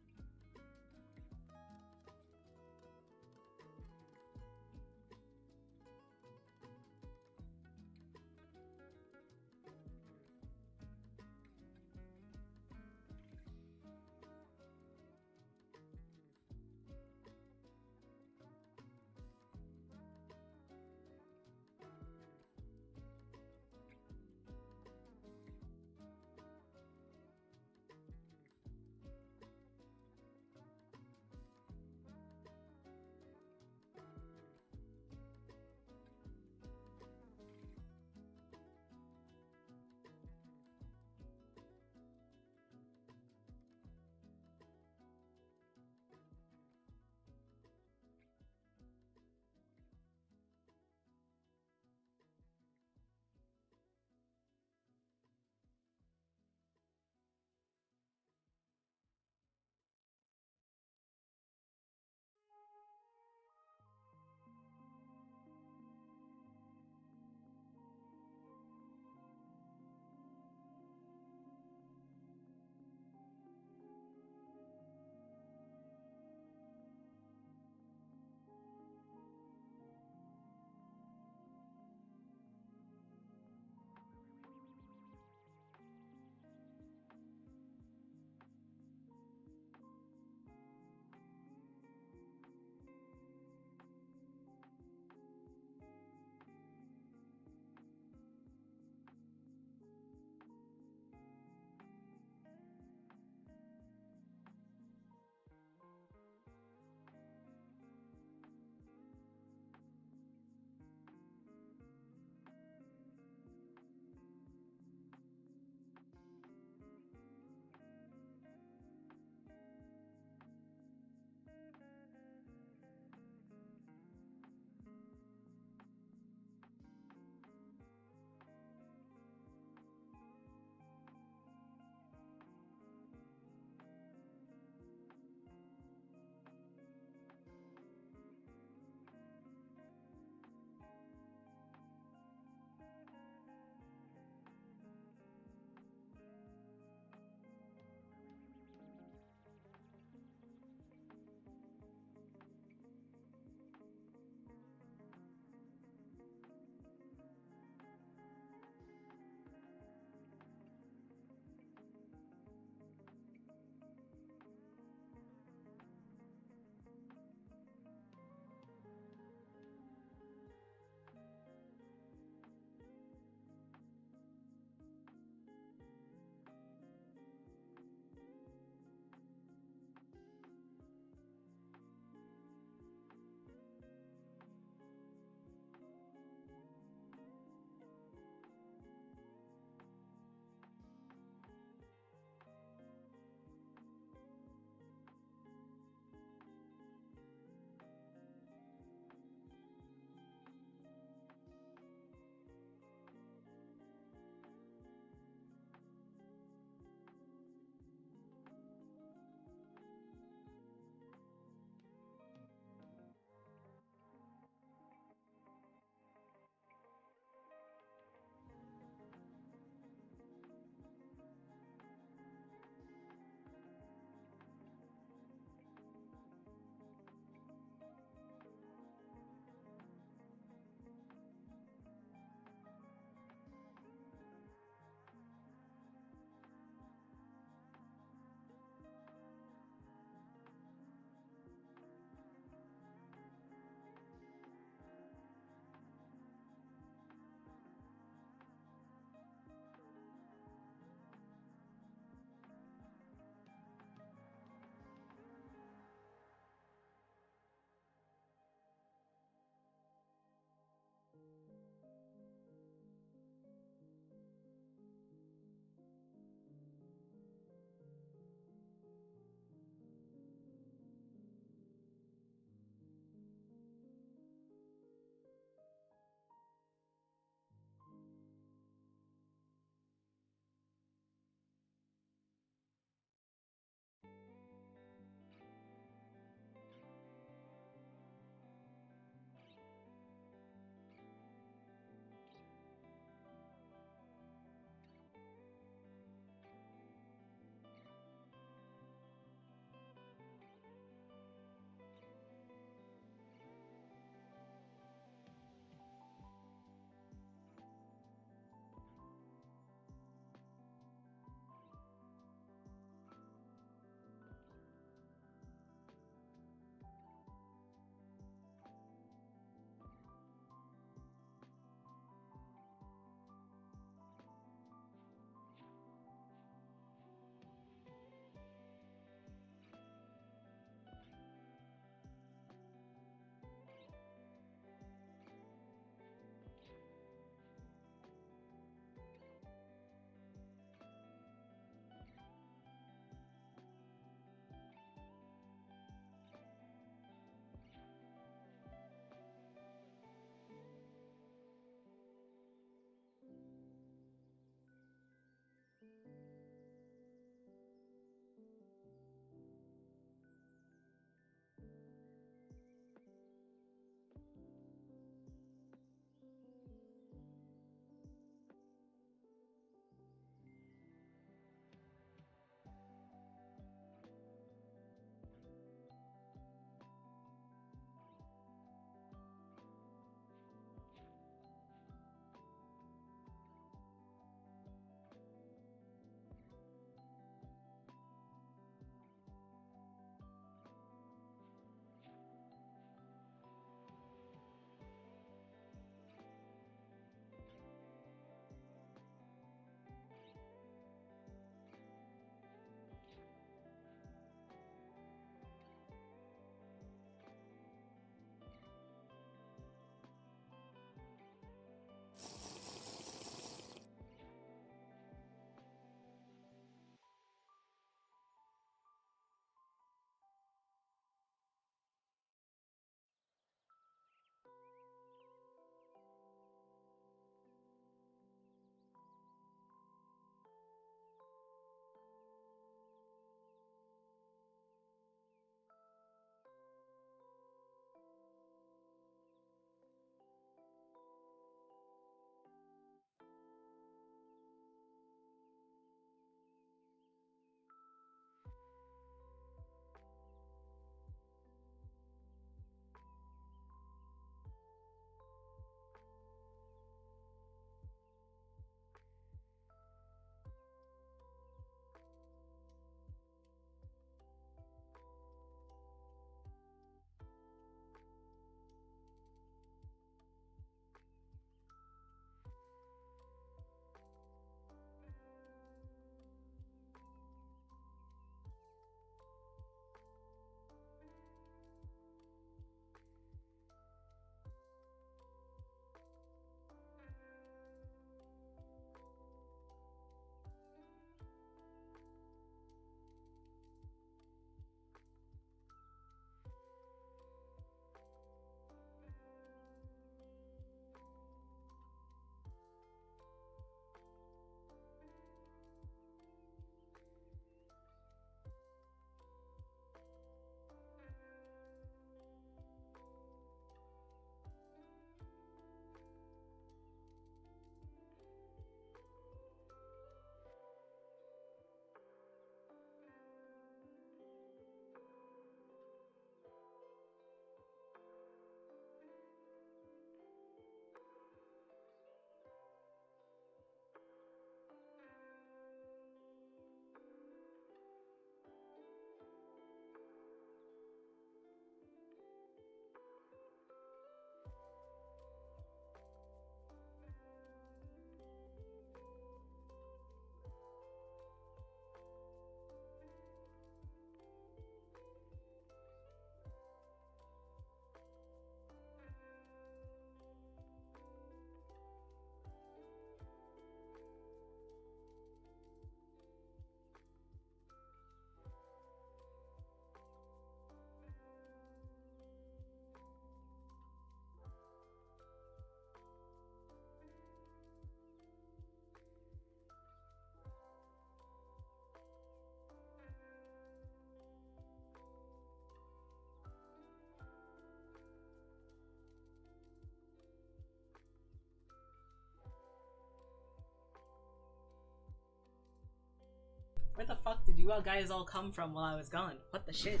Speaker 2: You all guys all come from while I was gone. What the shit?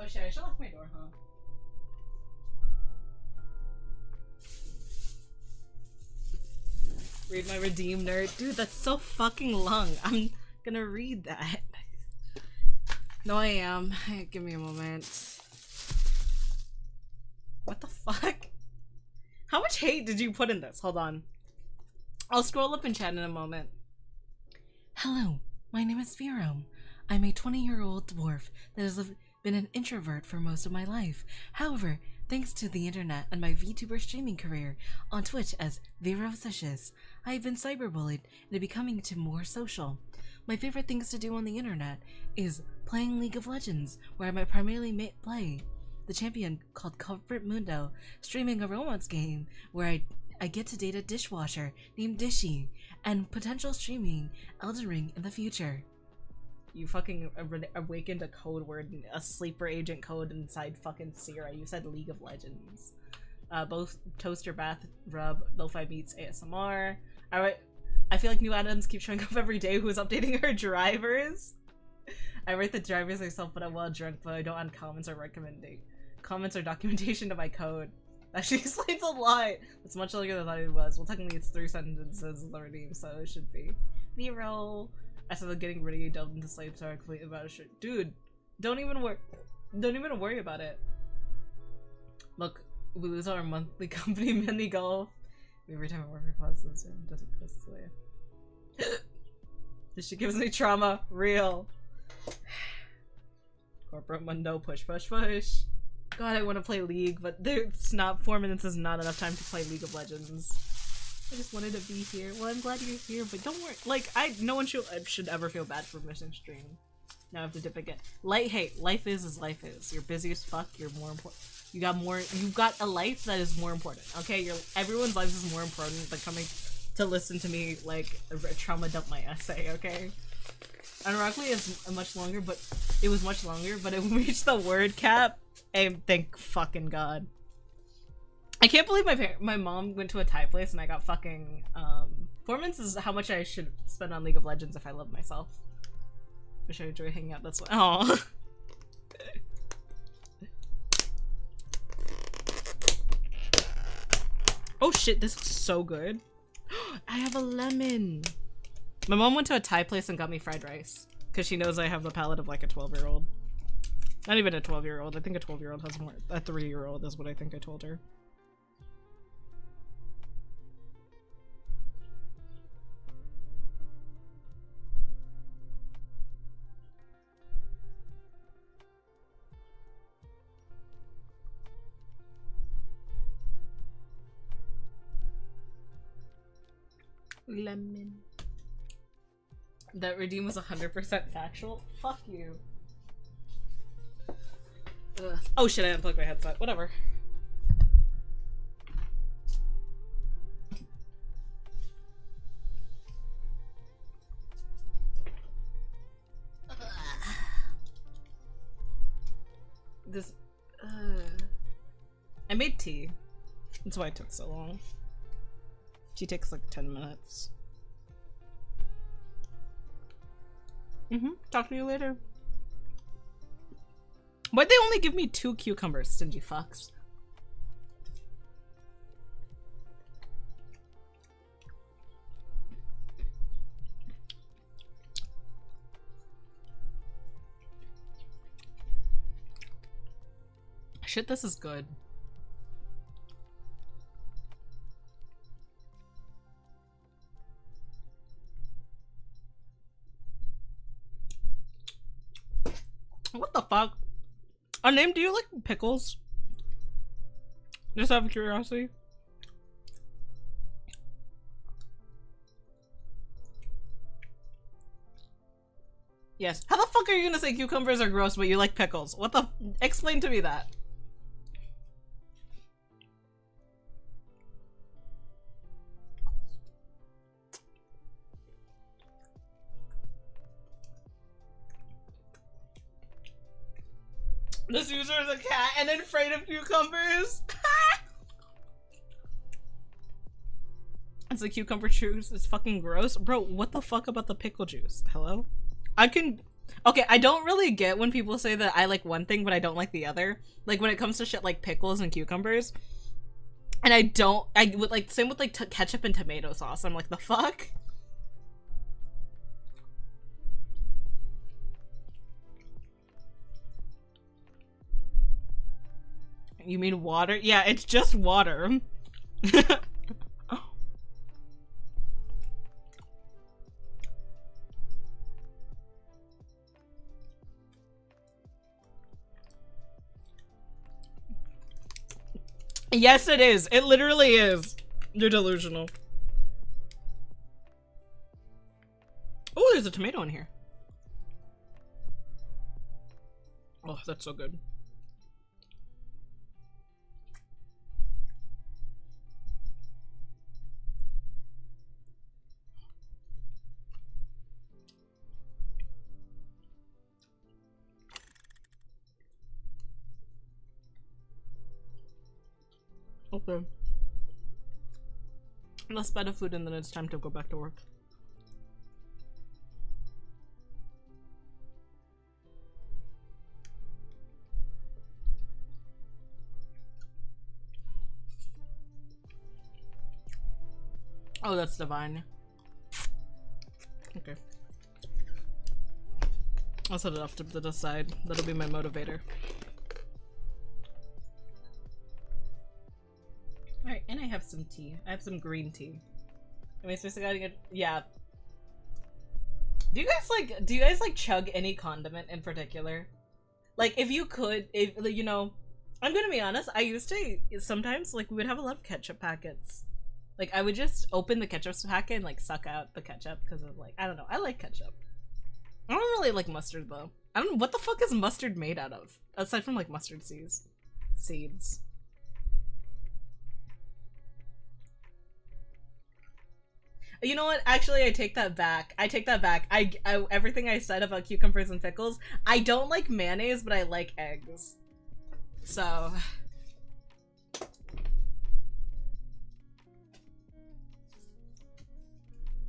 Speaker 2: Oh shit, I should lock my door, huh? Read my redeem nerd. Dude, that's so fucking long. I'm gonna read that. No, I am. Give me a moment. What the fuck? How much hate did you put in this? Hold on. I'll scroll up in chat in a moment.
Speaker 1: Hello, my name is Vero. I'm a 20-year-old dwarf that has been an introvert for most of my life. However, thanks to the internet and my VTuber streaming career on Twitch as VeroSicious, I have been cyberbullied into becoming more social. My favorite things to do on the internet is playing League of Legends, where I primarily play the champion called Comfort Mundo, streaming a romance game where I get to date a dishwasher named Dishy, and potential streaming Elden Ring in the future.
Speaker 2: You fucking awakened a code word, a sleeper agent code inside fucking Sierra. You said League of Legends. Both Toaster Bath Rub, Lo-Fi Beats ASMR. Alright, I feel like new add-ons keep showing up every day. Who's updating our drivers? I write the drivers myself, but I'm well drunk, but I don't add comments or recommending. Comments or documentation to my code. Actually explains a lot. It's much longer than I thought it was. Well, technically it's 3 sentences already, so it should be. Zero. I started getting ready, delved into sleep, so I completely about a shit. Dude, don't even worry about it. Look, we lose our monthly company mini golf. Every time I work for classes, it doesn't go this way. This shit gives me trauma. Real. Corporate Mundo, push, push, push. God, I want to play League, but it's not 4 minutes is not enough time to play League of Legends. I just wanted to be here. Well, I'm glad you're here, but don't worry. Like, no one should ever feel bad for missing stream. Now I have to dip again. Hey, life is as life is. You're busy as fuck. You're more important. You got a life that is more important. Okay, everyone's life is more important than coming to listen to me like trauma dump my essay. Okay. Ironically, it's much longer, but it was much longer. But it reached the word cap. And thank fucking God. I can't believe my mom went to a Thai place and I got fucking 4 minutes is how much I should spend on League of Legends if I love myself. Wish I enjoy hanging out. That's why. Aww. Oh shit, this looks so good. I have a lemon. My mom went to a Thai place and got me fried rice because she knows I have the palate of like a 12-year-old. Not even a 12-year-old. I think a 12-year-old has more. A 3-year-old is what I think I told her. Lemon. That redeem was 100% factual? Fuck you. Ugh. Oh shit, I unplugged my headset. Whatever. This, I made tea. That's why it took so long. Tea takes like 10 minutes. Talk to you later. Why'd they only give me 2 cucumbers, stingy fucks? Shit, this is good. What the fuck? Unnamed, do you like pickles? Just out of curiosity. Yes. How the fuck are you gonna say cucumbers are gross but you like pickles? What the- explain to me that. This user is a cat and afraid of cucumbers. It's the cucumber juice is fucking gross. Bro, what the fuck about the pickle juice? Hello? Okay, I don't really get when people say that I like one thing but I don't like the other. Like when it comes to shit like pickles and cucumbers. And I would like, same with like ketchup and tomato sauce. I'm like, the fuck? You mean water? Yeah, it's just water. Yes, it is. It literally is. You're delusional. Oh, there's a tomato in here. Oh, that's so good. Okay. Let's buy the food and then it's time to go back to work. Oh, that's divine. Okay. I'll set it off to the side. That'll be my motivator. Alright, and I have some tea. I have some green tea. Am I supposed to get, yeah. Do you guys like chug any condiment in particular? Like if you could, if you know, I'm gonna be honest, I used to sometimes like we would have a lot of ketchup packets. Like I would just open the ketchup packet and like suck out the ketchup because of like, I don't know, I like ketchup. I don't really like mustard though. I don't know, what the fuck is mustard made out of? Aside from like mustard seeds. You know what? Actually, I take that back. I everything I said about cucumbers and pickles. I don't like mayonnaise, but I like eggs. So.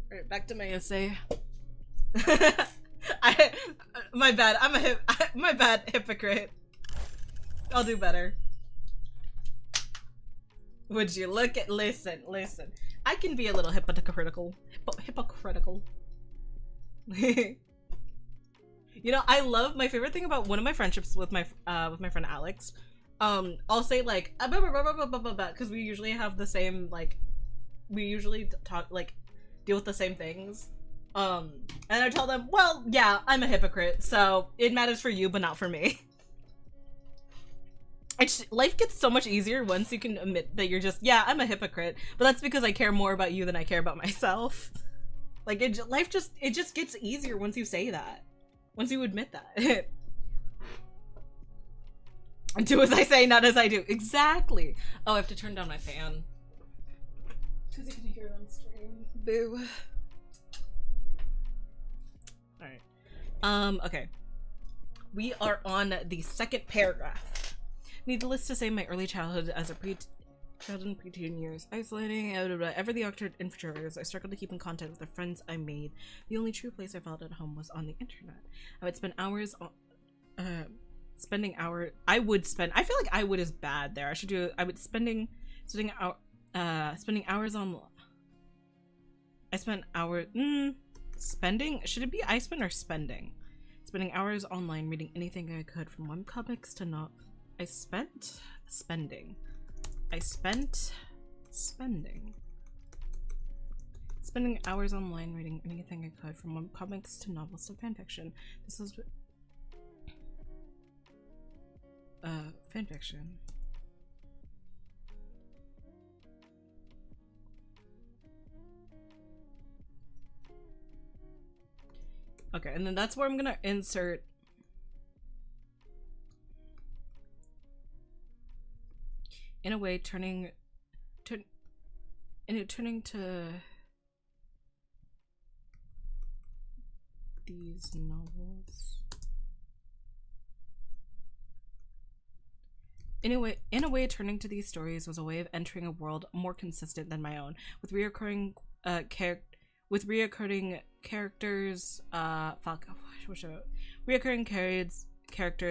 Speaker 2: Alright, back to my essay. My bad. My bad, hypocrite. I'll do better. Would you look at, listen. I can be a little hypocritical. You know, I love, my favorite thing about one of my friendships with my friend Alex, I'll say like, because we usually have the same, like, we usually talk, like, deal with the same things. And I tell them, well, yeah, I'm a hypocrite, so it matters for you, but not for me. Life gets so much easier once you can admit that you're just, yeah, I'm a hypocrite, but that's because I care more about you than I care about myself. Like, life just gets easier once you say that. Once you admit that. Do as I say, not as I do. Exactly. Oh, I have to turn down my fan. Because you can hear it on stream. Boo. Alright. Okay. We are on the second paragraph. Needless to say, my early childhood as a child and preteen years, isolating, ever the awkward introverts, I struggled to keep in contact with the friends I made. The only true place I felt at home was on the internet. I would spend hours on, I feel like I would is bad there. Spending hours on, spending? Should it be I spend or spending? Spending hours online reading anything I could, from webcomics to not. I spent spending. Spending hours online reading anything I could, from webcomics to novels to fanfiction. This was fanfiction. Okay, and then that's where I'm gonna insert in a way turning to these novels
Speaker 1: In a way, turning to these stories was a way of entering a world more consistent than my own, with reoccurring characters. Reoccurring characters,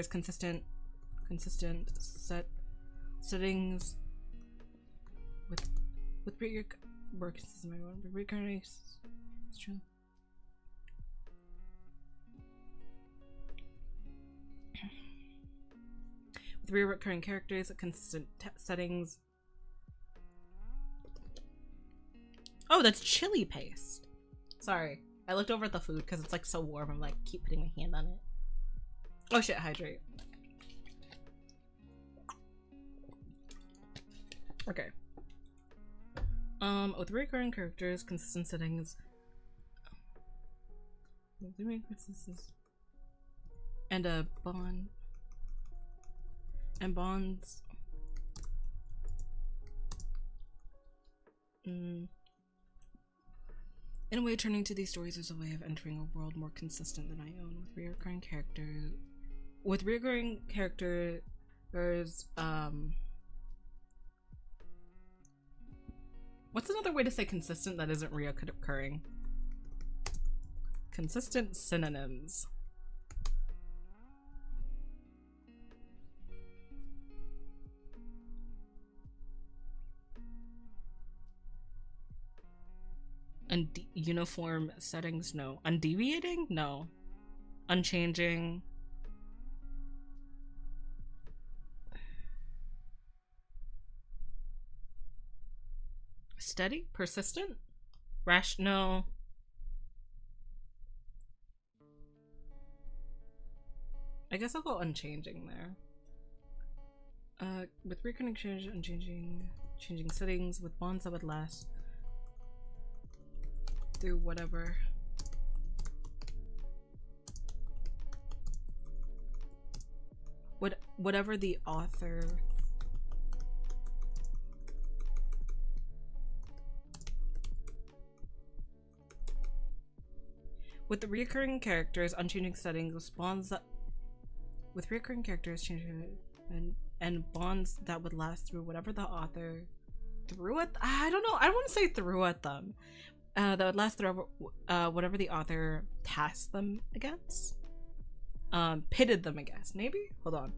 Speaker 1: consistent settings. With recurring. It's true. With recurring characters, consistent settings. Oh, that's chili paste. Sorry, I looked over at the food because it's like so warm. I'm like keep putting my hand on it. Oh shit, hydrate. Okay. With recurring characters, consistent settings, and a bond, and bonds. In a way, turning to these stories is a way of entering a world more consistent than I own, with recurring characters. With recurring characters, what's another way to say consistent that isn't reoccurring? Consistent synonyms. And uniform settings? No. Undeviating? No. Unchanging? Steady? Persistent? No. I guess I'll go unchanging there. With recurring change, changing settings, with bonds that would last through whatever. Whatever the author. With the recurring characters, unchanging settings, with bonds that with recurring characters changing and bonds that would last through whatever the author threw at. I don't know. I don't want to say threw at them. That would last through whatever the author tasked them against. Pitted them against. Maybe. Hold on.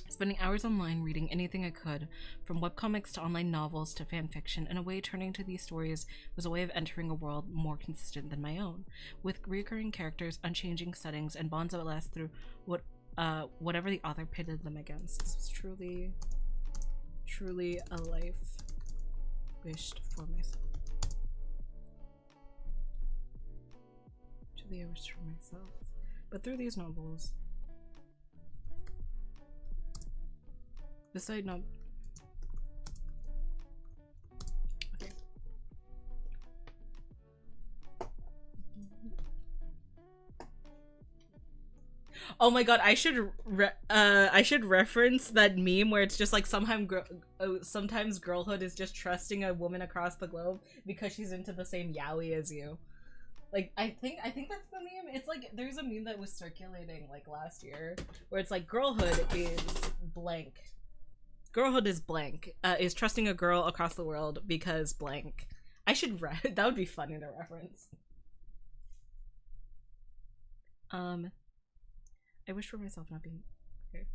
Speaker 1: Spending hours online reading anything I could, from webcomics to online novels to fanfiction. In a way, turning to these stories was a way of entering a world more consistent than my own, with recurring characters, unchanging settings, and bonds that would last through whatever the author pitted them against. This was truly a life wished for myself. Truly I wished for myself. But through these novels, beside no. Okay. Oh my god, I should reference that meme where it's just like sometimes girlhood is just trusting a woman across the globe because she's into the same yaoi as you. Like I think that's the meme. It's like there's a meme that was circulating like last year where it's like girlhood is blank. Girlhood is blank. Is trusting a girl across the world because blank. I should that would be funny to reference. I wish for myself not being okay.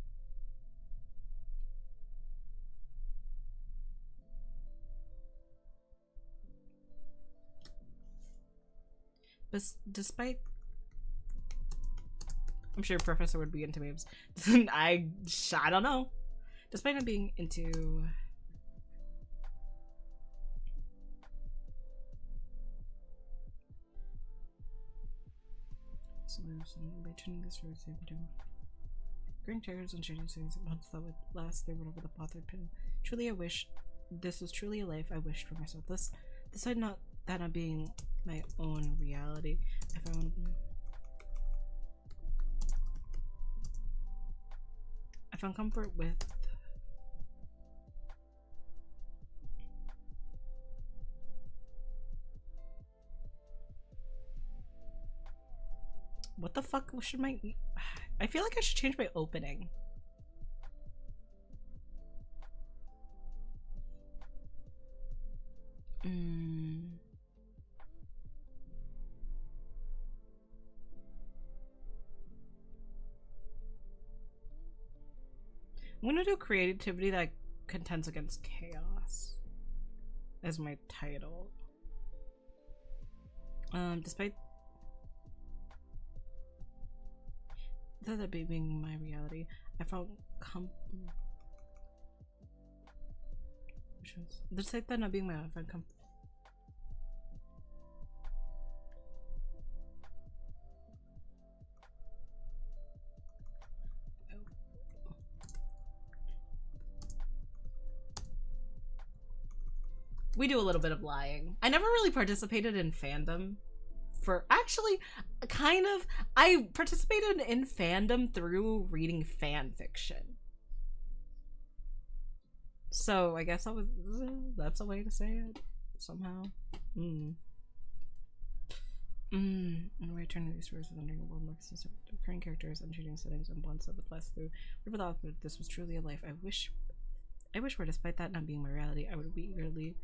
Speaker 1: But despite, I'm sure Professor would be into memes. I don't know. Despite not being into by turning this for example, green chairs and changing things at once that would last through whatever the author pin. Truly, I wish this was truly a life I wished for myself. This had not being my own reality. I found comfort with what the fuck should my
Speaker 2: I feel like I should change my opening. I'm gonna do creativity that contends against chaos as my title. Despite that being my reality, I found despite that not being my life, I found we do a little bit of lying. I never really participated in fandom for actually kind of I participated in fandom through reading fan fiction. So I guess that's a way to say it somehow. And returning to these stories with under world marks and recurring characters and shooting settings and bonds that would last through. Never thought that this was truly a life. I wish where despite that not being my reality, I would eagerly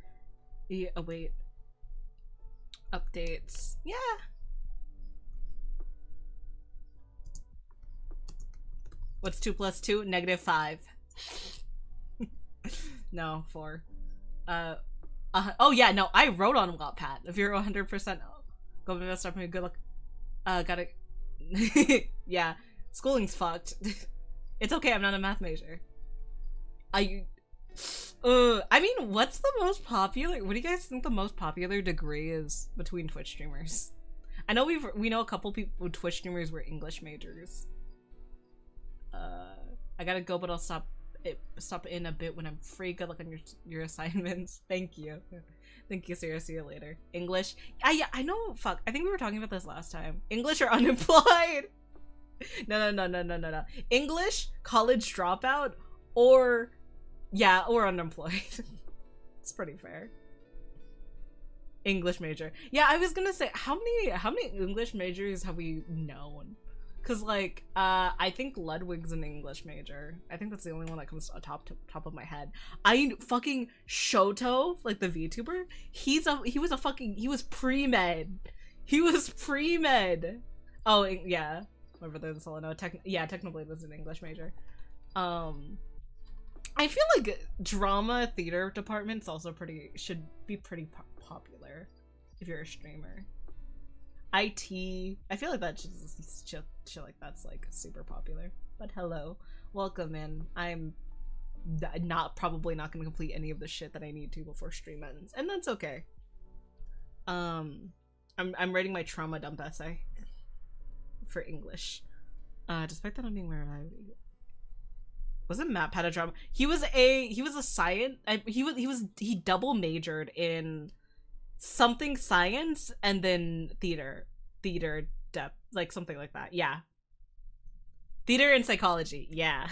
Speaker 2: await updates. Yeah. What's 2 plus 2? -5. No, 4. Oh yeah, no, I wrote on Wattpad. If you're 100% go mess up, good luck. Gotta yeah, schooling's fucked. It's okay, I'm not a math major. I mean, what's the most popular? What do you guys think the most popular degree is between Twitch streamers? I know we know a couple people Twitch streamers were English majors. I gotta go, but I'll stop in a bit when I'm free. Good luck on your assignments. Thank you. Thank you, Sarah. See you later. English. Yeah, I know. Fuck. I think we were talking about this last time. English or unemployed? No. English, college dropout, or yeah, or unemployed. It's pretty fair. English major. Yeah, I was gonna say how many English majors have we known? Cause like I think Ludwig's an English major. I think that's the only one that comes to top of my head. I fucking Shoto, like the VTuber, he was pre-med. He was pre-med. Oh yeah, my brother in Solano. Technoblade was an English major. I feel like drama theater departments also should be pretty popular if you're a streamer. IT, I feel like that's just shit like that's like super popular. But hello, welcome in. I'm probably not gonna complete any of the shit that I need to before stream ends, and that's okay. I'm writing my trauma dump essay for English. Despite that, I'm being where I wasn't Matt had a drama. He was a science. He double majored in something science and then theater depth, like something like that. Yeah, theater and psychology. Yeah.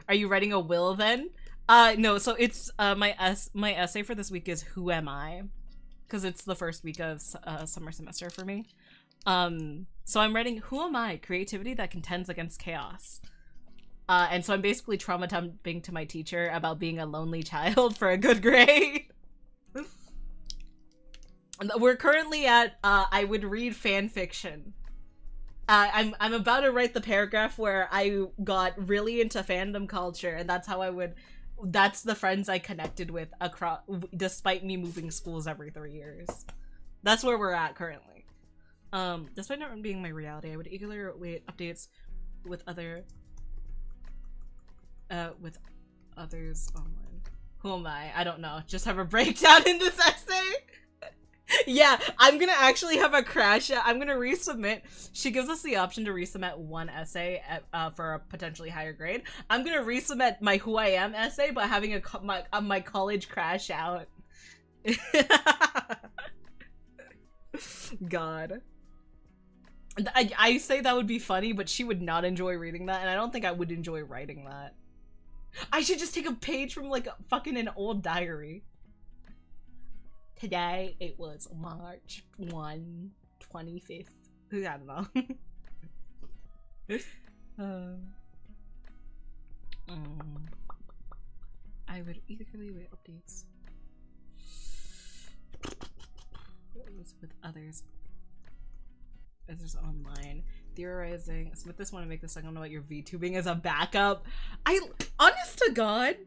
Speaker 2: Are you writing a will then? No. So it's my essay for this week is Who Am I? Because it's the first week of summer semester for me. So I'm writing Who Am I? Creativity that contends against chaos. And so I'm basically trauma dumping to my teacher about being a lonely child for a good grade. We're currently at I would read fan fiction. I'm about to write the paragraph where I got really into fandom culture, and that's how that's the friends I connected with across, despite me moving schools every 3 years. That's where we're at currently. Despite not being my reality, I would eagerly await updates with others online. Who am I? I don't know. Just have a breakdown in this essay. Yeah, I'm gonna actually have a crash. I'm gonna resubmit. She gives us the option to resubmit one essay for a potentially higher grade. I'm gonna resubmit my Who I Am essay by having my college crash out. God. I say that would be funny, but she would not enjoy reading that, and I don't think I would enjoy writing that. I should just take a page from like fucking an old diary. Today it was March 1, 25th. I don't know. I would eagerly wait updates with others online theorizing. Smith this want to make this like I don't know what your VTubing as a backup. Honest to God,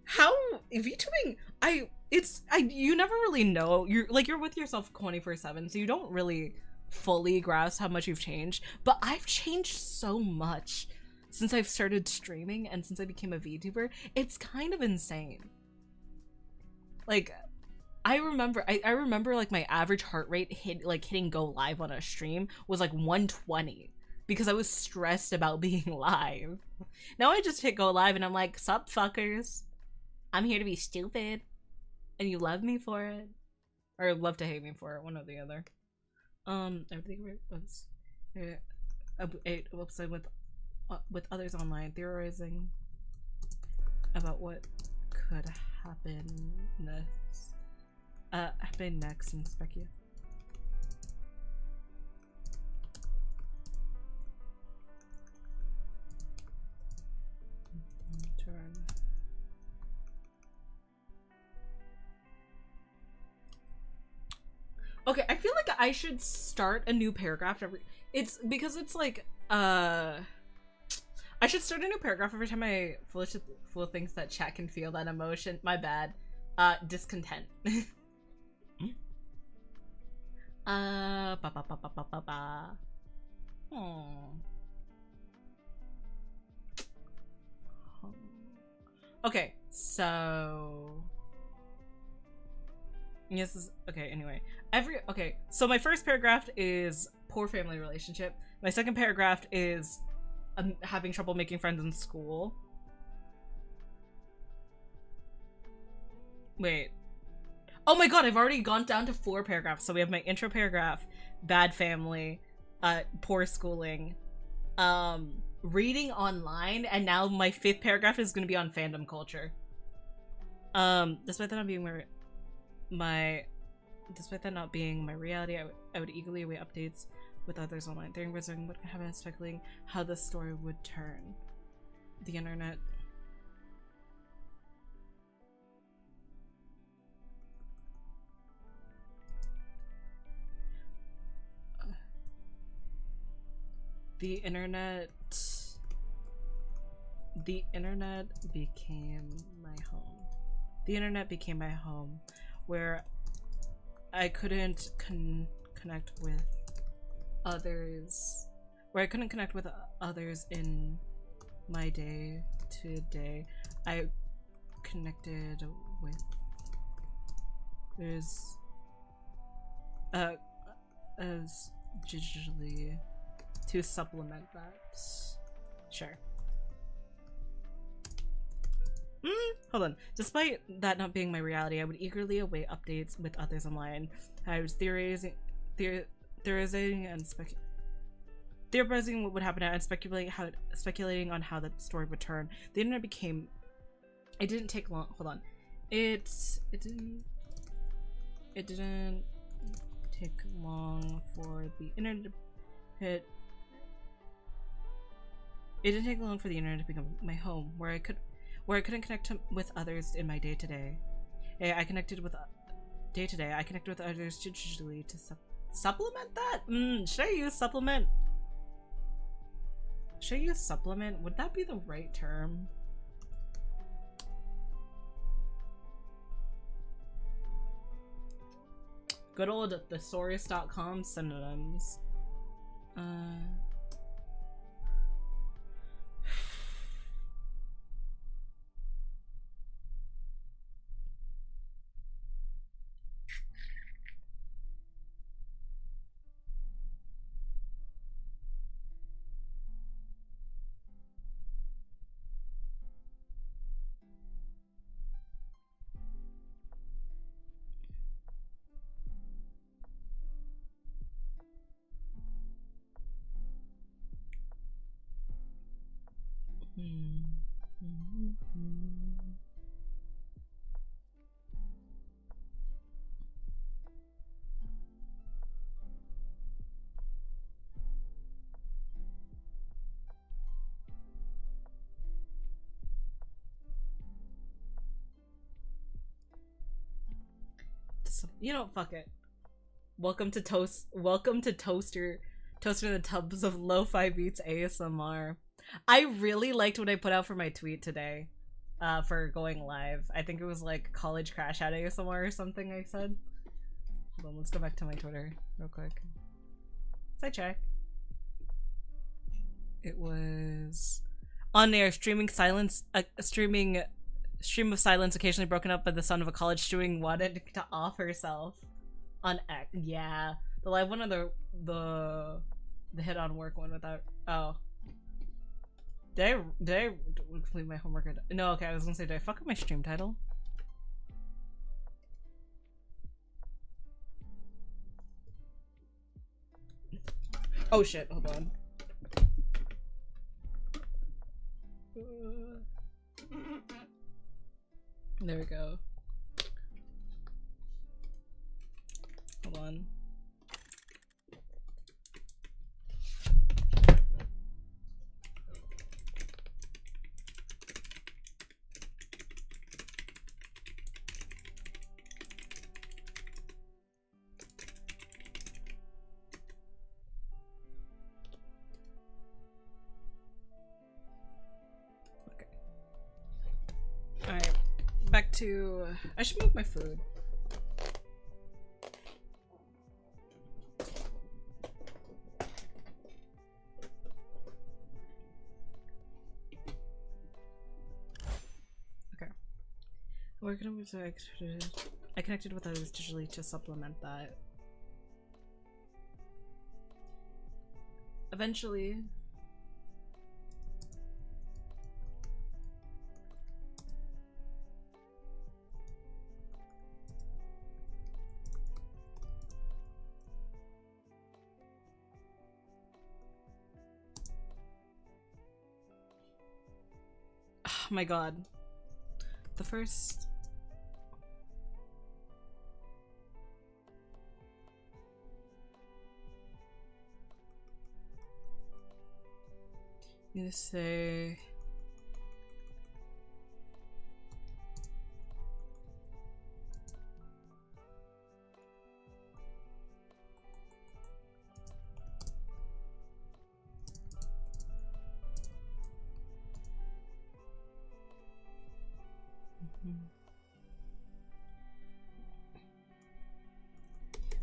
Speaker 2: how VTubing you never really know. You're with yourself 24/7, so you don't really fully grasp how much you've changed. But I've changed so much since I've started streaming and since I became a VTuber. It's kind of insane. Like I remember like my average heart rate hitting go live on a stream was like 120 because I was stressed about being live. Now I just hit go live and I'm like, sup fuckers, I'm here to be stupid and you love me for it, or love to hate me for it, one or the other. I think it was a website with others online theorizing about what could happen next. And speculate. Turn. Okay, I feel like I should start a new paragraph every. It's because it's like I should start a new paragraph every time Flo thinks that chat can feel that emotion. My bad. Discontent. Ba ba ba ba ba ba ba. Okay, so yes, okay, anyway. So my first paragraph is poor family relationship. My second paragraph is having trouble making friends in school. Wait. Oh my god, I've already gone down to 4 paragraphs. So we have my intro paragraph, bad family, poor schooling, reading online, and now my 5th paragraph is going to be on fandom culture. Despite that not being my reality, I would eagerly await updates with others online. They're wondering what could happen, speculating how the story would turn. The internet. The internet became my home. The internet became my home, where I couldn't connect with others. Where I couldn't connect with others in my day to day. I connected with as digitally to supplement that. Sure. Hold on. Despite that not being my reality, I would eagerly await updates with others online. I was theorizing and theorizing what would happen and speculating on how the story would turn. The internet became. It didn't take long. Hold on. It didn't take long for the internet to hit. It didn't take long for the internet to become my home, where I couldn't connect with others in my day to day. I connected with others digitally to supplement that. Should I use supplement? Should I use supplement? Would that be the right term? Good old thesaurus.com synonyms. You know, fuck it. Welcome to Toaster the Tubs of Lo-Fi Beats ASMR. I really liked what I put out for my tweet today. For going live. I think it was like college crash out ASMR or something I said. Hold on, let's go back to my Twitter real quick. Side check. It was on air stream of silence occasionally broken up by the sound of a college student wanted to off herself on X. Yeah, the live one or the hit on work one without. Oh, did I complete my homework? No, okay. I was gonna say, did I fuck up my stream title? Oh shit! Hold on. There we go. Hold on. Alright, back to... I should move my food. Okay. Working with I connected with others digitally to supplement that. Eventually... Oh my god. The first... I'm gonna say...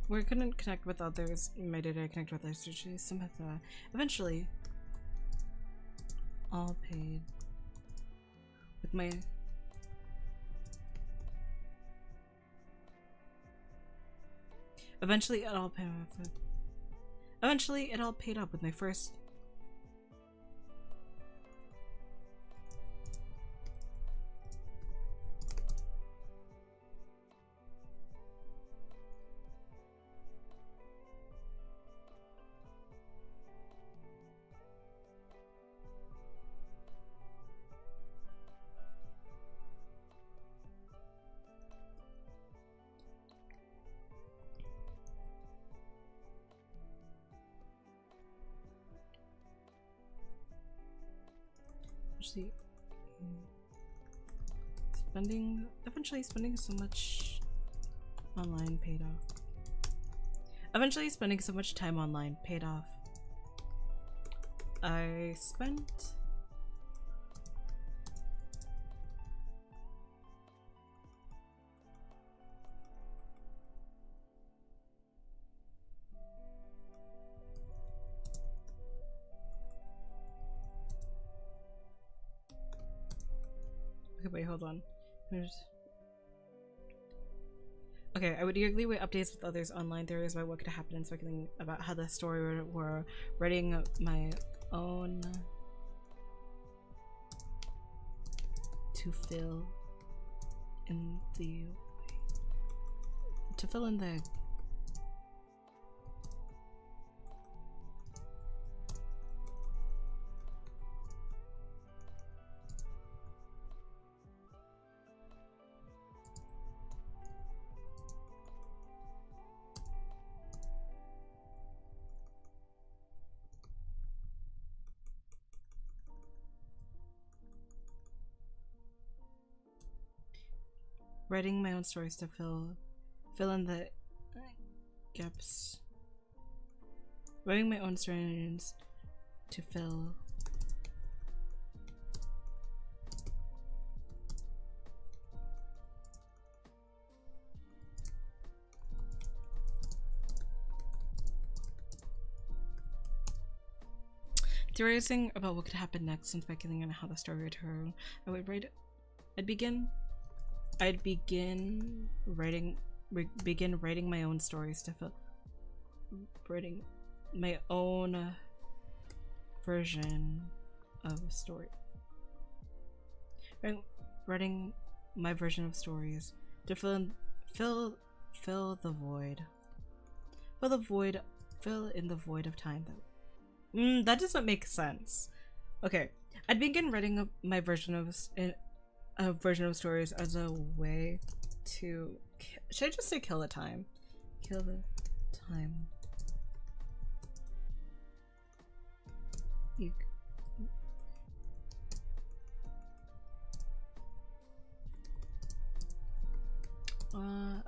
Speaker 2: We couldn't connect with others. My data connect with others. Eventually, all paid with my. Eventually, it all paid off. Eventually, it all paid up with my first. Eventually spending so much online paid off. Eventually spending so much time online paid off. I spent okay, wait, hold on. Okay, I would eagerly wait updates with others online theories about what could happen and speculating about how the story were writing my own to fill in the writing my own stories to fill Fill in the gaps. Writing my own stories to fill. Theorizing about what could happen next and speculating on how the story would turn. I'd begin writing my own stories to fill. Writing my own version of a story. Writing my version of stories to fill in the void. Fill in the void of time though. That doesn't make sense. Okay, I'd begin writing my version of stories as a way to. Should I just say kill the time? Kill the time. You.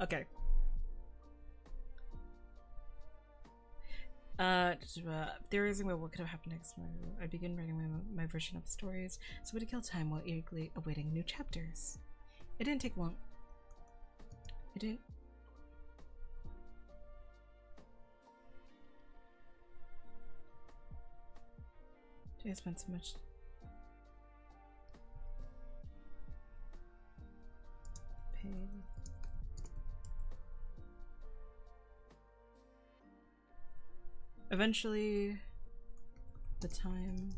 Speaker 2: Okay. Theorizing about what could have happened next. I begin writing my version of stories, so to kill time while eagerly awaiting new chapters. It didn't take long. It didn't. I spent so much. Pain. Eventually, the time.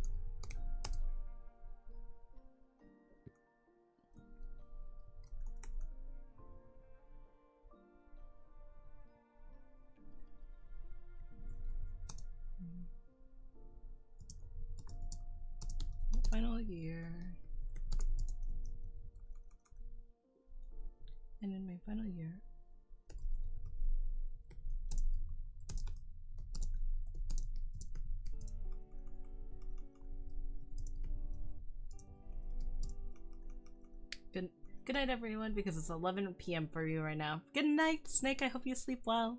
Speaker 2: Final year. And in my final year. Good night, everyone, because it's 11 p.m. for you right now. Good night, Snake. I hope you sleep well.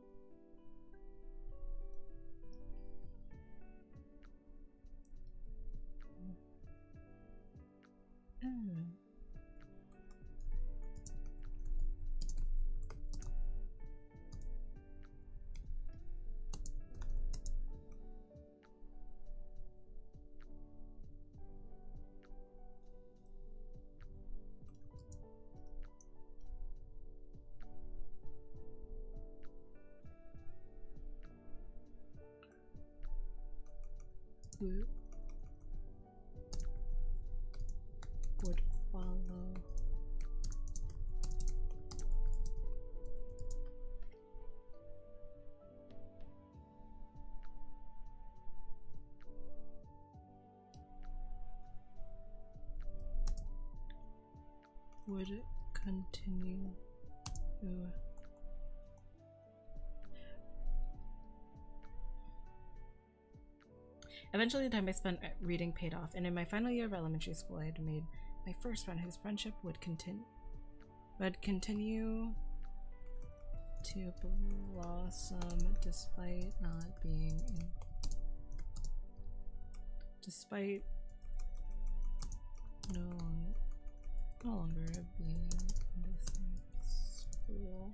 Speaker 2: Would follow. Would continue to. Eventually, the time I spent reading paid off, and in my final year of elementary school, I had made my first friend whose friendship would continue to blossom despite not being in. Despite no longer being in the same school.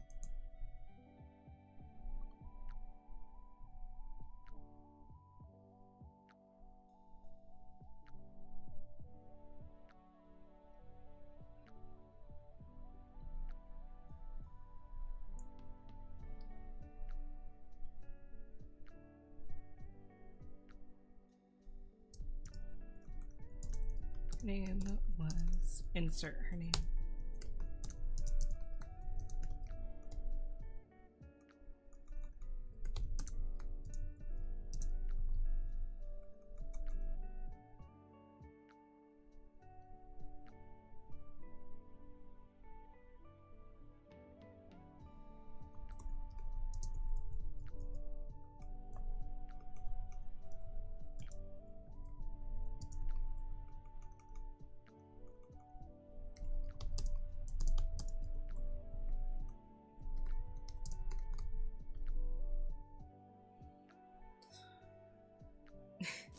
Speaker 2: Name was insert her name.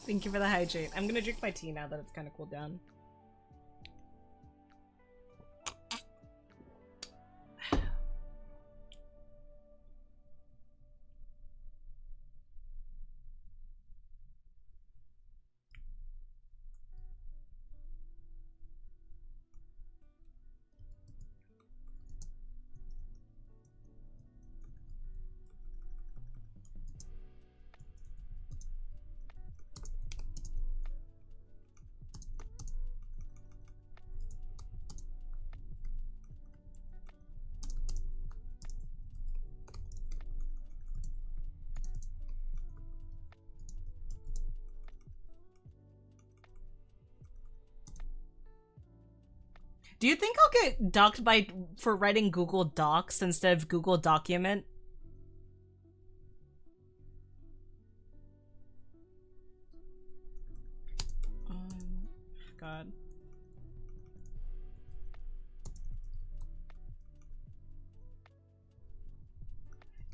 Speaker 2: Thank you for the hydrate. I'm gonna drink my tea now that it's kind of cooled down. Do you think I'll get docked for writing Google Docs instead of Google Document? God.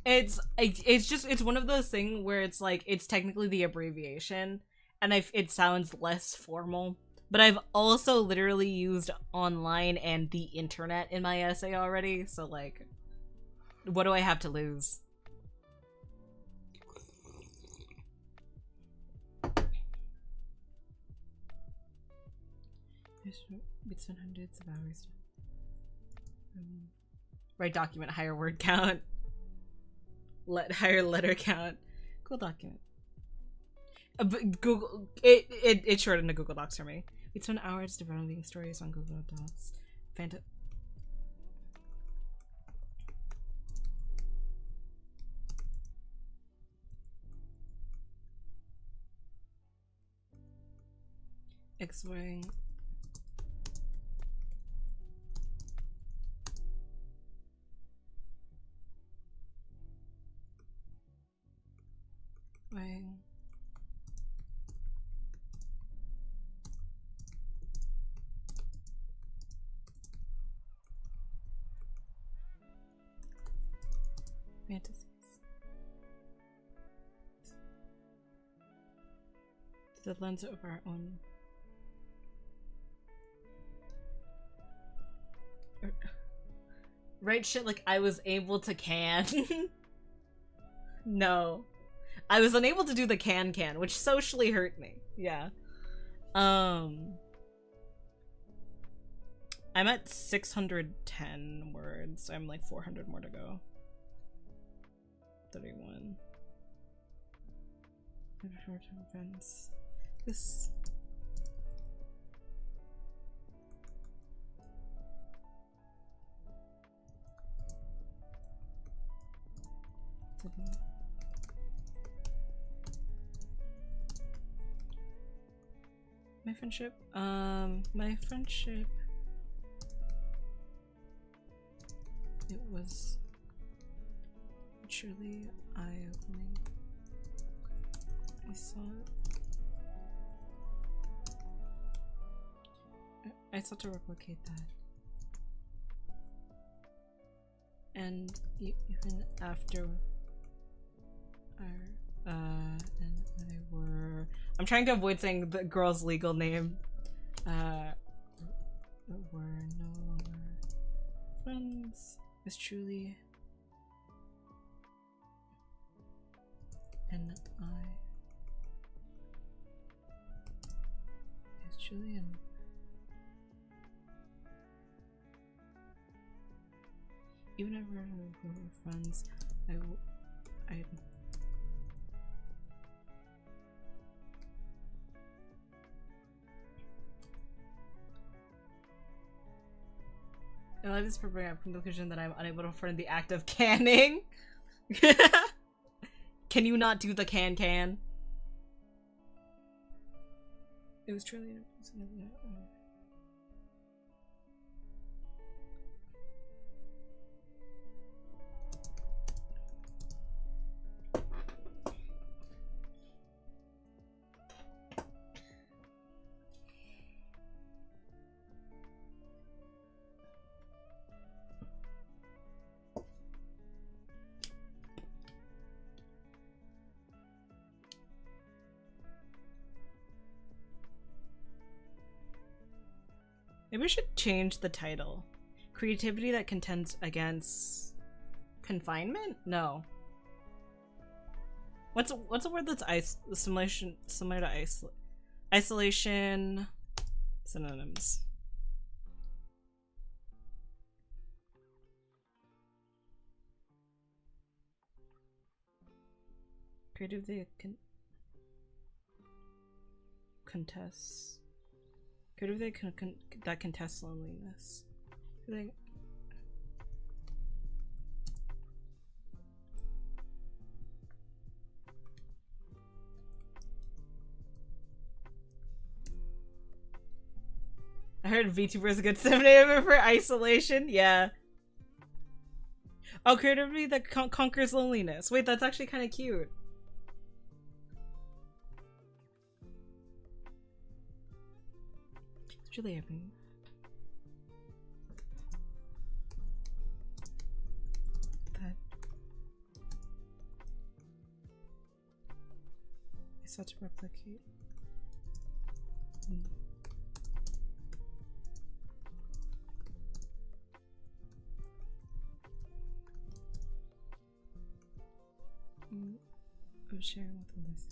Speaker 2: It's one of those things where it's like it's technically the abbreviation, and it sounds less formal. But I've also literally used online and the internet in my essay already, so like, what do I have to lose? It's been hundreds of hours. Write document, higher word count. Higher letter count. Cool document. But Google it's shortened to Google Docs for me. We spent hours developing stories on Google Docs. X-Wing. Wing. Fantasies. The lens of our own. Right shit like I was able to can. No. I was unable to do the can, which socially hurt me. Yeah. I'm at 610 words. I'm like 400 more to go. 31. Events. This. My friendship. My friendship. It was truly eye-opening. I saw it. I sought to replicate that. And even after and I were... I'm trying to avoid saying the girl's legal name. We're no longer friends. It's truly... And it's truly an... Even if we were friends, I like this for bringing up conclusion that I'm unable to afford the act of canning. Can you not do the can? It was truly... Maybe we should change the title. Creativity that contends against confinement? No. What's a word that's similar to isolation? Synonyms. Creativity contests. Creativity that contests loneliness. I heard VTuber is a good synonym for isolation. Yeah. Oh, creativity that conquers loneliness. Wait, that's actually kind of cute. It's really happening. That I sought to replicate. I'm sharing with others.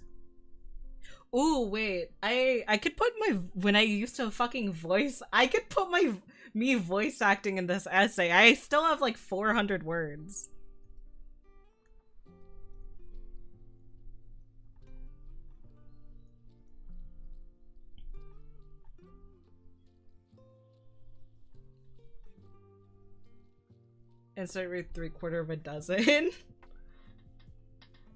Speaker 2: Ooh, wait. I could put my when I used to fucking voice. I could put me voice acting in this essay. I still have like 400 words. And start with 3/4 of a dozen.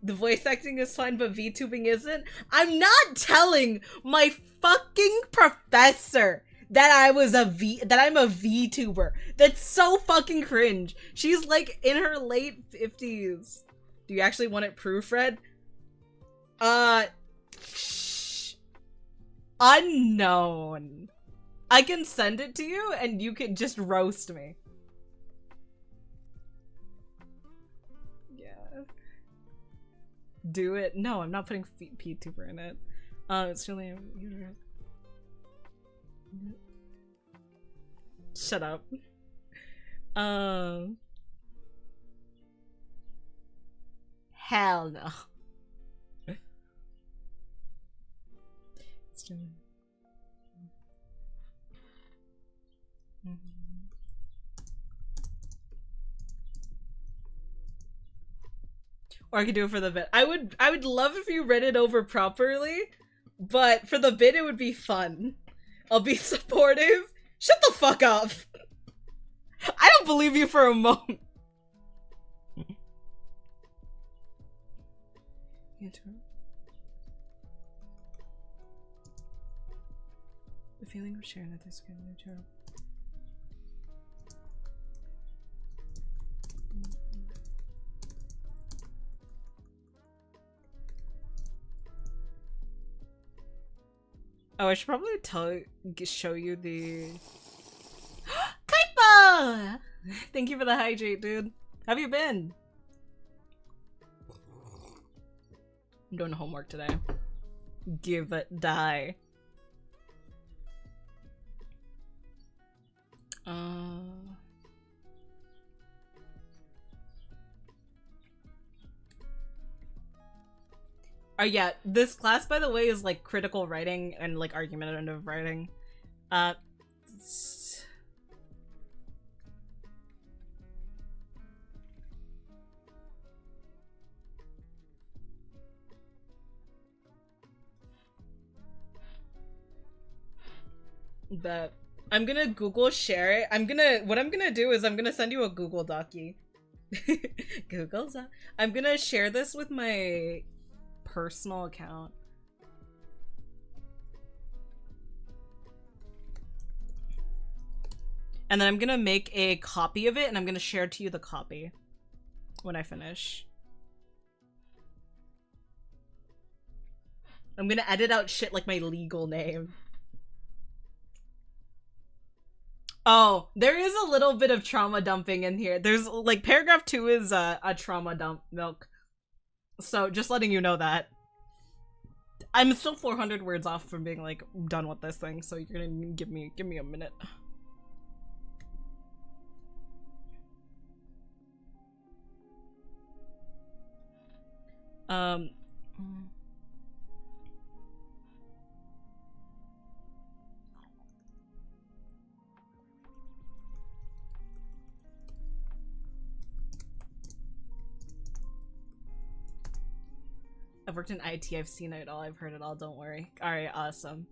Speaker 2: The voice acting is fine, but VTubing isn't. I'm not telling my fucking professor that I'm a VTuber. That's so fucking cringe. She's like in her late 50s. Do you actually want it proofread? Unknown. I can send it to you and you can just roast me. Do it. No, I'm not putting PTuber in it. It's really shut up. Hell no. It's really... Or I could do it for the bit. I would love if you read it over properly, but for the bit it would be fun. I'll be supportive. Shut the fuck up. I don't believe you for a moment. The feeling of sharing that this kind of terrible. Oh, I should probably show you the... Kaipa! Thank you for the hydrate, dude. How have you been? I'm doing homework today. Give it, die. Yeah, this class, by the way, is like critical writing and like argumentative writing. But I'm gonna Google share it. What I'm gonna do is I'm gonna send you a Google Docie. Google Doc. I'm gonna share this with my personal account. And then I'm gonna make a copy of it and I'm gonna share to you the copy when I finish. I'm gonna edit out shit like my legal name. Oh, there is a little bit of trauma dumping in here. There's like paragraph 2 is a trauma dump milk. So just letting you know that. I'm still 400 words off from being like done with this thing, so you're gonna give me a minute. Um. I've worked in IT, I've seen it all, I've heard it all, don't worry. Alright, awesome.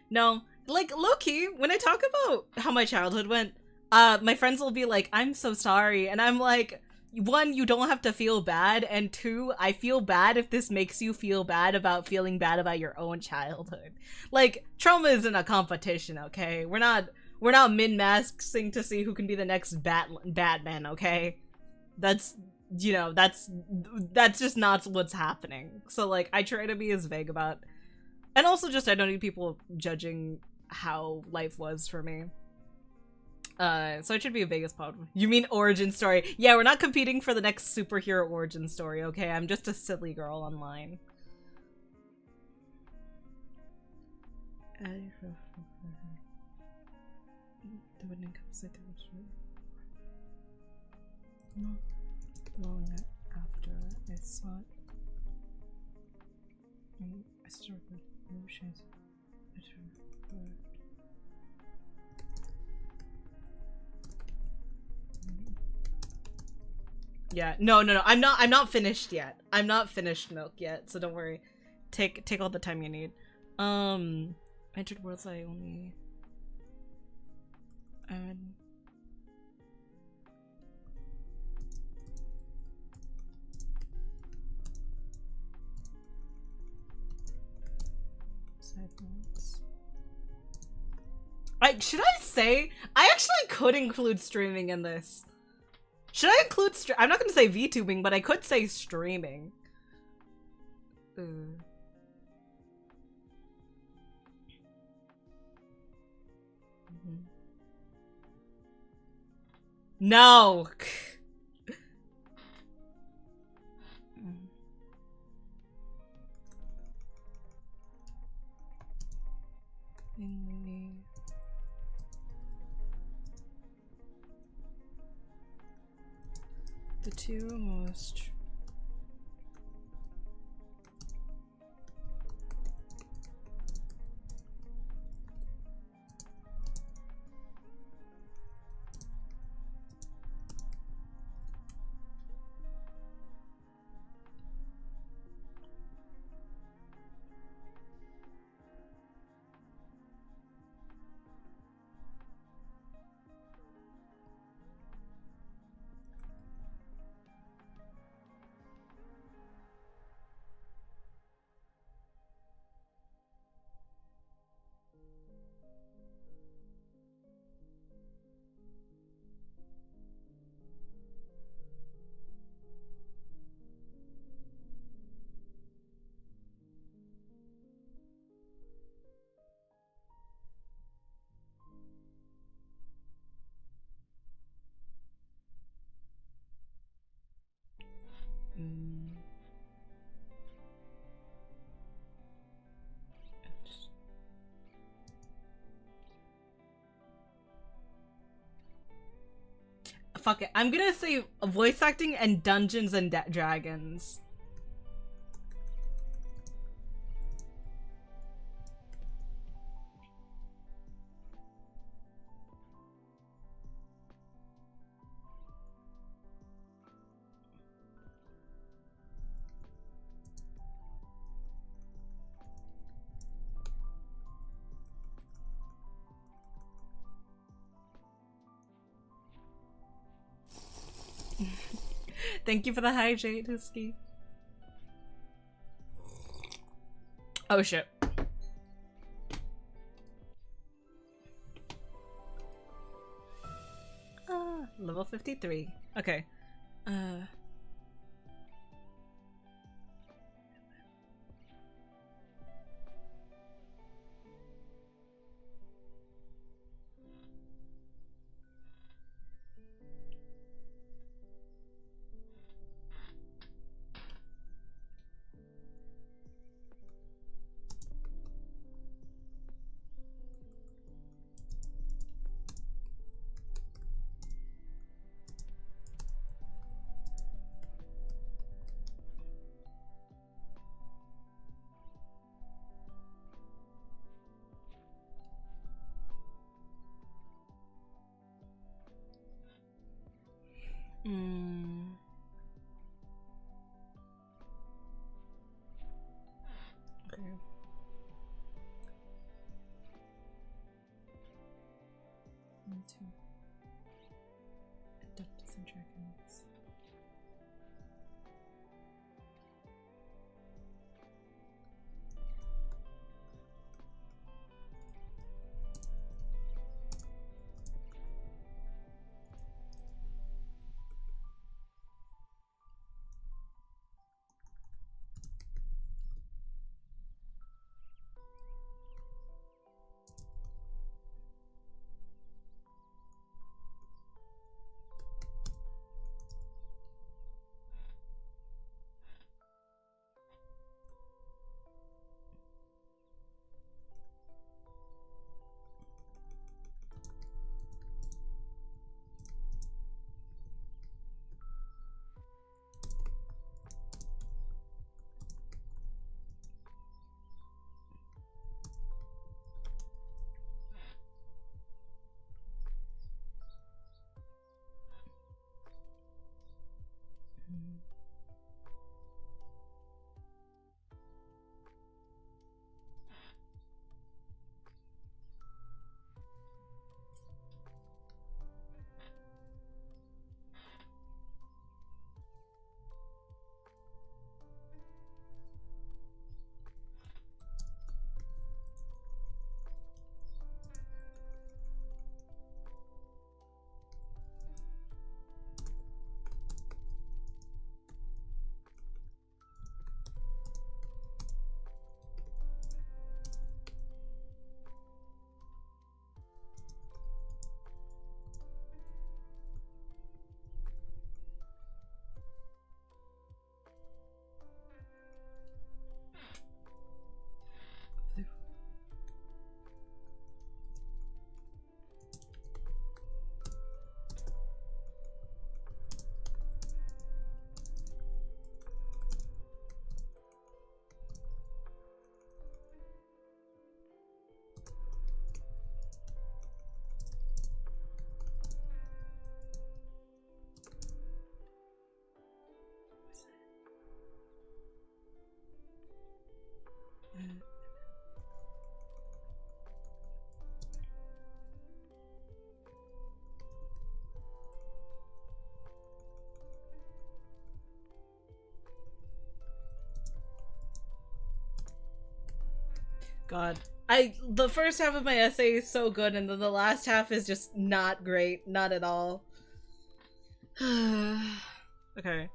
Speaker 2: No, like, low-key, when I talk about how my childhood went, my friends will be like, I'm so sorry, and I'm like, one, you don't have to feel bad, and two, I feel bad if this makes you feel bad about feeling bad about your own childhood. Like, trauma isn't a competition, okay? We're not min-maxing to see who can be the next Batman, okay? That's, you know, that's just not what's happening. So, like, I try to be as vague about, and also just I don't need people judging how life was for me. So it should be a vague as possible. You mean origin story? Yeah, we're not competing for the next superhero origin story, okay? I'm just a silly girl online. Not long after I saw it, I started emotions. Yeah, no. I'm not finished yet. I'm not finished Milk yet, so don't worry. Take all the time you need. Entered worlds I only. Should I say I actually could include streaming in this? Should I include I'm not gonna say VTubing, but I could say streaming. No. The two most fuck it. I'm gonna say voice acting and Dungeons and Dragons. Thank you for the hydrate, Husky. Oh shit. Level 53. Okay. Mm. Okay. Me too. Dungeons and Dragons. God. The first half of my essay is so good, and then the last half is just not great. Not at all. Okay.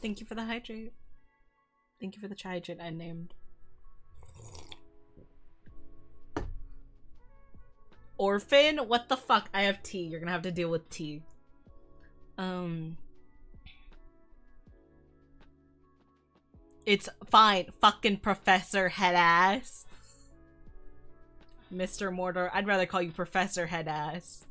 Speaker 2: Thank you for the hydrate. Thank you for the hydrate I named. Orphan? What the fuck? I have tea. You're gonna have to deal with tea. It's fine. Fucking Professor Headass. Mr. Mortar. I'd rather call you Professor Headass.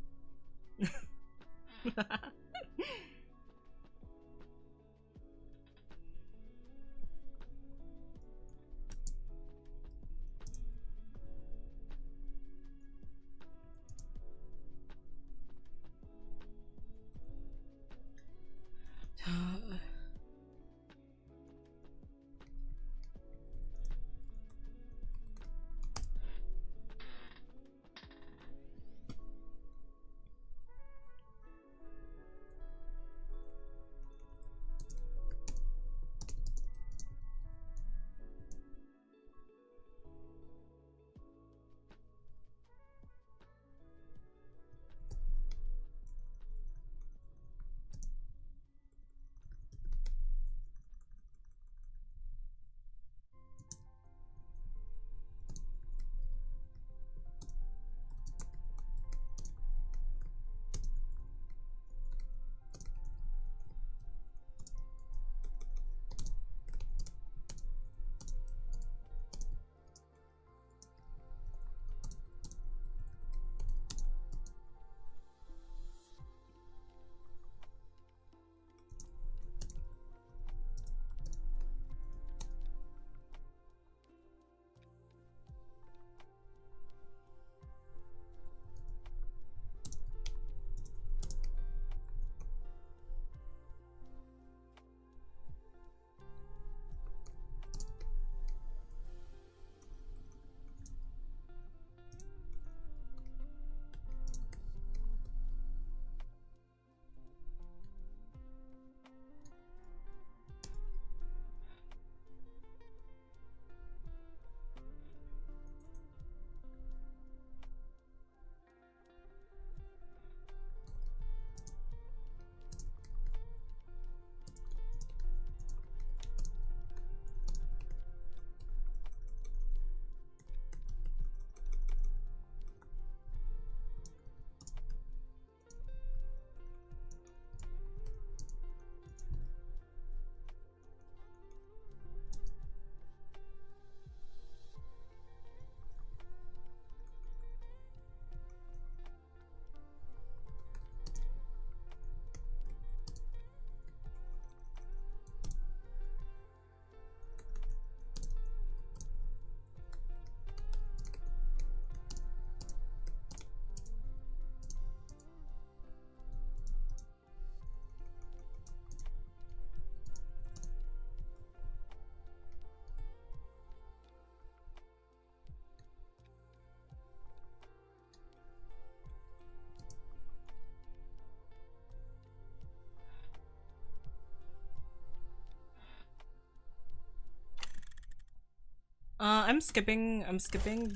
Speaker 2: I'm skipping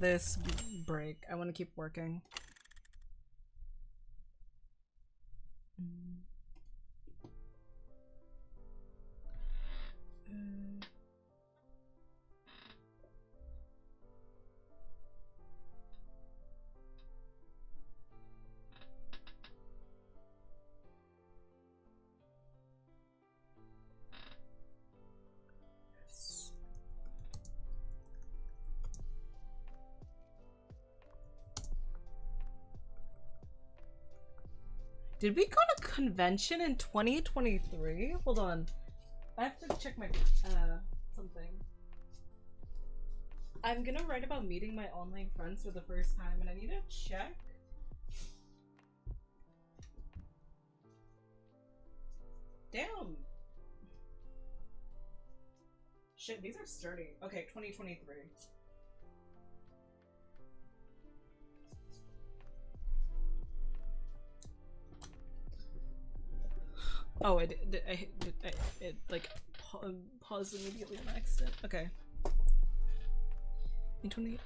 Speaker 2: this break. I want to keep working. Did we go to convention in 2023? Hold on. I have to check my something. I'm gonna write about meeting my online friends for the first time and I need to check. Damn. Shit, these are sturdy. Okay, 2023. Oh, I like paused immediately on accident. Okay. In 20.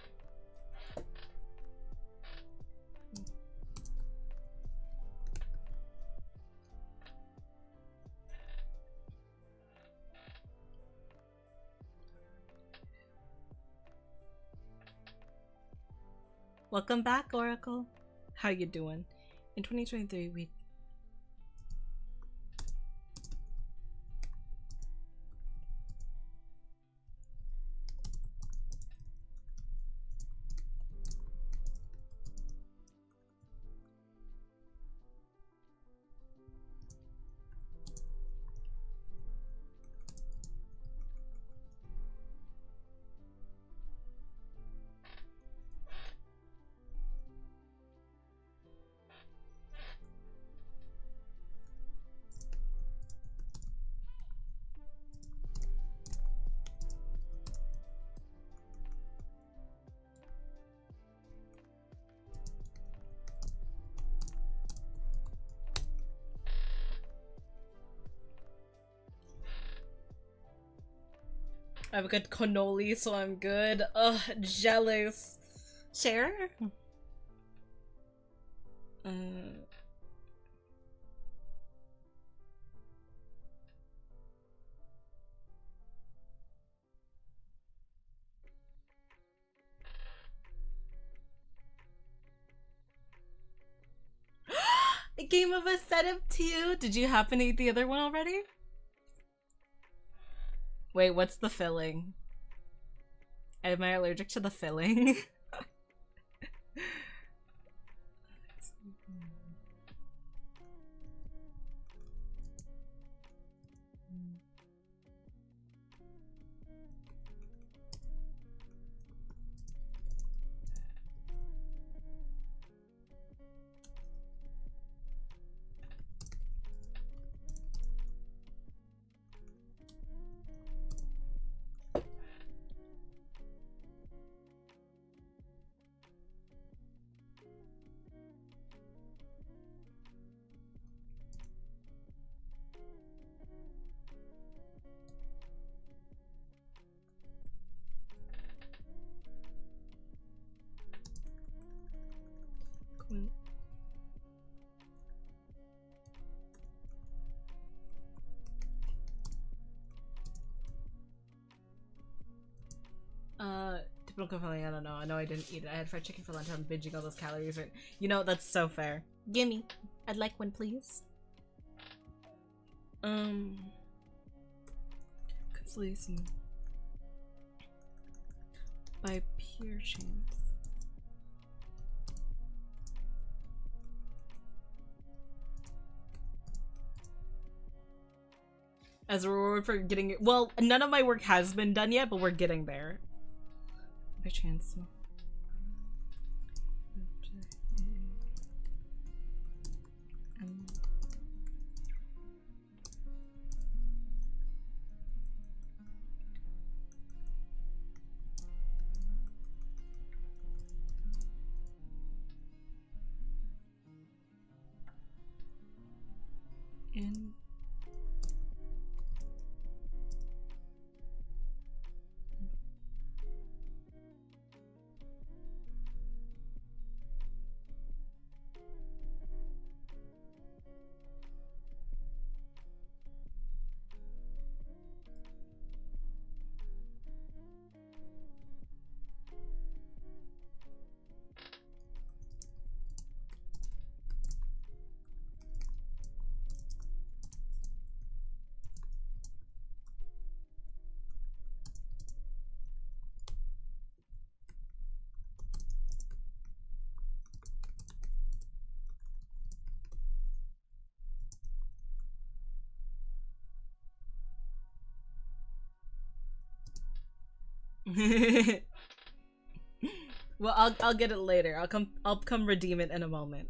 Speaker 2: Welcome back, Oracle. How you doing? In 2023, we I have a good cannoli, so I'm good. Ugh, jealous. Share? A game of a set of two. Did you happen to eat the other one already? Wait, what's the filling? Am I allergic to the filling? Typical filling, I don't know. I know I didn't eat it. I had fried chicken for lunch. I'm binging all those calories right. You know, that's so fair. Gimme. I'd like one, please. Consolation. By pure chance. As a reward for getting it. Well, none of my work has been done yet, but we're getting there. By chance. In Well, I'll get it later. I'll come redeem it in a moment.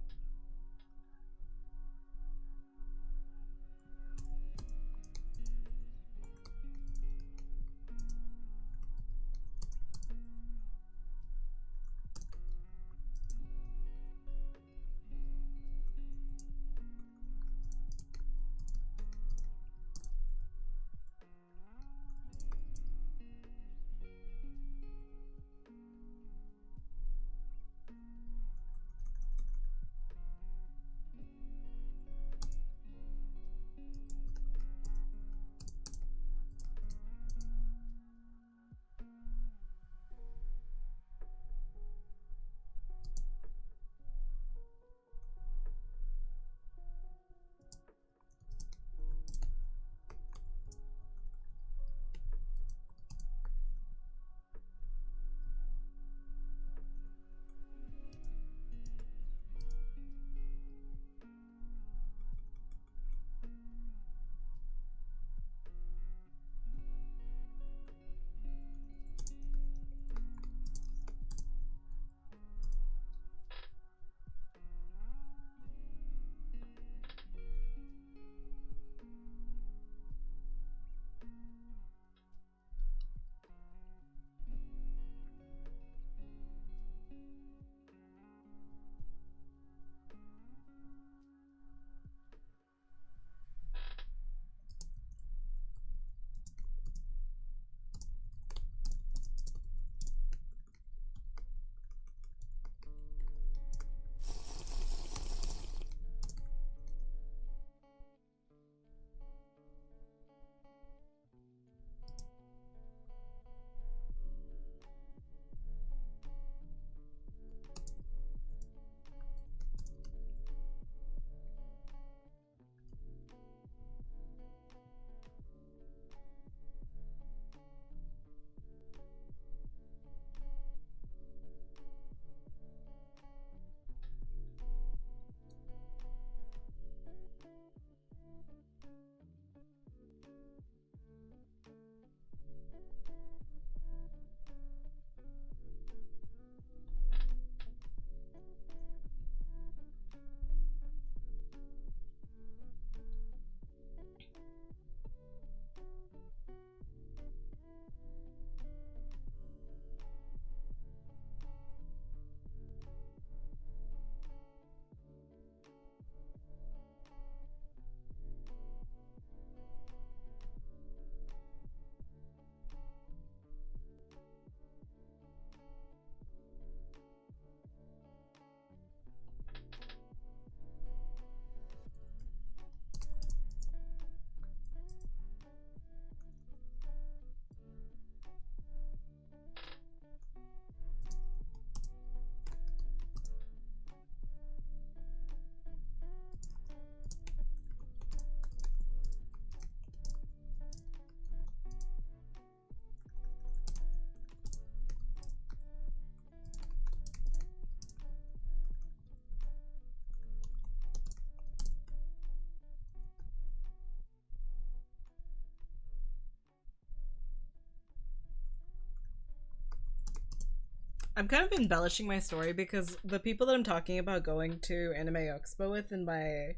Speaker 2: I'm kind of embellishing my story because the people that I'm talking about going to Anime Expo with in my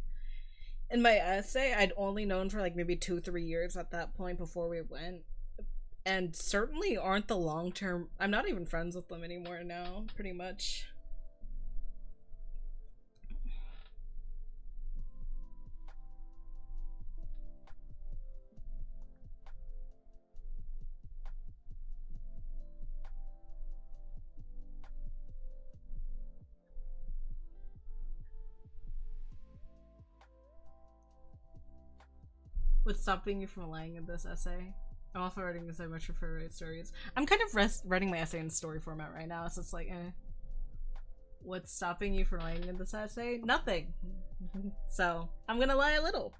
Speaker 2: essay, I'd only known for like maybe 2-3 years at that point before we went, and certainly aren't the long term. I'm not even friends with them anymore now, pretty much. What's stopping you from lying in this essay? I'm also writing this much for favorite stories. I'm kind of writing my essay in story format right now, so it's like, eh. What's stopping you from lying in this essay? Nothing. So, I'm gonna lie a little.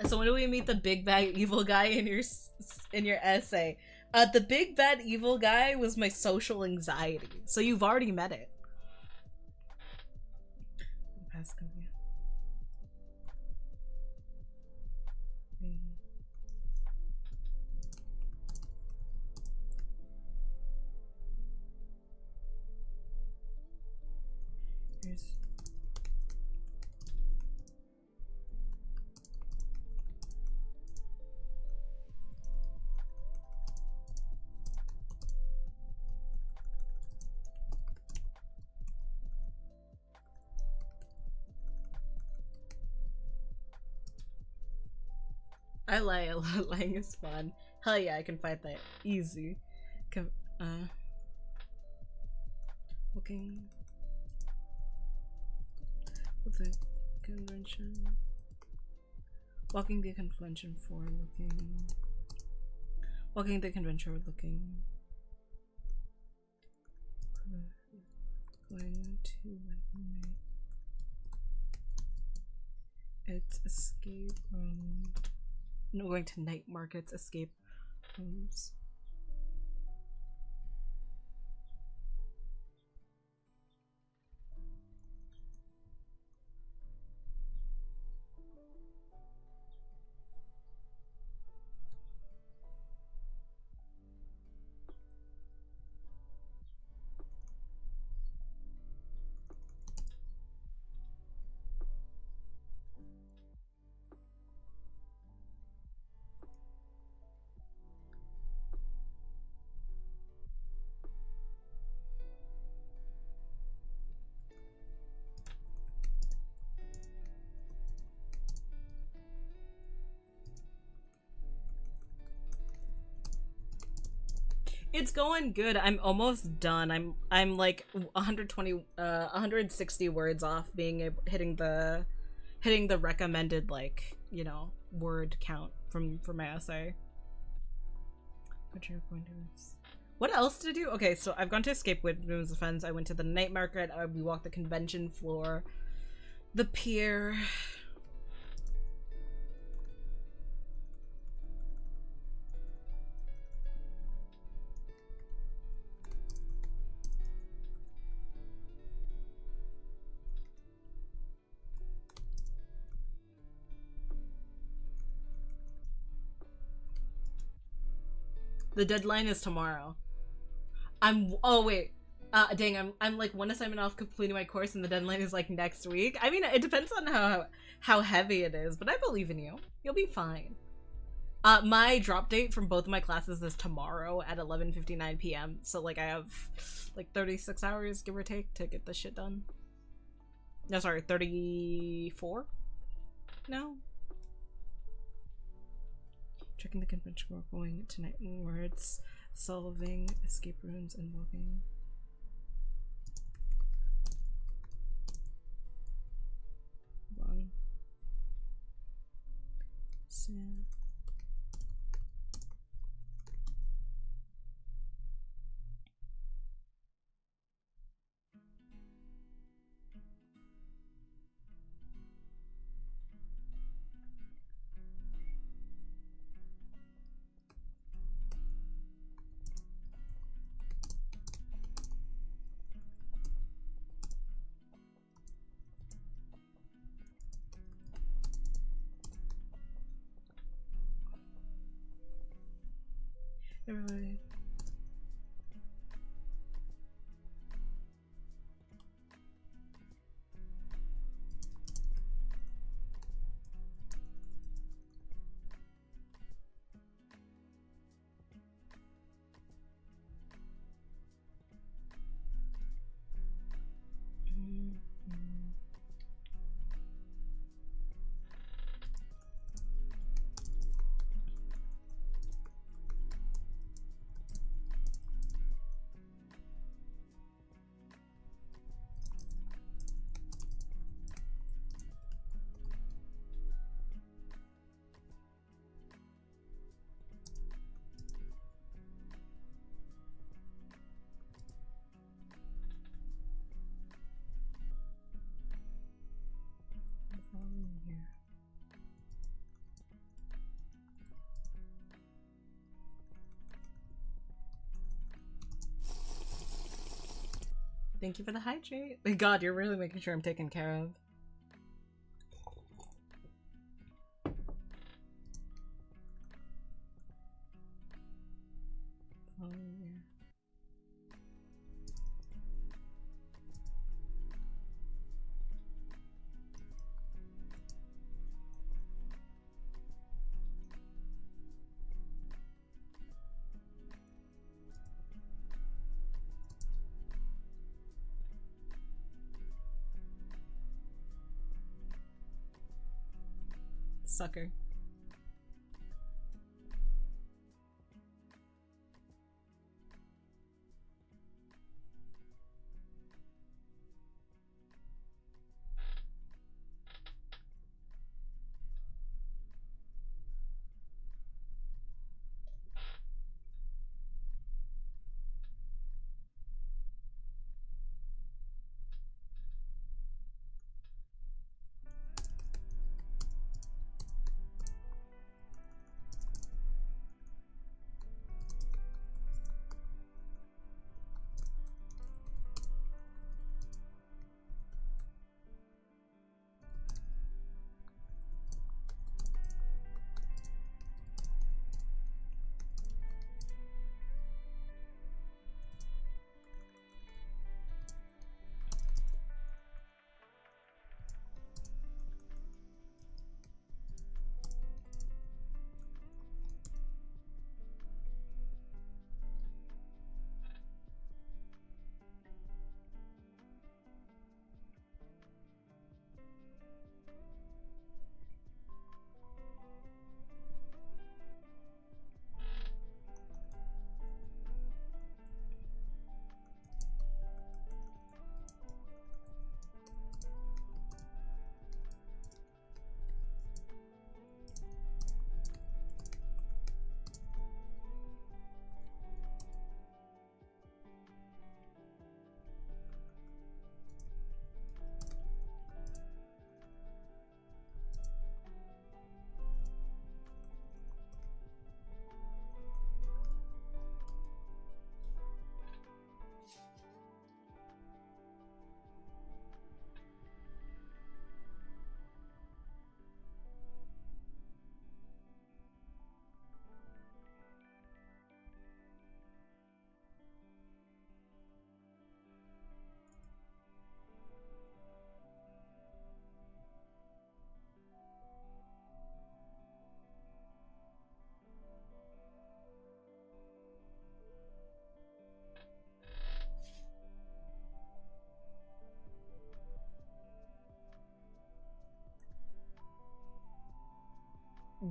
Speaker 2: So when do we meet the big bad evil guy in your essay? The big bad evil guy was my social anxiety. So you've already met it. Here's I lie a lot. Lying is fun. Hell yeah, I can fight that easy. Looking with the convention. Walking the convention for looking. Walking the convention looking. Going to it's escape room. No, going to night markets, escape rooms. It's going good. I'm almost done. I'm like 160 words off being hitting the recommended, like, you know, word count from my essay. What you're going to What else to do? Okay, so I've gone to escape rooms with friends. I went to the night market. We walked the convention floor, the pier. The deadline is tomorrow. Oh wait. Dang, I'm like one assignment off completing my course and the deadline is like next week. I mean, it depends on how heavy it is, but I believe in you. You'll be fine. My drop date from both of my classes is tomorrow at 11:59 p.m. So like I have like 36 hours, give or take, to get this shit done. No, sorry, 34? No. Checking the convention, we're going tonight words, solving escape rooms and looking. Hold on. Sam. Everybody. Thank you for the hydrate. God, you're really making sure I'm taken care of. Oh, yeah. sucker.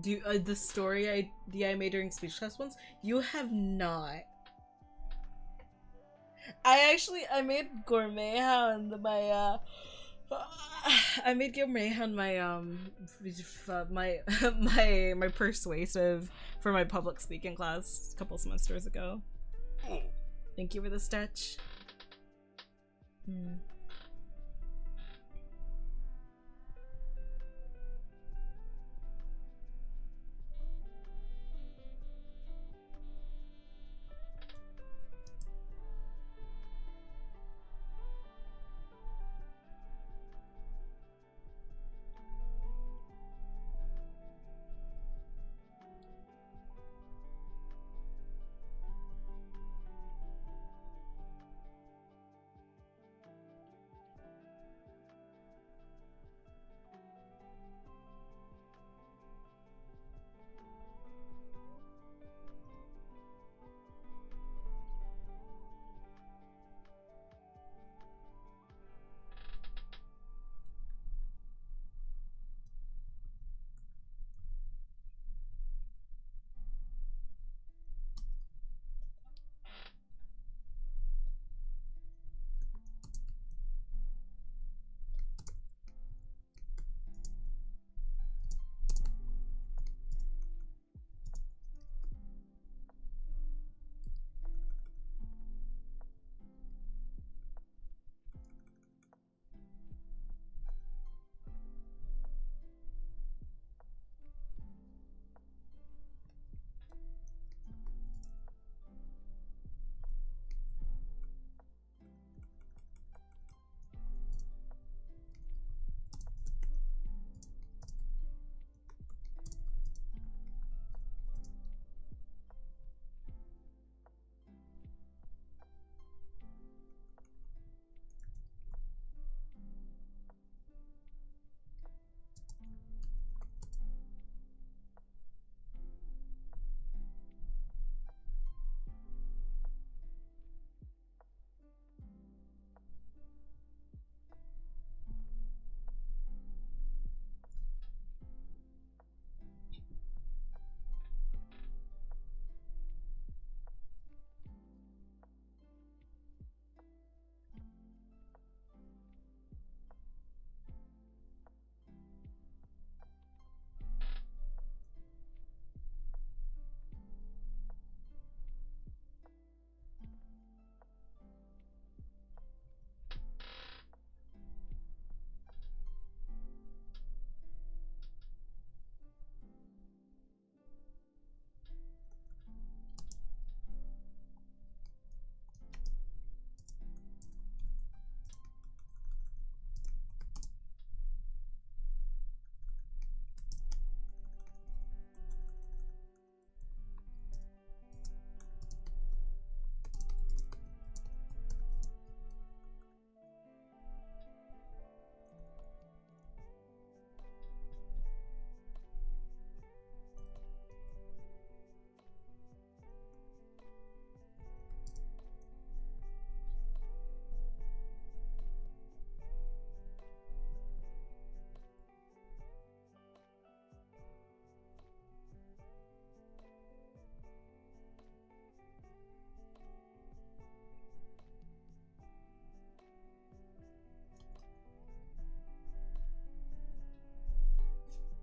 Speaker 2: Do the story idea I made during speech class once? You have not. I made Gourmet Hound my I made Gourmet Hound my my persuasive for my public speaking class a couple semesters ago. Thank you for the stitch.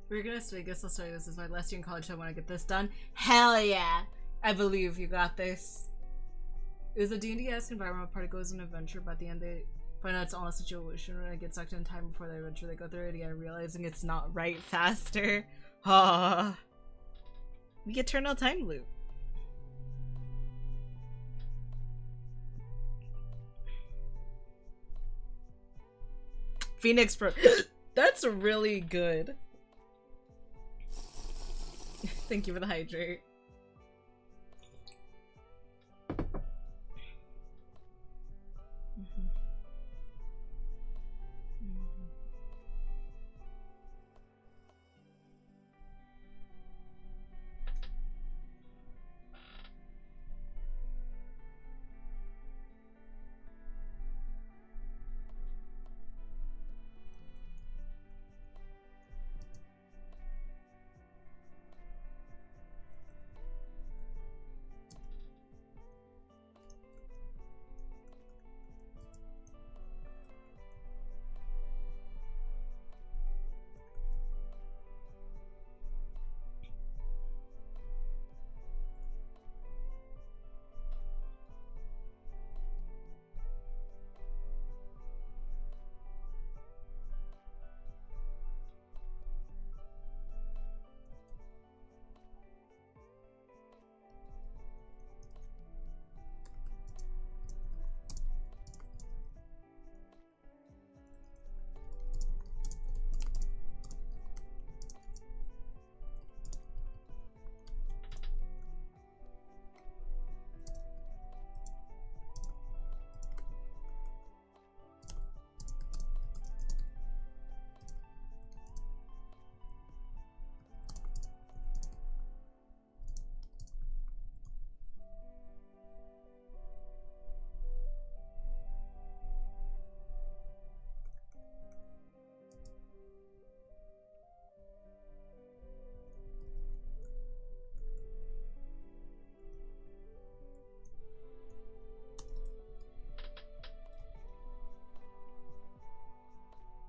Speaker 2: We're gonna Vegas. I'll study. This is my last year in college. So I want to get this done. Hell yeah! I believe you got this. It was a D&D-esque environment. Party goes on an adventure, but at the end they find out it's all a situation when I get sucked in time before the adventure. They go through it again, realizing it's not right faster. Ah, the eternal time loop. Phoenix Pro. That's really good. Thank you for the hydrate.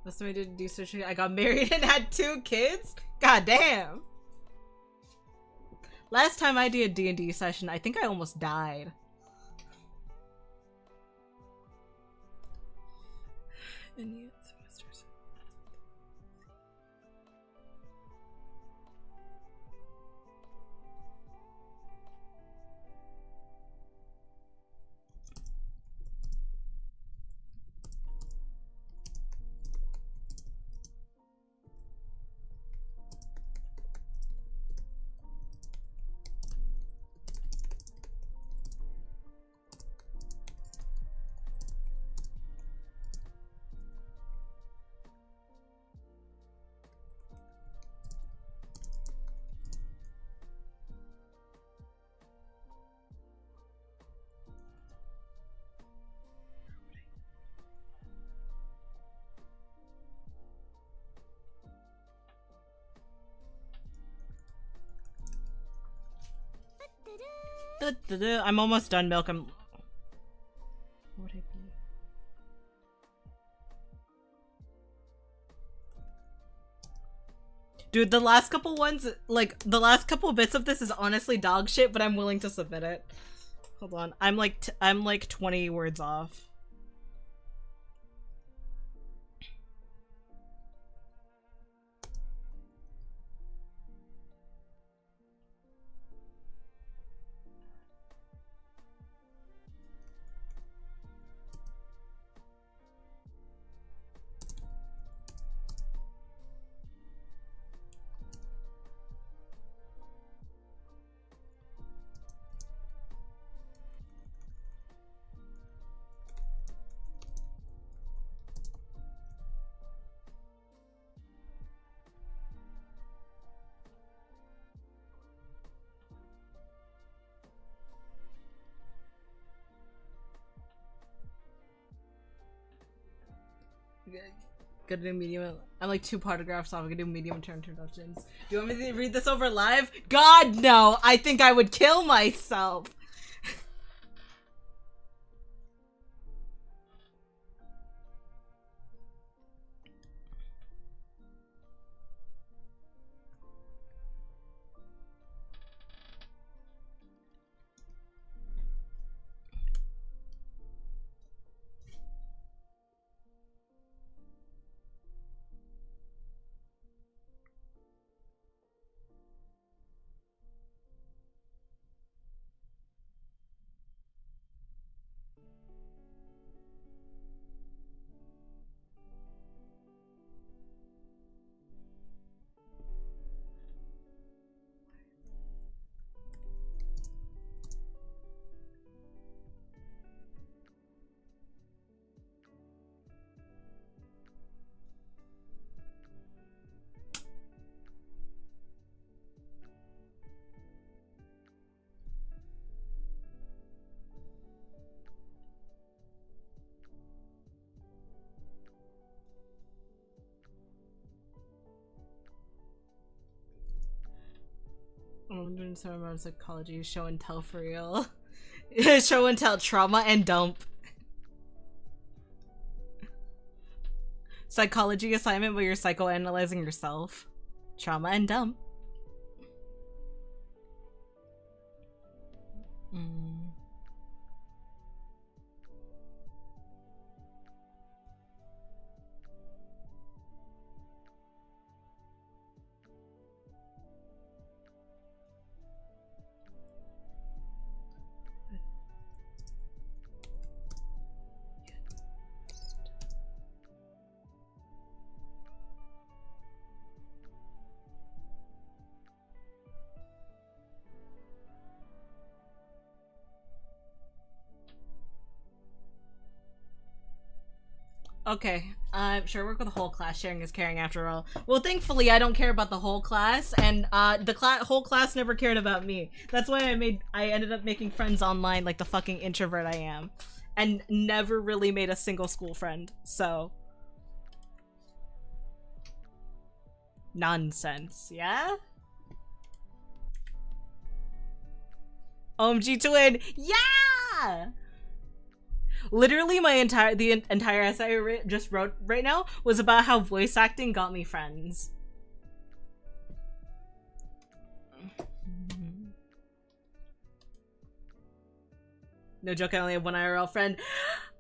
Speaker 2: Last time I did D searching, I got married and had 2 kids? God damn. Last time I did a D&D session, I think I almost died. And yet, semesters. I'm almost done, Milk. What would I be? Dude, the last couple ones, like, the last couple bits of this is honestly dog shit, but I'm willing to submit it. Hold on. I'm like 20 words off. Gonna do medium. I'm like 2 paragraphs off. I'm gonna do medium turn introductions. Do you want me to read this over live? God, no! I think I would kill myself! I'm doing some amount of psychology, show and tell for real. Show and tell, trauma and dump. Psychology assignment where you're psychoanalyzing yourself. Trauma and dump. Okay, I'm sure work with the whole class. Sharing is caring after all. Well, thankfully, I don't care about the whole class, and the whole class never cared about me. That's why I ended up making friends online like the fucking introvert I am, and never really made a single school friend. So nonsense, yeah. OMG twin, yeah. Literally, the entire essay I just wrote right now was about how voice acting got me friends. No joke, I only have one IRL friend.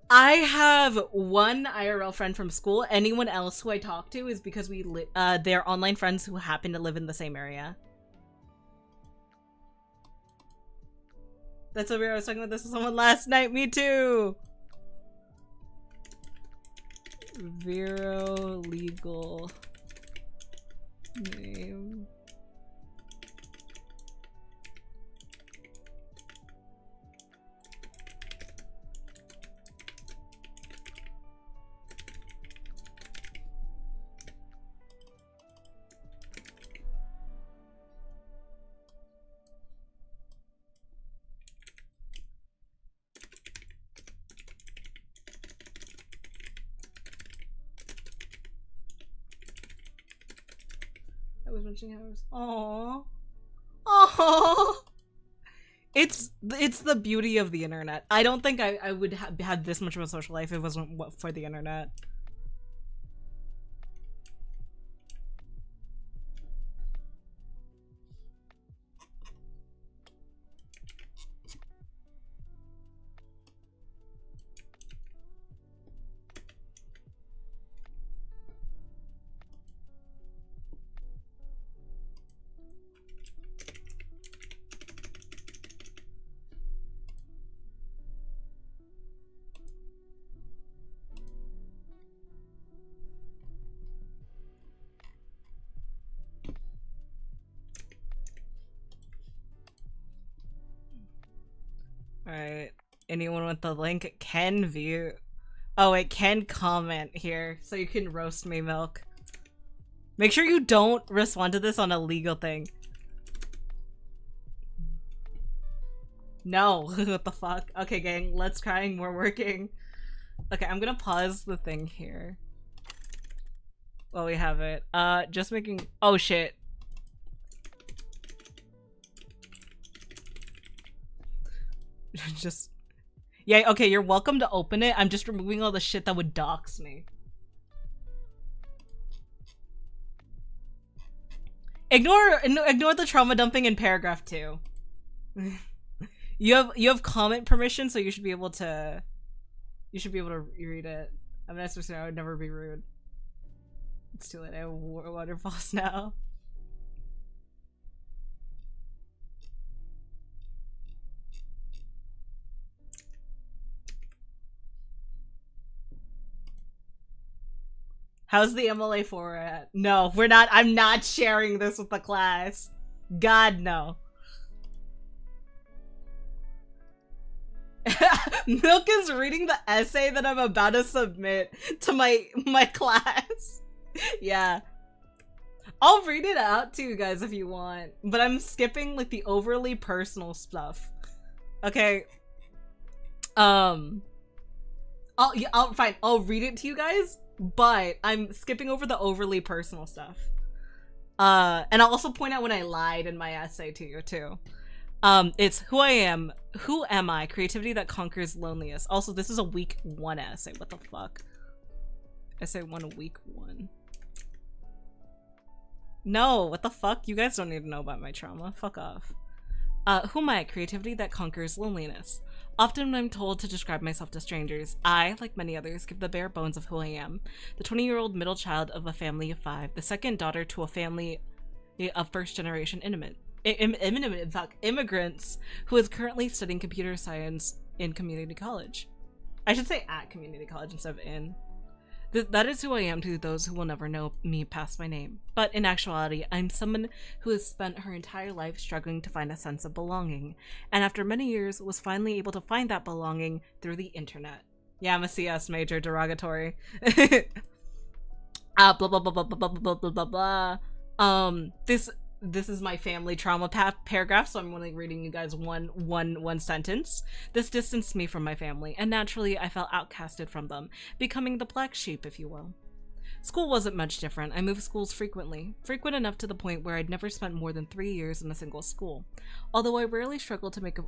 Speaker 2: I have one IRL friend from school. Anyone else who I talk to is because they're online friends who happen to live in the same area. That's so weird. I was talking about this with someone last night. Me too. Vero legal name. Hours. Aww. Aww. It's the beauty of the internet. I don't think I would have this much of a social life if it wasn't for the internet. Alright, anyone with the link can view. Oh wait, can comment here, so you can roast me, Milk. Make sure you don't respond to this on a legal thing. No, what the fuck? Okay gang, let's crying, we're working. Okay, I'm gonna pause the thing here. While we have it. Just making- oh shit. Just yeah, okay, you're welcome to open it. I'm just removing all the shit that would dox me. Ignore the trauma dumping in paragraph 2. You have comment permission, so you should be able to read it. I'm not supposed to. I would never be rude. It's too late. I have waterfalls now. How's the MLA4 at? No, we're not. I'm not sharing this with the class. God, no. Milk is reading the essay that I'm about to submit to my class. Yeah. I'll read it out to you guys if you want, but I'm skipping like the overly personal stuff. Okay. Fine. I'll read it to you guys, but I'm skipping over the overly personal stuff. And I'll also point out when I lied in my essay to you too. It's who am I? Creativity that conquers loneliness. Also, this is a week 1 essay. What the fuck? Essay 1 week 1. No, what the fuck? You guys don't need to know about my trauma. Fuck off. Who am I? Creativity that conquers loneliness. Often when I'm told to describe myself to strangers, I, like many others, give the bare bones of who I am. The 20-year-old middle child of a family of 5, the second daughter to a family of first-generation immigrants who is currently studying computer science in community college. I should say at community college instead of in. That is who I am to those who will never know me past my name. But in actuality, I'm someone who has spent her entire life struggling to find a sense of belonging, and after many years was finally able to find that belonging through the internet. Yeah, I'm a CS major, derogatory. Blah blah blah blah blah blah blah blah blah. This is my family trauma paragraph, so I'm only reading you guys one sentence. This distanced me from my family, and naturally I felt outcasted from them, becoming the black sheep, if you will. School wasn't much different. I moved schools frequent enough to the point where I'd never spent more than 3 years in a single school. Although I rarely struggled to make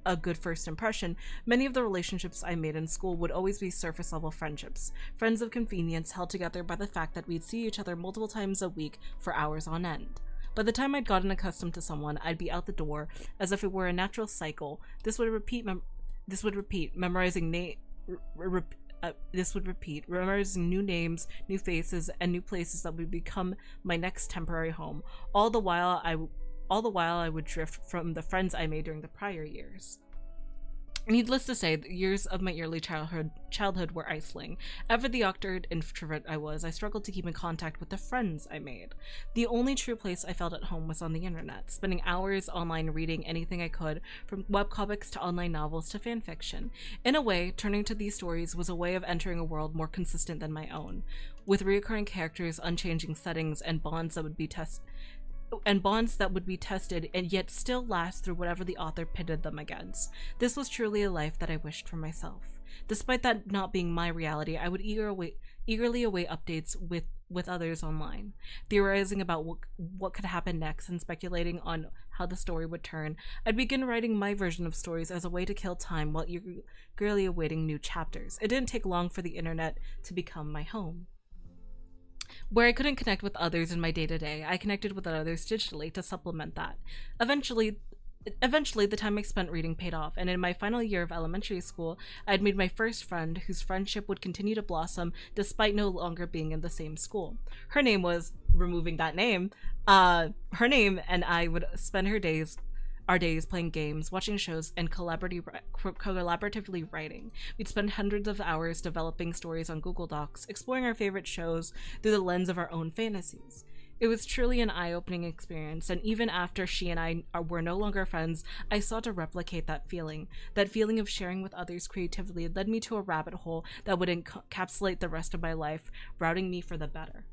Speaker 2: a good first impression, many of the relationships I made in school would always be surface level friendships, friends of convenience held together by the fact that we'd see each other multiple times a week for hours on end. By the time I'd gotten accustomed to someone, I'd be out the door, as if it were a natural cycle. This would repeat, memorizing new names, new faces, and new places that would become my next temporary home. All the while I would drift from the friends I made during the prior years. Needless to say, the years of my early childhood were isolating. Ever the awkward introvert I was, I struggled to keep in contact with the friends I made. The only true place I felt at home was on the internet, spending hours online reading anything I could, from webcomics to online novels to fanfiction. In a way, turning to these stories was a way of entering a world more consistent than my own, with recurring characters, unchanging settings, and bonds that would be tested and yet still last through whatever the author pitted them against. This was truly a life that I wished for myself. Despite that not being my reality, I would eagerly await updates with others online, theorizing about what could happen next and speculating on how the story would turn. I'd begin writing my version of stories as a way to kill time while eagerly awaiting new chapters. It didn't take long for the internet to become my home. Where I couldn't connect with others in my day-to-day, I connected with others digitally to supplement that. Eventually, the time I spent reading paid off, and in my final year of elementary school, I had made my first friend whose friendship would continue to blossom despite no longer being in the same school. Her name was, removing that name, her name and I would spend our days playing games, watching shows, and collaboratively writing. We'd spend hundreds of hours developing stories on Google Docs, exploring our favorite shows through the lens of our own fantasies. It was truly an eye-opening experience, and even after she and I were no longer friends, I sought to replicate that feeling. That feeling of sharing with others creatively led me to a rabbit hole that would encapsulate the rest of my life, routing me for the better.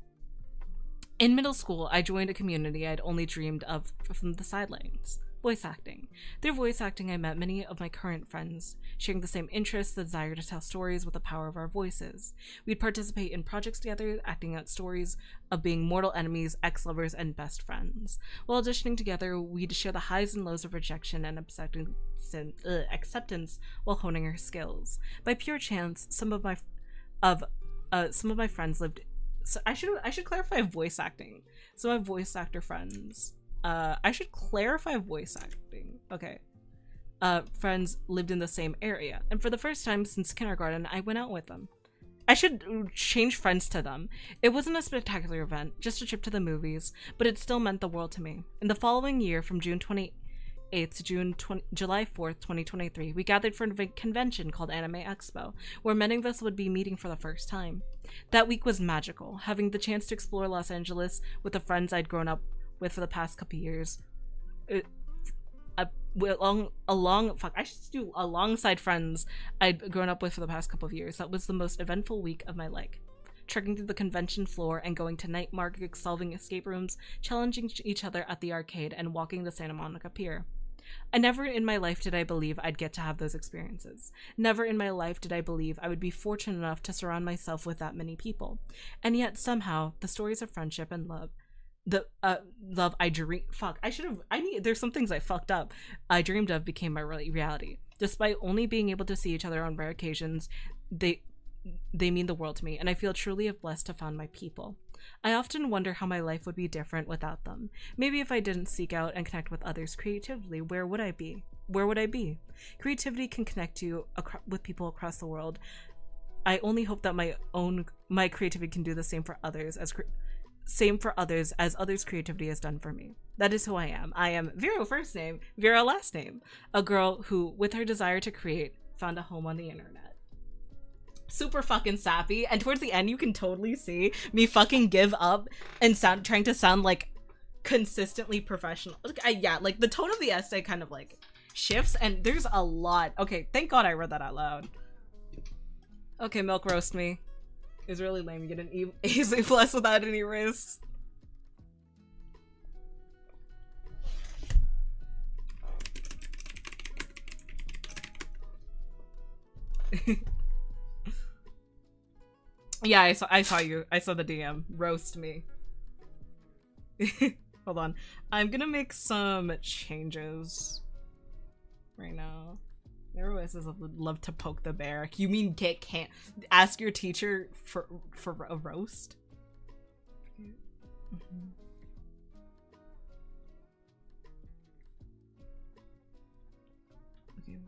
Speaker 2: In middle school, I joined a community I'd only dreamed of from the sidelines. Voice acting. Through voice acting, I met many of my current friends, sharing the same interests, the desire to tell stories with the power of our voices. We'd participate in projects together, acting out stories of being mortal enemies, ex-lovers, and best friends. While auditioning together, we'd share the highs and lows of rejection and acceptance while honing our skills. By pure chance, some of my friends lived. So I should clarify voice acting. Some of my voice actor friends. I should clarify voice acting. Okay. Friends lived in the same area, and for the first time since kindergarten, I went out with them. I should change friends to them. It wasn't a spectacular event, just a trip to the movies, but it still meant the world to me. In the following year, from June 28th to July 4th, 2023, we gathered for a convention called Anime Expo, where many of us would be meeting for the first time. That week was magical, having the chance to explore Los Angeles with the friends I'd grown up with for the past couple years. Alongside friends I'd grown up with for the past couple of years. That was the most eventful week of my life. Trekking through the convention floor and going to night markets, solving escape rooms, challenging each other at the arcade, and walking the Santa Monica Pier. Never in my life did I believe I'd get to have those experiences. Never in my life did I believe I would be fortunate enough to surround myself with that many people. And yet, somehow, the stories of friendship and love the love I dream fuck I should have I need there's some things I fucked up I dreamed of became my reality. Despite only being able to see each other on rare occasions, they mean the world to me, and I feel truly blessed to find my people. I often wonder how my life would be different without them. Maybe if I didn't seek out and connect with others creatively, where would I be? Where would I be? Creativity can connect you with people across the world. I only hope that my creativity can do the same for others as others' creativity has done for me. That is who I am. I am Vero first name, Vera last name, a girl who, with her desire to create, found a home on the internet. Super fucking sappy, and towards the end you can totally see me fucking give up and trying to sound like consistently professional. Yeah, like the tone of the essay kind of like shifts, and there's a lot. Okay, thank God I read that out loud. Okay, milk roast me. It was really lame. You get an easy plus without any risks. Yeah, I saw you. I saw the DM. Roast me. Hold on. I'm gonna make some changes right now. Everyone says I would love to poke the bear. You mean can't ask your teacher for a roast? Mm-hmm. Okay.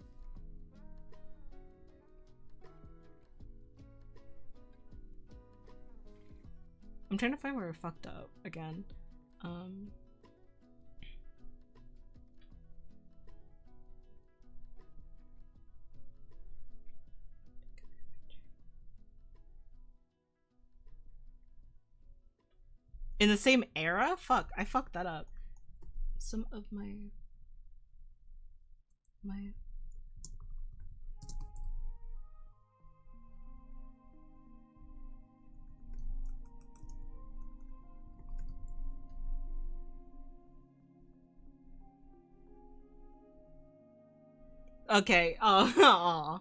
Speaker 2: I'm trying to find where I fucked up again. In the same era? Fuck, I fucked that up. Some of my Okay, oh.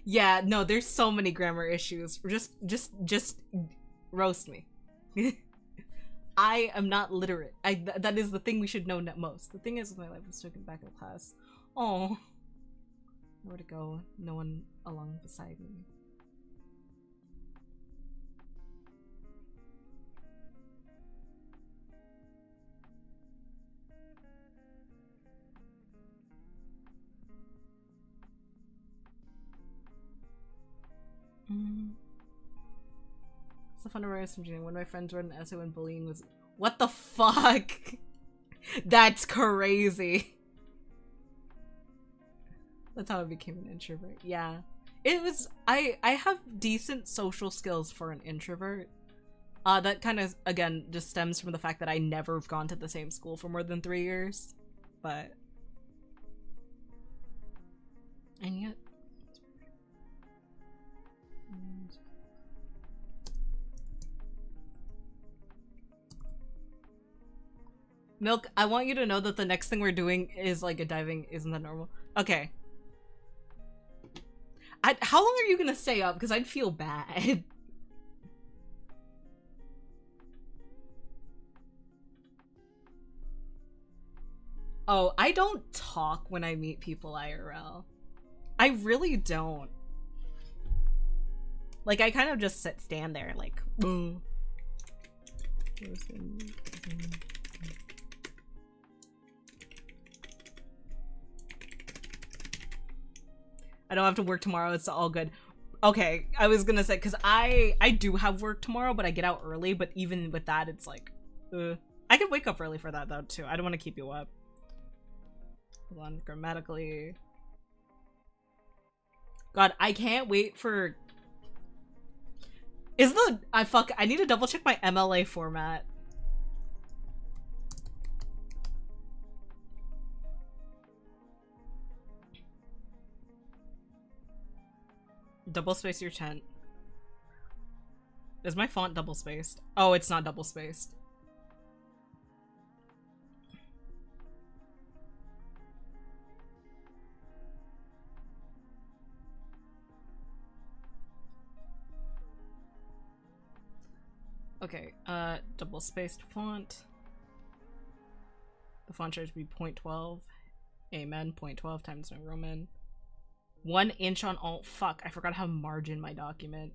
Speaker 2: Yeah, no, there's so many grammar issues. Just roast me. I am not literate. That is the thing we should know most. The thing is, my life was taken back in class. Oh, where to go? No one along beside me. It's a fun to write some One of my friends wrote an essay when bullying was— What the fuck? That's crazy. That's how I became an introvert. Yeah. It was— I have decent social skills for an introvert. That kind of, again, just stems from the fact that I never have gone to the same school for more than 3 years. But... And yet... Milk, I want you to know that the next thing we're doing is like a diving. Isn't that normal? Okay. How long are you gonna stay up? Because I'd feel bad. Oh, I don't talk when I meet people IRL. I really don't. Like, I kind of just stand there, like, I don't have to work tomorrow. It's all good. Okay, I was gonna say, because I do have work tomorrow, but I get out early. But even with that, it's like, I could wake up early for that, though, too. I don't want to keep you up. Hold on, grammatically. God, I can't wait for... Is the... I need to double check my MLA format. Double space your tent. Is my font double spaced? Oh, it's not double spaced. Okay, double spaced font. The font size be 0.12. Amen, 0.12 times New Roman. 1 inch on alt. Fuck, I forgot how to margin my document.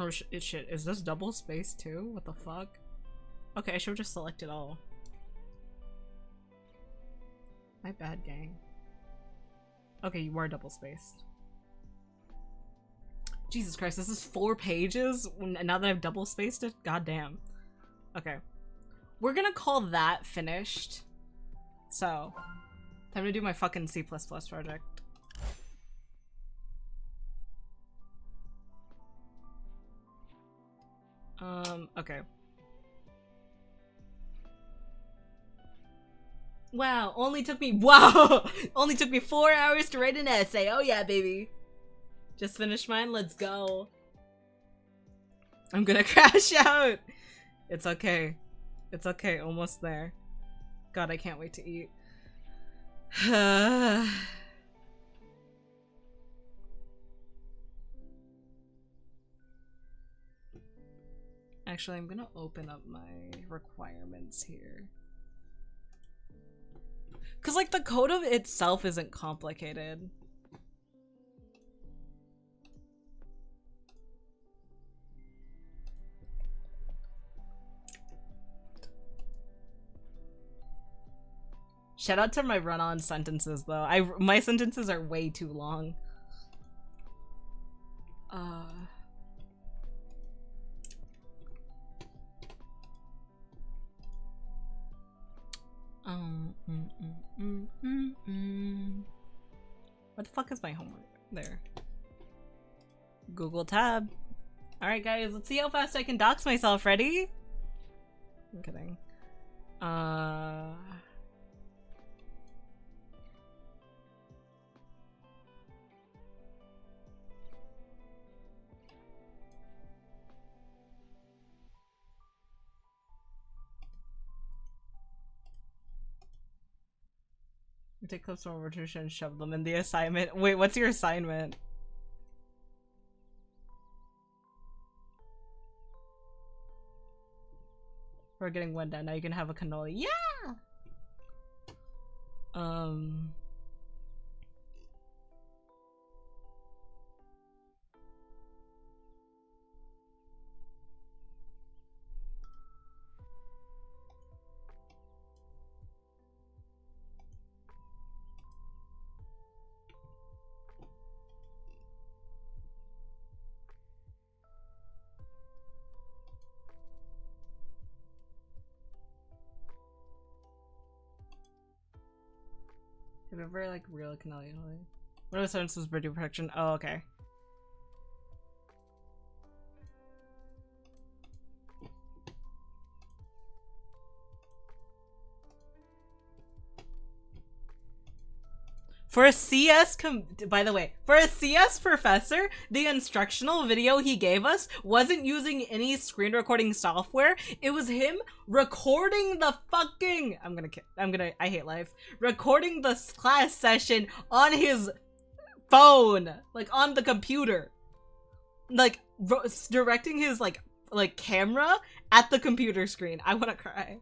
Speaker 2: Oh shit, is this double spaced too? What the fuck? Okay, I should have just selected all. My bad, gang. Okay, you are double spaced. Jesus Christ, this is 4 pages? Now that I've double spaced it? Goddamn. Okay. We're gonna call that finished. So, time to do my fucking C++ project. Okay. Wow, only took me 4 hours to write an essay. Oh yeah, baby. Just finished mine, let's go. I'm gonna crash out. It's okay. It's okay, almost there. God, I can't wait to eat. Actually, I'm gonna open up my requirements here. Cause like the code of itself isn't complicated. Shout out to my run-on sentences though. My sentences are way too long. What the fuck is my homework? There. Google tab. Alright guys, let's see how fast I can dox myself. Ready? I'm kidding. Take clips from rotation and shove them in the assignment. Wait, what's your assignment? We're getting one down. Now you can have a cannoli. Yeah! Have you ever like real cannoli? What are the sentences for due protection? Oh, okay. For a CS by the way, for a CS professor, the instructional video he gave us wasn't using any screen recording software. It was him recording the fucking I hate life. Recording the class session on his phone, like on the computer. Like directing his like camera at the computer screen. I want to cry.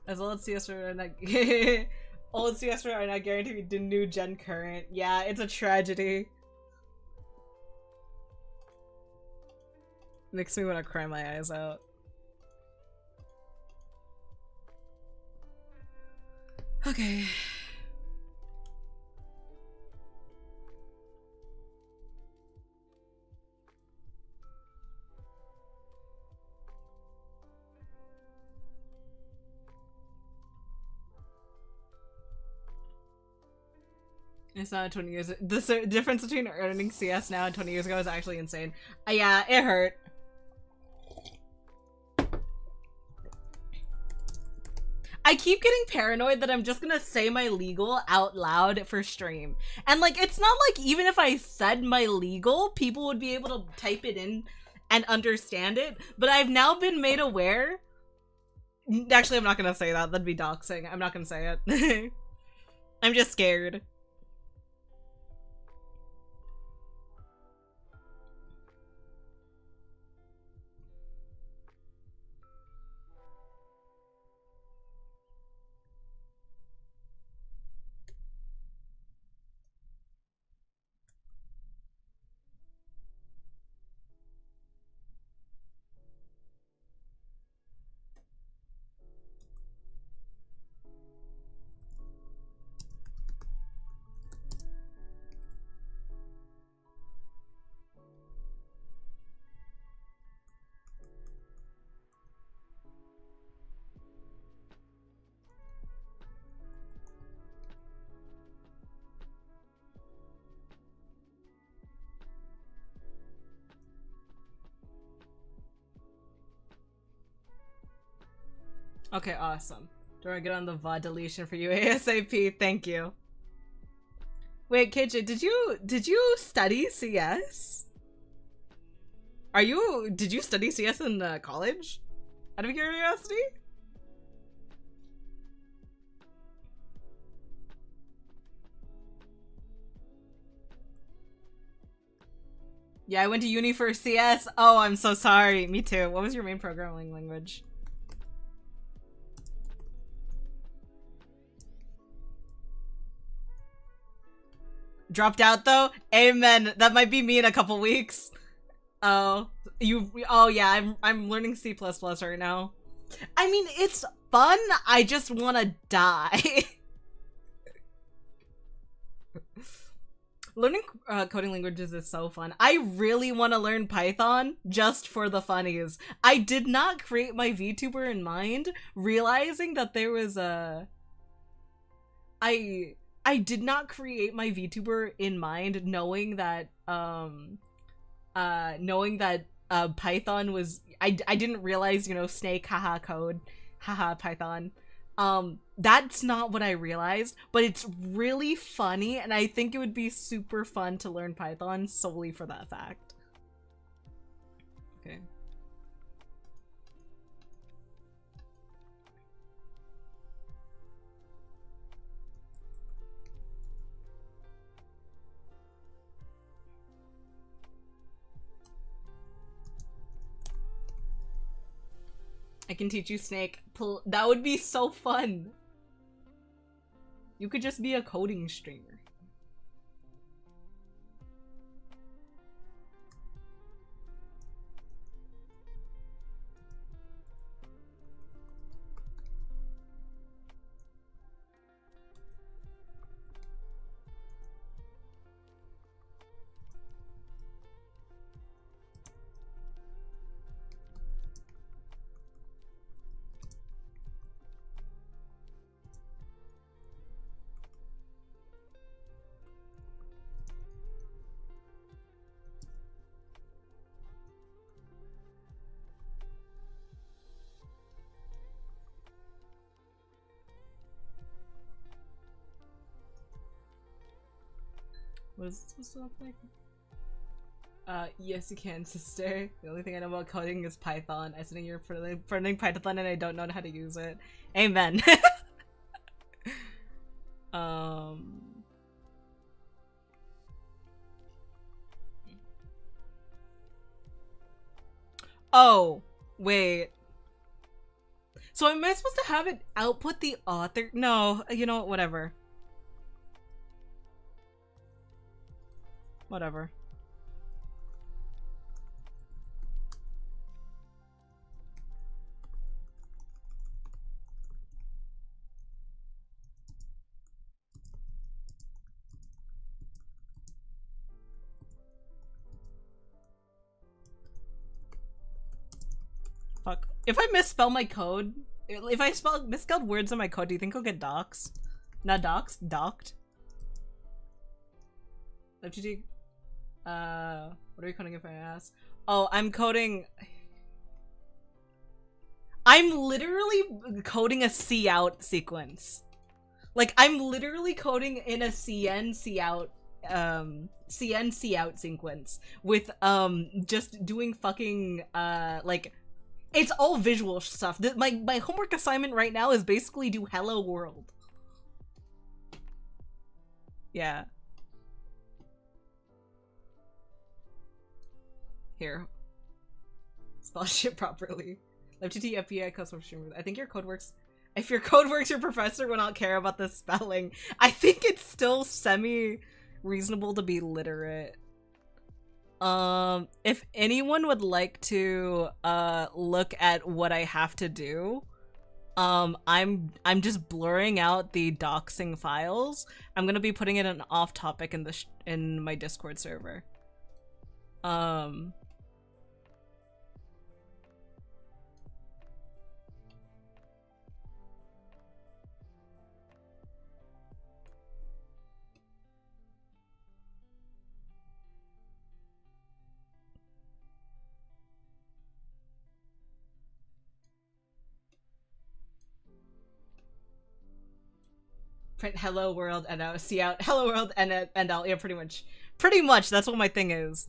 Speaker 2: As old CS are not old CS are not guaranteed to new gen current. Yeah, it's a tragedy. Makes me want to cry my eyes out. Okay. It's not 20 years. The difference between earning CS now and 20 years ago is actually insane. Yeah, it hurt. I keep getting paranoid that I'm just gonna say my legal out loud for stream. And like, it's not like even if I said my legal, people would be able to type it in and understand it. But I've now been made aware. Actually, I'm not gonna say that. That'd be doxing. I'm not gonna say it. I'm just scared. Okay, awesome. Do I get on the VOD deletion for you ASAP? Thank you. Wait, KJ, did you study CS? Did you study CS in college? Out of curiosity? Yeah, I went to uni for CS. Oh, I'm so sorry. Me too. What was your main programming language? Dropped out though? Amen. That might be me in a couple weeks. Oh, yeah, I'm learning C++ right now. I mean, it's fun. I just want to die. Learning coding languages is so fun. I really want to learn Python just for the funnies. I did not create my VTuber in mind, realizing that there was a... I did not create my VTuber in mind knowing that Python was... I didn't realize, you know, snake, haha, code, haha, Python. That's not what I realized, but it's really funny, and I think it would be super fun to learn Python solely for that fact. Okay. I can teach you Snake. That would be so fun. You could just be a coding streamer. What is it supposed to look like? Yes you can, sister. The only thing I know about coding is Python. I'm sitting here learning Python and I don't know how to use it. Amen. Oh, wait. So am I supposed to have it output the author? No, you know what, whatever. Whatever. Fuck. If I misspell my code, if I misspelled words in my code, do you think I'll get doxxed? Not doxxed, docked. FGT. What are you coding if I ask? Oh, I'm coding. I'm literally coding a C out sequence. Like, I'm literally coding in a CN C out sequence with just doing fucking like, it's all visual stuff. My homework assignment right now is basically do hello world. Yeah. Here. Spell shit properly. FTT FBI custom streamer. I think your code works. If your code works, your professor will not care about the spelling. I think it's still semi-reasonable to be literate. If anyone would like to look at what I have to do, I'm just blurring out the doxing files. I'm gonna be putting it in off topic in my Discord server. Print hello world and out, see out, hello world and out. Yeah, pretty much that's what my thing is.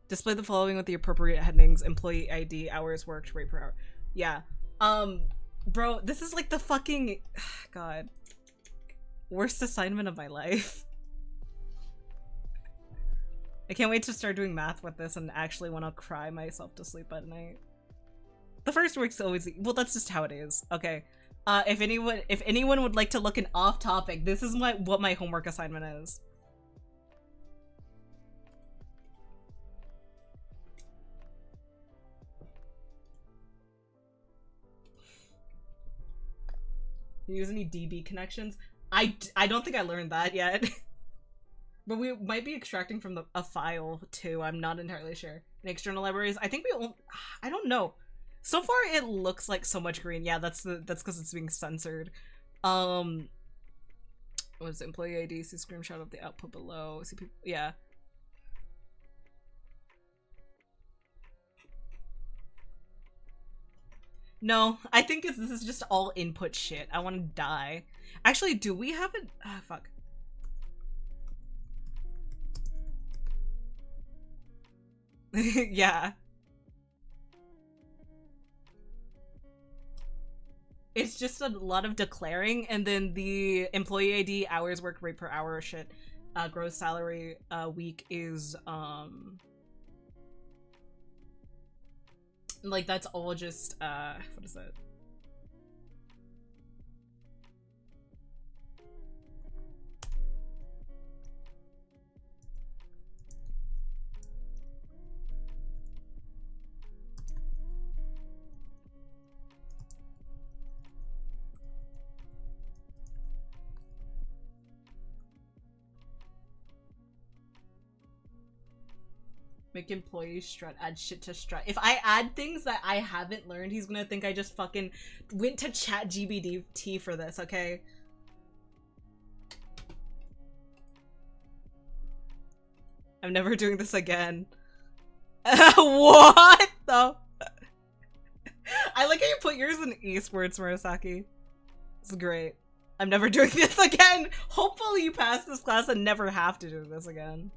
Speaker 2: Display the following with the appropriate headings: employee ID, hours worked, rate per hour. Yeah. Bro, this is like the fucking god, worst assignment of my life. I can't wait to start doing math with this and actually want to cry myself to sleep at night. The first week's always, well, that's just how it is. Okay. If anyone would like to look an off topic, this is what my homework assignment is. You use any DB connections? I don't think I learned that yet. But we might be extracting from a file too. I'm not entirely sure. In external libraries, I think I don't know. So far, it looks like so much green. Yeah, that's because it's being censored. What is it? Employee ID, see screenshot of the output below. See people, yeah. No, I think this is just all input shit. I want to die. Actually, do we have it? Ah, fuck. Yeah. It's just a lot of declaring, and then the employee ID, hours worked, rate per hour shit, gross salary week is like, that's all just what is it? Make employees strut, add shit to strut. If I add things that I haven't learned, he's gonna think I just fucking went to ChatGPT for this, okay? I'm never doing this again. What the? I like how you put yours in esports, Murasaki. It's great. I'm never doing this again. Hopefully you pass this class and never have to do this again.